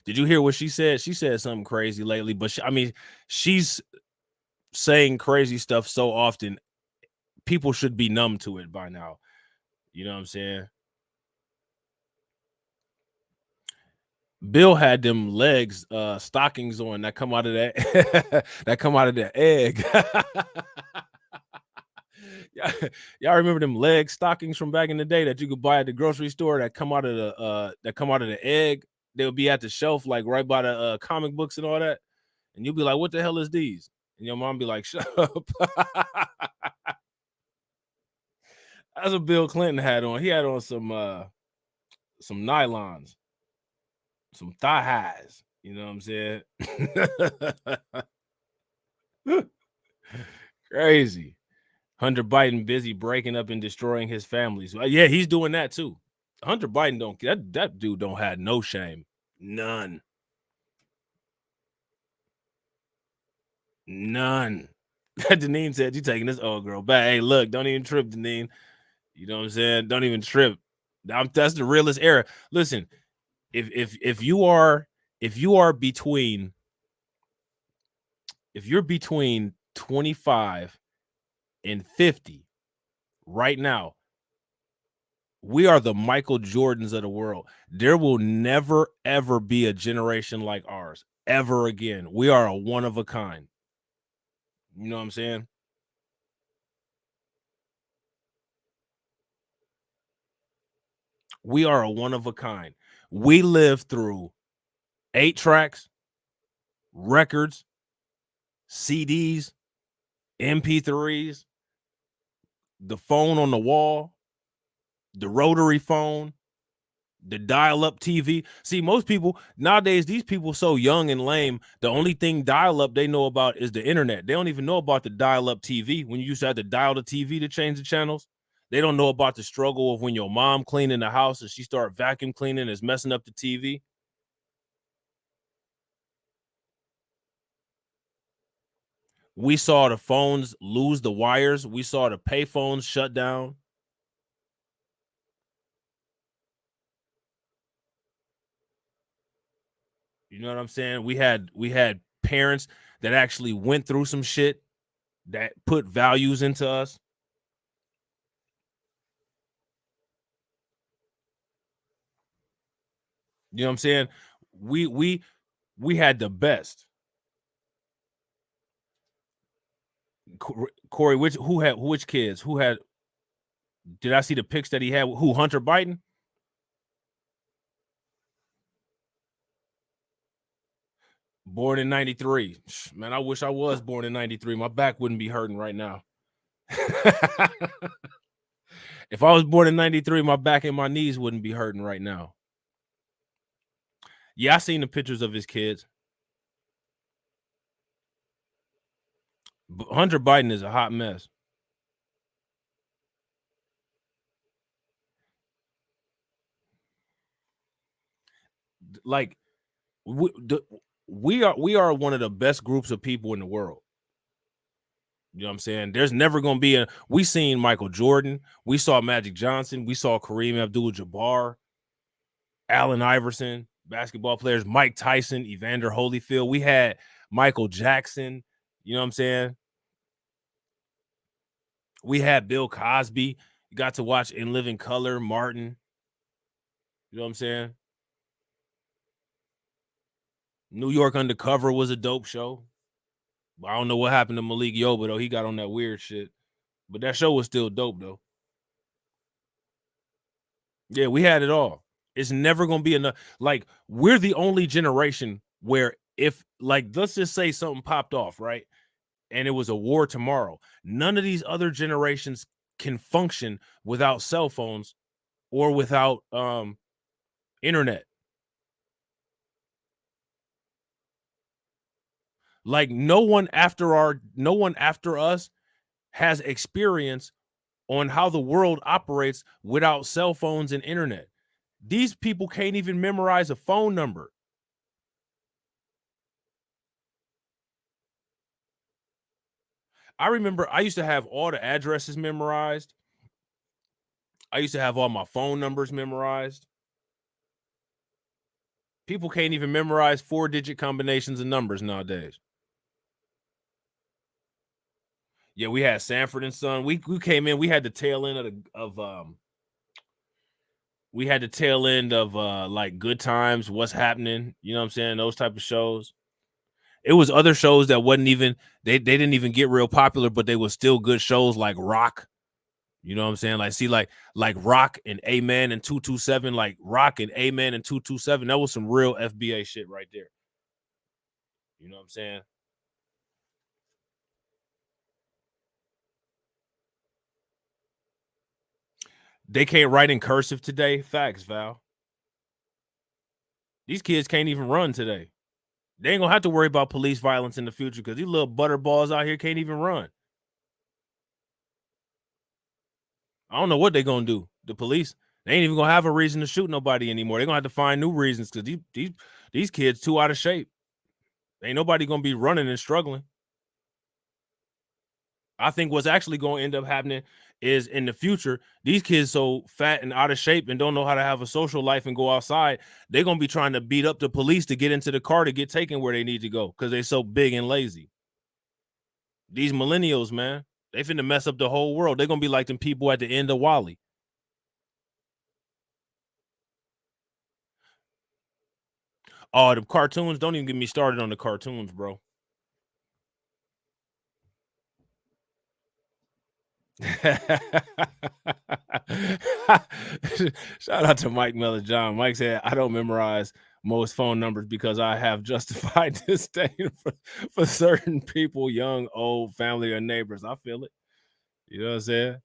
Did you hear what she said? She said something crazy lately, but she's saying crazy stuff so often. People should be numb to it by now. You know what I'm saying? Bill had them legs, stockings on that come out of that that come out of the egg. Y'all remember them leg stockings from back in the day that you could buy at the grocery store that come out of the egg? They would be at the shelf, like right by the comic books and all that. And you'll be like, what the hell is these? And your mom be like, shut up. That's what Bill Clinton had on. He had on some nylons, some thigh highs. You know what I'm saying? Crazy. Hunter Biden busy breaking up and destroying his families. Yeah, he's doing that too. Hunter Biden that dude don't have no shame. None. Deneen said, you taking this old girl back. Hey, look, don't even trip, Deneen. You know what I'm saying? Don't even trip. That's the realest era. Listen, if you're between 25 and 50 right now, we are the Michael Jordans of the world. There will never, ever be a generation like ours ever again. We are a one of a kind. You know what I'm saying? We are a one of a kind. We lived through 8 tracks, records, CDs, MP3s, the phone on the wall, the rotary phone, the dial-up TV. See, most people nowadays, these people so young and lame, the only thing dial-up they know about is the internet. They don't even know about the dial-up TV. When you used to have to dial the TV to change the channels, they don't know about the struggle of when your mom cleaning the house and she start vacuum cleaning is messing up the TV. We saw the phones lose the wires. We saw the pay phones shut down. You know what I'm saying? We had parents that actually went through some shit that put values into us. You know what I'm saying? We had the best. Corey, which kids? Who had? Did I see the pics that he had? Who, Hunter Biden? Born in 93. Man, I wish I was born in 93. My back wouldn't be hurting right now. If I was born in 93, my back and my knees wouldn't be hurting right now. Yeah, I seen the pictures of his kids. Hunter Biden is a hot mess. Like, we are one of the best groups of people in the world. You know what I'm saying? There's never going to be we seen Michael Jordan. We saw Magic Johnson. We saw Kareem Abdul-Jabbar, Allen Iverson, basketball players, Mike Tyson, Evander Holyfield. We had Michael Jackson. You know what I'm saying? We had Bill Cosby. You got to watch In Living Color, Martin. You know what I'm saying? New York Undercover was a dope show. I don't know what happened to Malik Yoba though. He got on that weird shit, but that show was still dope though. Yeah, we had it all. It's never gonna be enough. Like, we're the only generation where if, like, let's just say something popped off, right? And it was a war tomorrow. None of these other generations can function without cell phones or without internet. Like, no one after us has experience on how the world operates without cell phones and internet. These people can't even memorize a phone number. I remember I used to have all the addresses memorized. I used to have all my phone numbers memorized. People can't even memorize 4-digit combinations of numbers nowadays. Yeah, we had Sanford and Son. We came in. We had the tail end of like Good Times, What's Happening. You know what I'm saying? Those type of shows. It was other shows that wasn't even they didn't even get real popular, but they were still good shows like Rock. You know what I'm saying? Like Rock and Amen and 227, like Rock and Amen and 227. That was some real FBA shit right there. You know what I'm saying? They can't write in cursive today. Facts, Val. These kids can't even run today. They ain't gonna have to worry about police violence in the future because these little butterballs out here can't even run. I don't know what they're gonna do. The police, they ain't even gonna have a reason to shoot nobody anymore. They're gonna have to find new reasons because these kids too out of shape. Ain't nobody gonna be running and struggling. I think what's actually going to end up happening is in the future, these kids so fat and out of shape and don't know how to have a social life and go outside, they're going to be trying to beat up the police to get into the car to get taken where they need to go because they're so big and lazy. These millennials, man, they finna mess up the whole world. They're going to be like them people at the end of Wall-E. Oh, the cartoons, don't even get me started on the cartoons, bro. Shout out to Mike Mellajohn. Mike said, I don't memorize most phone numbers because I have justified disdain for certain people, young, old, family, or neighbors. I feel it. You know what I'm saying?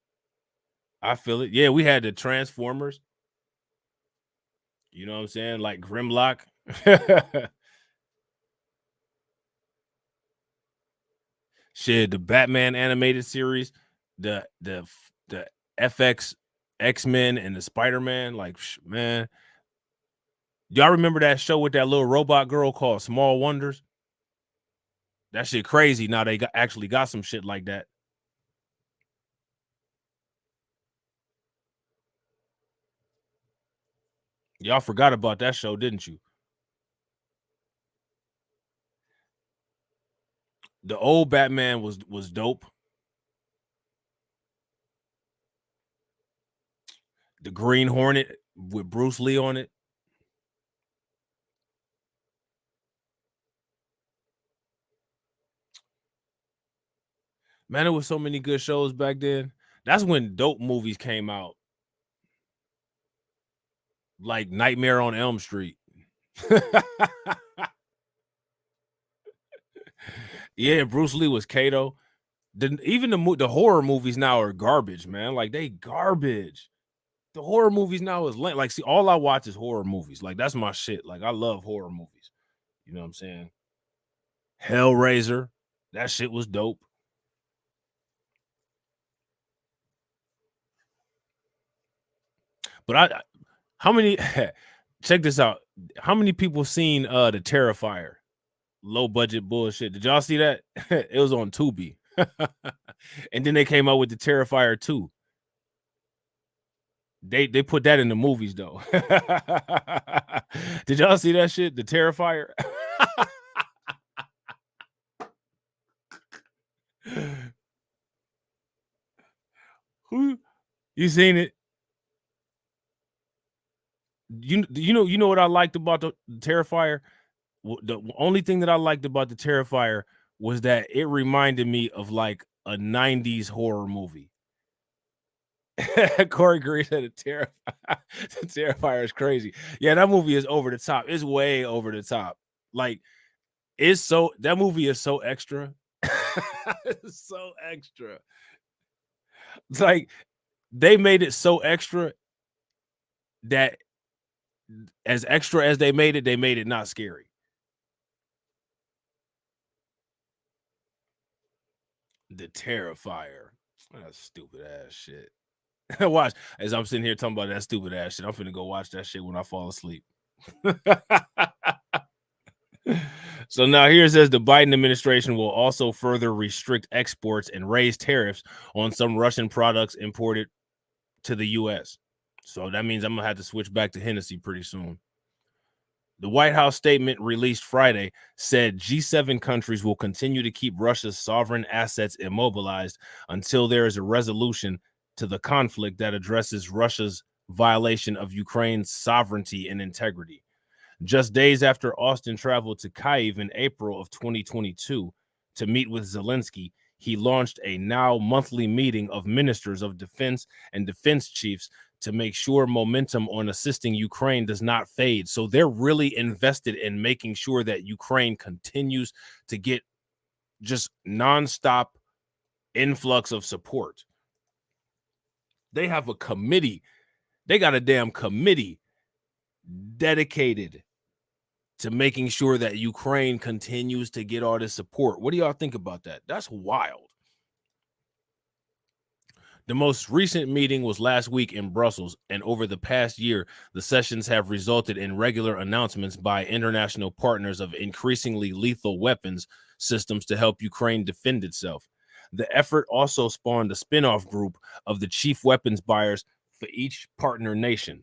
I feel it. Yeah, we had the Transformers. You know what I'm saying? Like Grimlock. Shit, the Batman animated series, the FX X-Men and the Spider-Man. Like, man, y'all remember that show with that little robot girl called Small Wonders? That shit crazy. Now they actually got some shit like that. Y'all forgot about that show, didn't you? The old Batman was dope. The Green Hornet with Bruce Lee on it. Man, there was so many good shows back then. That's when dope movies came out. Like Nightmare on Elm Street. Yeah, Bruce Lee was Kato. Even the horror movies now are garbage, man. Like, they garbage. The horror movies now is lame. Like, see, all I watch is horror movies. Like, that's my shit. Like, I love horror movies. You know what I'm saying? Hellraiser. That shit was dope. But how many check this out. How many people seen the Terrifier? Low budget bullshit. Did y'all see that? It was on Tubi. And then they came out with the Terrifier 2. They put that in the movies though. Did y'all see that shit? The Terrifier. Who you seen it? You know what I liked about the Terrifier the only thing that I liked about the Terrifier was that it reminded me of like a 90s horror movie. Corey Green said the Terrifier is crazy. Yeah, that movie is over the top. It's way over the top. Like, that movie is so extra. It's so extra. It's like they made it so extra that as extra as they made it not scary. The Terrifier. That's stupid ass shit. Watch, as I'm sitting here talking about that stupid ass shit, I'm finna go watch that shit when I fall asleep. So now here it says the Biden administration will also further restrict exports and raise tariffs on some Russian products imported to the U.S. So that means I'm gonna have to switch back to Hennessy pretty soon. The White House statement released Friday said G7 countries will continue to keep Russia's sovereign assets immobilized until there is a resolution to the conflict that addresses Russia's violation of Ukraine's sovereignty and integrity. Just days after Austin traveled to Kyiv in April of 2022 to meet with Zelensky, he launched a now monthly meeting of ministers of defense and defense chiefs to make sure momentum on assisting Ukraine does not fade. So they're really invested in making sure that Ukraine continues to get just nonstop influx of support. They have a committee. They got a damn committee dedicated to making sure that Ukraine continues to get all this support. What do y'all think about that? That's wild. The most recent meeting was last week in Brussels, and over the past year, the sessions have resulted in regular announcements by international partners of increasingly lethal weapons systems to help Ukraine defend itself. The effort also spawned a spin-off group of the chief weapons buyers for each partner nation.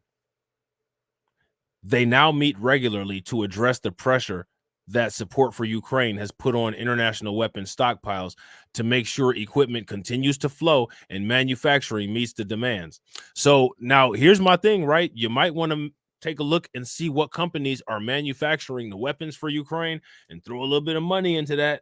They now meet regularly to address the pressure that support for Ukraine has put on international weapons stockpiles to make sure equipment continues to flow and manufacturing meets the demands. So now here's my thing, right? You might want to take a look and see what companies are manufacturing the weapons for Ukraine and throw a little bit of money into that.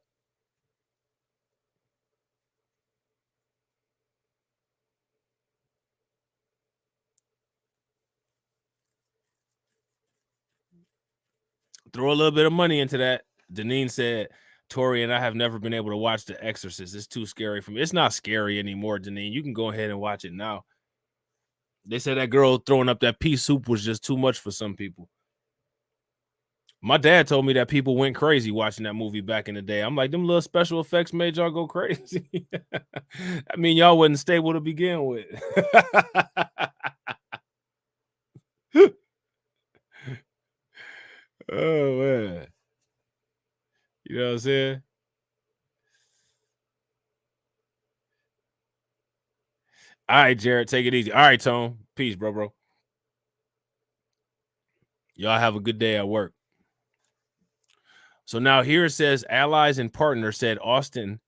Throw a little bit of money into that. Deneen said, Tori and I have never been able to watch The Exorcist. It's too scary for me. It's not scary anymore, Deneen. You can go ahead and watch it now. They said that girl throwing up that pea soup was just too much for some people. My dad told me that people went crazy watching that movie back in the day. I'm like, them little special effects made y'all go crazy. I mean, y'all wasn't stable to begin with. Oh, man. You know what I'm saying? All right, Jared, take it easy. All right, Tone. Peace, bro. Y'all have a good day at work. So now here it says allies and partners said Austin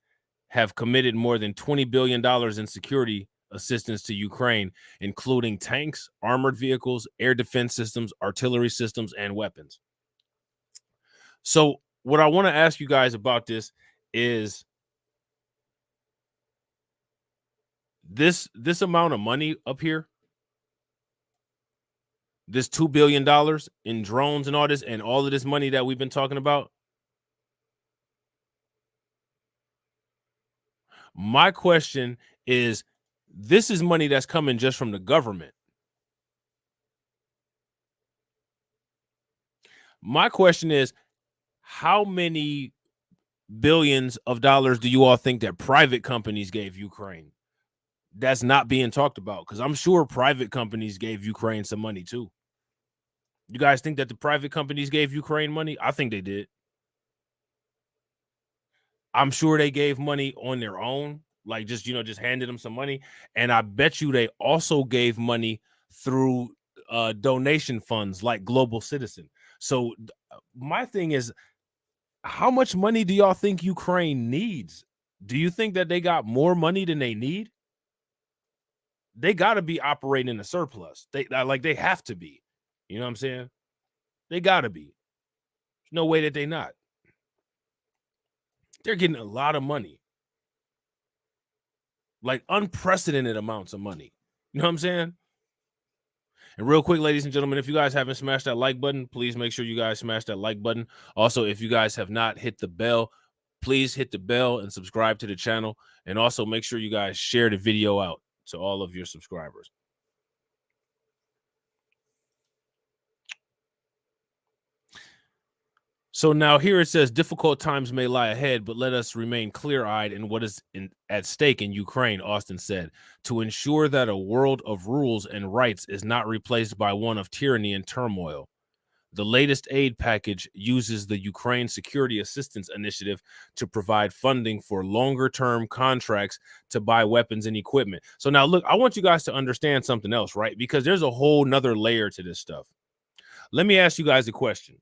have committed more than $20 billion in security assistance to Ukraine, including tanks, armored vehicles, air defense systems, artillery systems, and weapons. So what I want to ask you guys about this is this amount of money up here, this $2 billion in drones and all this, and all of this money that we've been talking about. My question is, this is money that's coming just from the government. My question is, how many billions of dollars do you all think that private companies gave Ukraine? That's not being talked about, because I'm sure private companies gave Ukraine some money too. You guys think that the private companies gave Ukraine money? I think they did. I'm sure they gave money on their own, like just handed them some money. And I bet you they also gave money through donation funds like Global Citizen. So my thing is, how much money do y'all think Ukraine needs? Do you think that they got more money than they need? They got to be operating in a surplus. They have to be. You know what I'm saying? They got to be. No way that they not. They're getting a lot of money. Like unprecedented amounts of money. You know what I'm saying? And real quick, ladies and gentlemen, if you guys haven't smashed that like button, please make sure you guys smash that like button. Also, if you guys have not hit the bell, please hit the bell and subscribe to the channel. And also make sure you guys share the video out to all of your subscribers. So now here it says difficult times may lie ahead, but let us remain clear-eyed in what is at stake in Ukraine, Austin said, to ensure that a world of rules and rights is not replaced by one of tyranny and turmoil. The latest aid package uses the Ukraine Security Assistance Initiative to provide funding for longer-term contracts to buy weapons and equipment. So now, look, I want you guys to understand something else, right? Because there's a whole nother layer to this stuff. Let me ask you guys a question.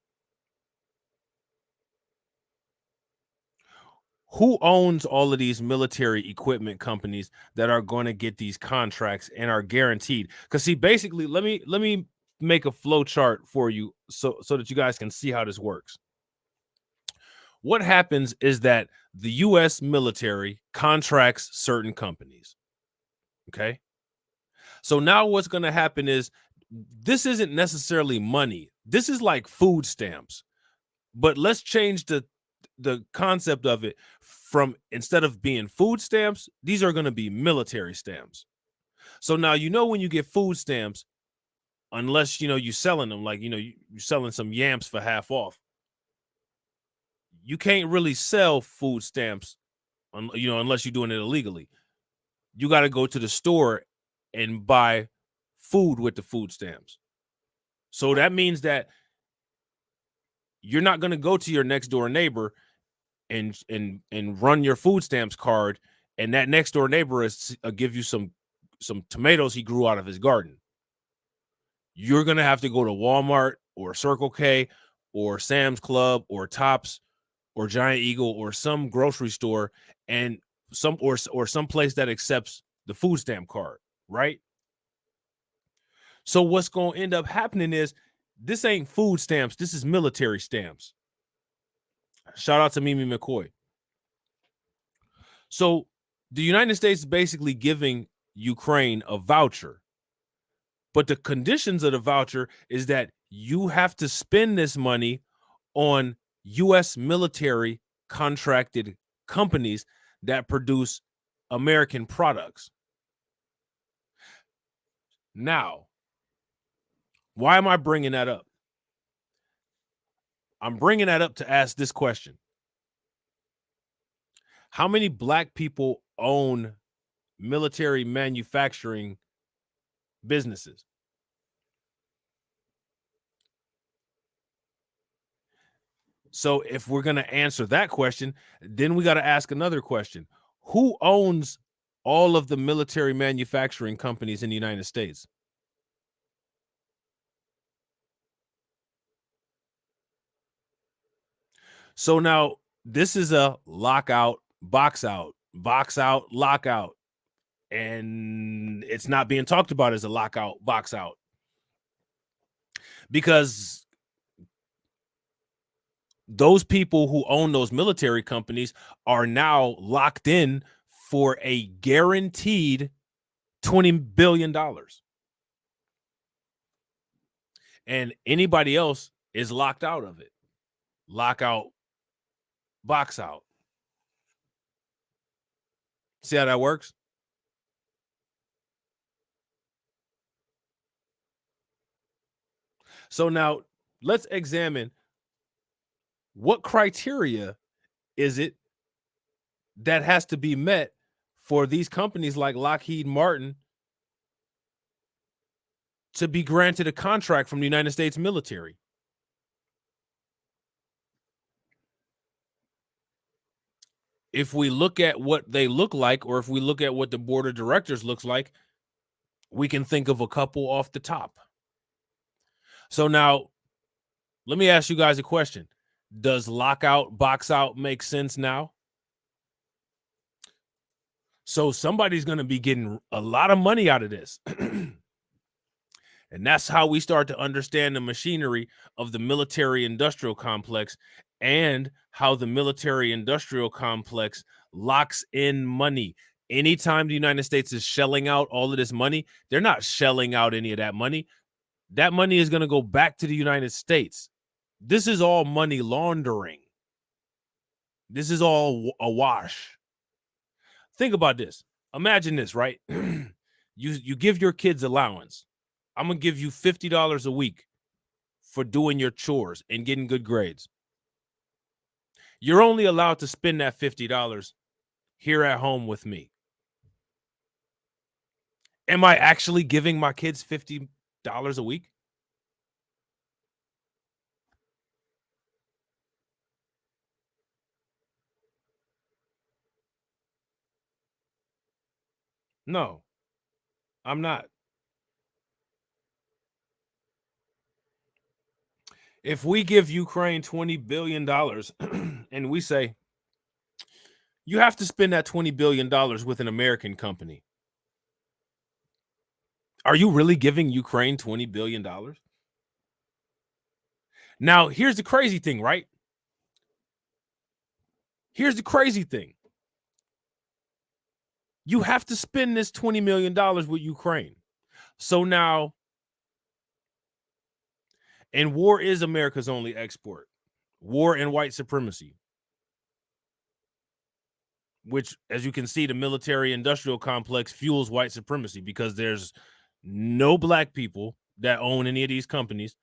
Who owns all of these military equipment companies that are going to get these contracts and are guaranteed? Because see, basically, let me make a flow chart for you so that you guys can see how this works. What happens is that the U.S. military contracts certain companies. Okay. So now what's going to happen is this isn't necessarily money. This is like food stamps. But let's change the concept of it from, instead of being food stamps, these are going to be military stamps. So now, when you get food stamps, unless, you're selling them, like, you're selling some yamps for half off, you can't really sell food stamps, unless you're doing it illegally. You got to go to the store and buy food with the food stamps. So that means that you're not going to go to your next door neighbor and run your food stamps card, and that next door neighbor is give you some tomatoes he grew out of his garden. You're going to have to go to Walmart or Circle K or Sam's Club or Tops or Giant Eagle or some grocery store and some place that accepts the food stamp card, right? So what's going to end up happening is this ain't food stamps, this is military stamps. Shout out to Mimi McCoy. So the United States is basically giving Ukraine a voucher. But the conditions of the voucher is that you have to spend this money on U.S. military contracted companies that produce American products. Now, why am I bringing that up? I'm bringing that up to ask this question. How many black people own military manufacturing businesses? So if we're going to answer that question, then we got to ask another question. Who owns all of the military manufacturing companies in the United States? So now this is a lockout, box out, lockout. And it's not being talked about as a lockout, box out. Because those people who own those military companies are now locked in for a guaranteed $20 billion. And anybody else is locked out of it. Lockout, box out. See how that works? So now let's examine what criteria is it that has to be met for these companies like Lockheed Martin to be granted a contract from the United States military. If we look at what they look like, or if we look at what the board of directors looks like, we can think of a couple off the top. So now, let me ask you guys a question. Does lockout, box out make sense now? So somebody's going to be getting a lot of money out of this. And And that's how we start to understand the machinery of the military industrial complex and how the military industrial complex locks in money. Anytime the United States is shelling out all of this money, they're not shelling out any of that money. That money is going to go back to the United States. This is all money laundering. This is all a wash. Think about this. Imagine this, right? You give your kids allowance. I'm going to give you $50 a week for doing your chores and getting good grades. You're only allowed to spend that $50 here at home with me. Am I actually giving my kids $50 a week? No, I'm not. If we give Ukraine $20 billion and we say, you have to spend that $20 billion with an American company, are you really giving Ukraine $20 billion? Now, here's the crazy thing, right? Here's the crazy thing. You have to spend this $20 million with Ukraine. So now, and war is America's only export. War and white supremacy. Which, as you can see, the military industrial complex fuels white supremacy because there's no black people that own any of these companies.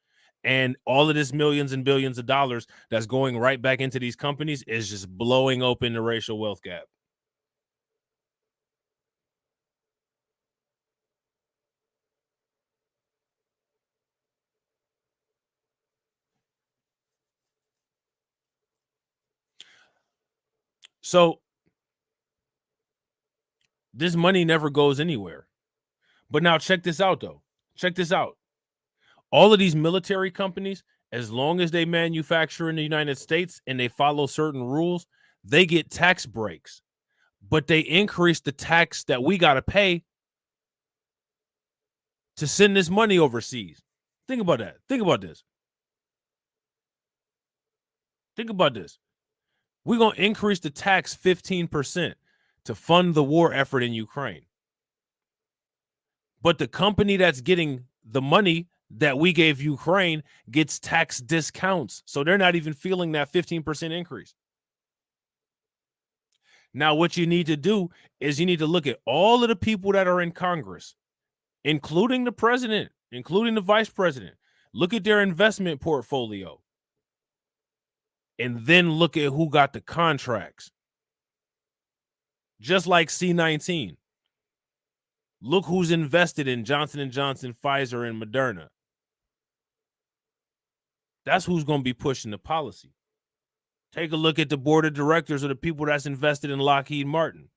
And all of this millions and billions of dollars that's going right back into these companies is just blowing open the racial wealth gap. So this money never goes anywhere. But now check this out, though. Check this out. All of these military companies, as long as they manufacture in the United States and they follow certain rules, they get tax breaks. But they increase the tax that we got to pay to send this money overseas. Think about that. Think about this. Think about this. We're going to increase the tax 15% to fund the war effort in Ukraine. But the company that's getting the money that we gave Ukraine gets tax discounts. So they're not even feeling that 15% increase. Now, what you need to do is you need to look at all of the people that are in Congress, including the president, including the vice president. Look at their investment portfolio. And then look at who got the contracts. Just like C-19. Look who's invested in Johnson & Johnson, Pfizer, and Moderna. That's who's going to be pushing the policy. Take a look at the board of directors of the people that's invested in Lockheed Martin.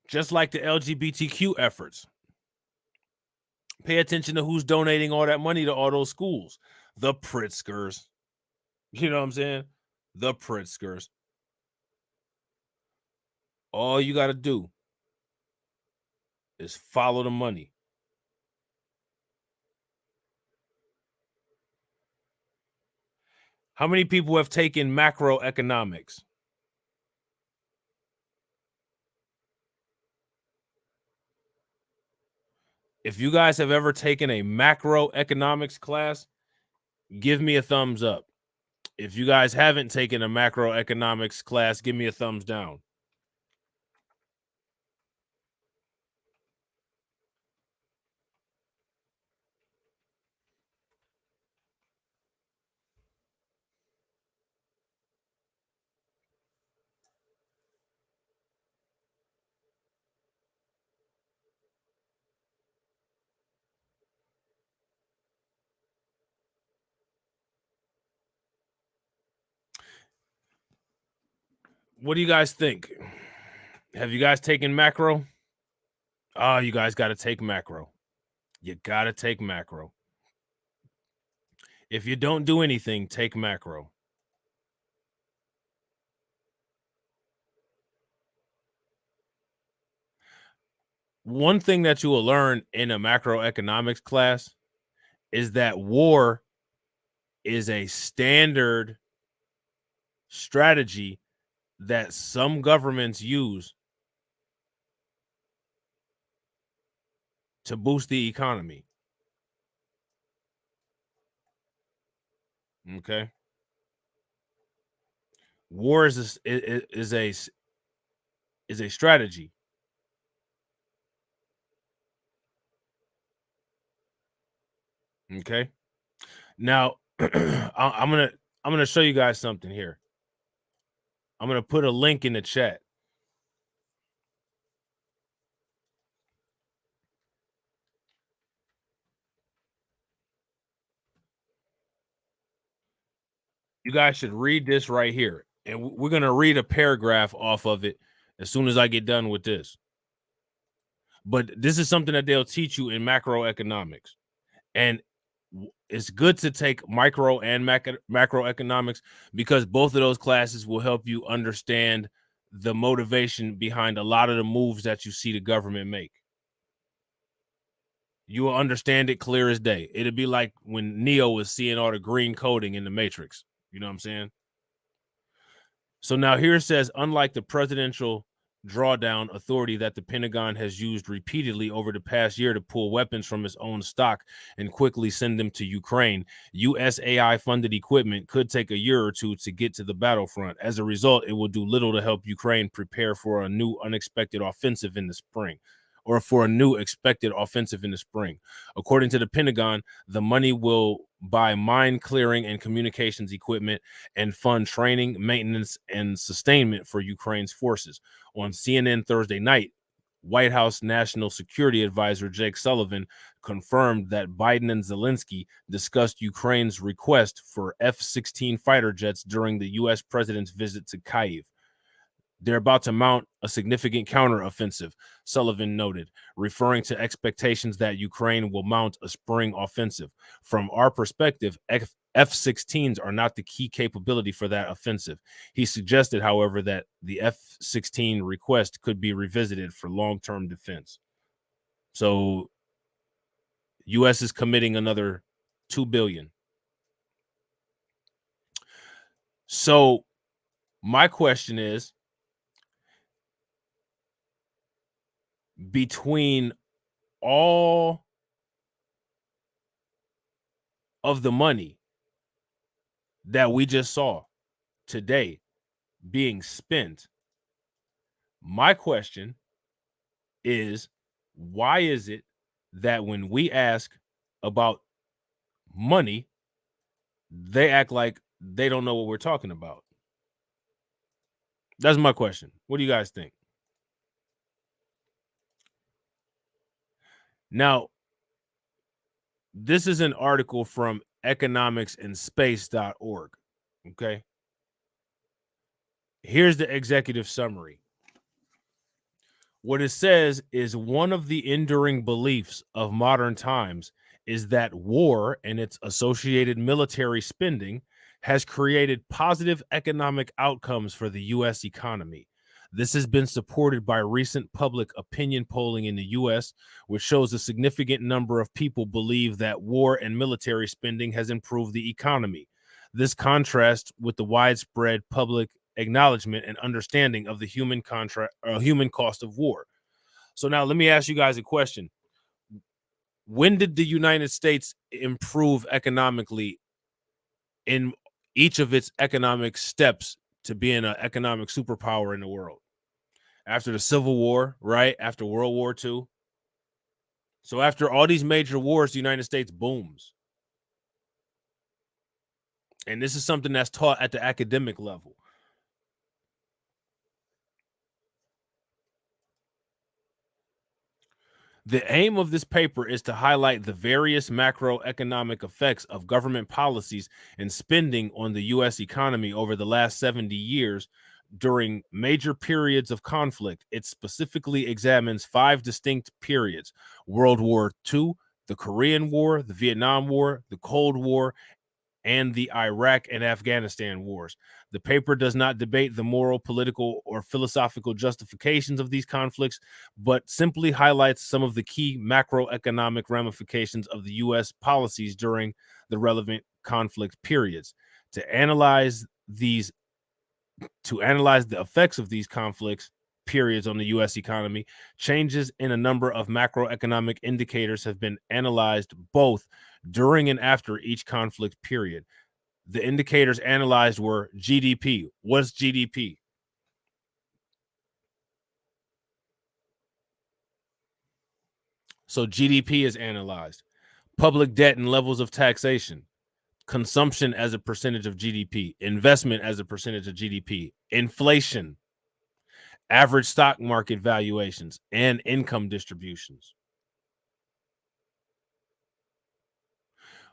Just like the LGBTQ efforts. Pay attention to who's donating all that money to all those schools. The Pritzkers. You know what I'm saying? The Pritzkers. All you got to do is follow the money. How many people have taken macroeconomics? If you guys have ever taken a macroeconomics class, give me a thumbs up. If you guys haven't taken a macroeconomics class, give me a thumbs down. What do you guys think? Have you guys taken macro? Oh, you guys got to take macro. You got to take macro. If you don't do anything, take macro. One thing that you will learn in a macroeconomics class is that war is a standard strategy that some governments use to boost the economy. Okay. War is a strategy. Okay. Now I'm gonna show you guys something here. I'm gonna put a link in the chat. You guys should read this right here. And we're going to read a paragraph off of it as soon as I get done with this. But this is something that they'll teach you in macroeconomics. And it's good to take micro and macroeconomics because both of those classes will help you understand the motivation behind a lot of the moves that you see the government make. You will understand it clear as day. It'll be like when Neo was seeing all the green coding in the Matrix. You know what I'm saying? So now here it says, unlike the presidential drawdown authority that the Pentagon has used repeatedly over the past year to pull weapons from its own stock and quickly send them to Ukraine, USAI-funded equipment could take a year or two to get to the battlefront. As a result, it will do little to help Ukraine prepare for a new unexpected offensive in the spring. According to the Pentagon, the money will buy mine clearing and communications equipment and fund training, maintenance, and sustainment for Ukraine's forces. On CNN Thursday night, White House National Security Advisor Jake Sullivan confirmed that Biden and Zelensky discussed Ukraine's request for F-16 fighter jets during the U.S. president's visit to Kyiv. They're about to mount a significant counteroffensive, Sullivan noted, referring to expectations that Ukraine will mount a spring offensive. From our perspective, F-16s are not the key capability for that offensive. He suggested, however, that the F-16 request could be revisited for long-term defense. So, U.S. is committing another $2 billion. So, my question is, between all of the money that we just saw today being spent, my question is, why is it that when we ask about money, they act like they don't know what we're talking about? That's my question. What do you guys think? Now, this is an article from economicsandspace.org. Okay. Here's the executive summary. What it says is one of the enduring beliefs of modern times is that war and its associated military spending has created positive economic outcomes for the U.S. economy. This has been supported by recent public opinion polling in the U.S., which shows a significant number of people believe that war and military spending has improved the economy. This contrasts with the widespread public acknowledgement and understanding of the human cost of war. So now let me ask you guys a question. When did the United States improve economically in each of its economic steps to being an economic superpower in the world? After the Civil War, right? After World War II. So after all these major wars, the United States booms. And this is something that's taught at the academic level. The aim of this paper is to highlight the various macroeconomic effects of government policies and spending on the U.S. economy over the last 70 years during major periods of conflict. It specifically examines 5 distinct periods: World War II, the Korean War, the Vietnam War, the Cold War, and the Iraq and Afghanistan wars. The paper does not debate the moral, political, or philosophical justifications of these conflicts, but simply highlights some of the key macroeconomic ramifications of the U.S. policies during the relevant conflict periods. To analyze the effects of these conflicts periods on the U.S. economy, changes in a number of macroeconomic indicators have been analyzed both during and after each conflict period. The indicators analyzed were GDP. What's GDP? So GDP is analyzed. Public debt and levels of taxation. Consumption as a percentage of GDP. Investment as a percentage of GDP. Inflation. Average stock market valuations and income distributions.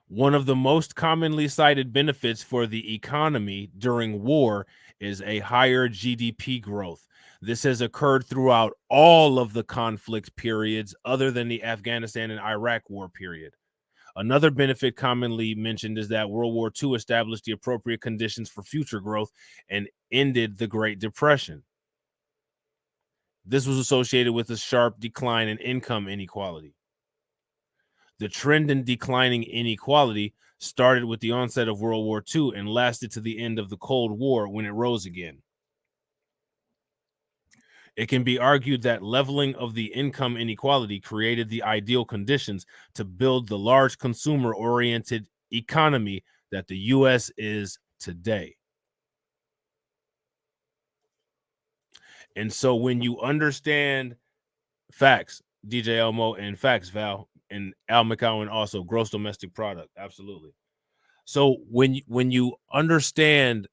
One of the most commonly cited benefits for the economy during war is a higher GDP growth. This has occurred throughout all of the conflict periods other than the Afghanistan and Iraq war period. Another benefit commonly mentioned is that World War II established the appropriate conditions for future growth and ended the Great Depression. This was associated with a sharp decline in income inequality. The trend in declining inequality started with the onset of World War II and lasted to the end of the Cold War when it rose again. It can be argued that leveling of the income inequality created the ideal conditions to build the large consumer-oriented economy that the U.S. is today. And so when you understand facts, DJ Elmo, and facts, Val, and Al McCowan also, gross domestic product, absolutely. So when you understand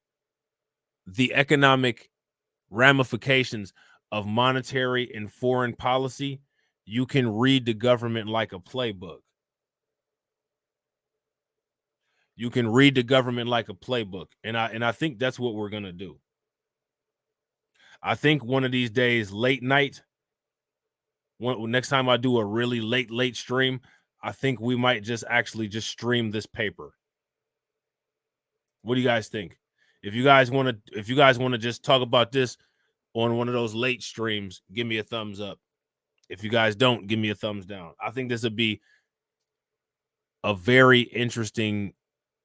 the economic ramifications of monetary and foreign policy, you can read the government like a playbook. You can read the government like a playbook, and I think that's what we're gonna do. I think one of these days, late night, next time I do a really late stream, I think we might just stream this paper. What do you guys think? If you guys want to just talk about this on one of those late streams, give me a thumbs up. If you guys don't, give me a thumbs down. I think this would be a very interesting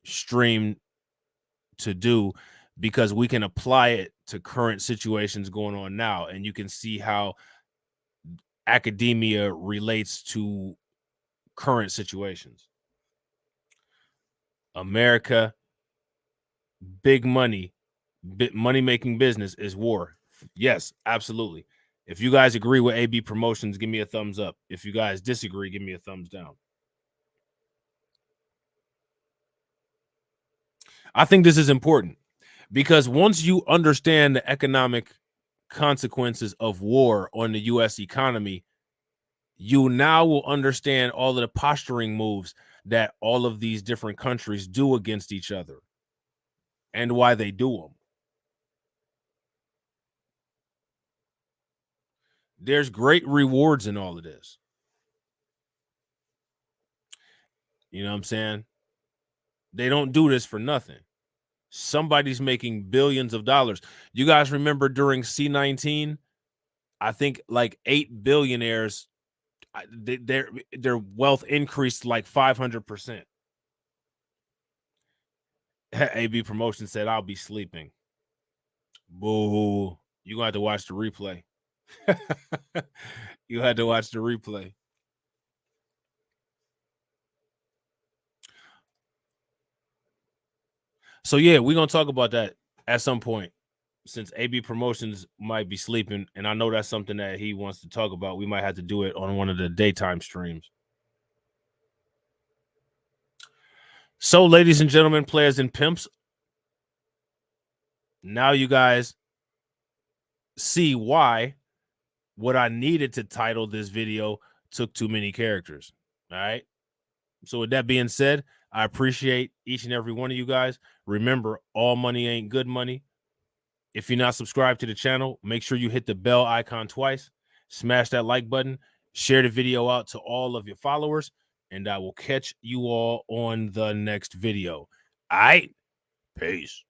stream to do because we can apply it to current situations going on now, and you can see how academia relates to current situations. America, big money, money-making business is war. Yes, absolutely. If you guys agree with AB Promotions, give me a thumbs up. If you guys disagree, give me a thumbs down. I think this is important because once you understand the economic consequences of war on the U.S. economy, you now will understand all of the posturing moves that all of these different countries do against each other and why they do them. There's great rewards in all of this. You know what I'm saying? They don't do this for nothing. Somebody's making billions of dollars. You guys remember during C-19, I think like 8 billionaires, their wealth increased like 500%. AB Promotion said, I'll be sleeping. Boo. You're going to have to watch the replay. You had to watch the replay. So yeah, we're gonna talk about that at some point. Since AB Promotions might be sleeping, and I know that's something that he wants to talk about, we might have to do it on one of the daytime streams. So, ladies and gentlemen, players and pimps, now you guys see why what I needed to title this video took too many characters. All right. So with that being said, I appreciate each and every one of you guys. Remember, all money ain't good money. If you're not subscribed to the channel, make sure you hit the bell icon twice, smash that like button, share the video out to all of your followers, and I will catch you all on the next video. All right. Peace.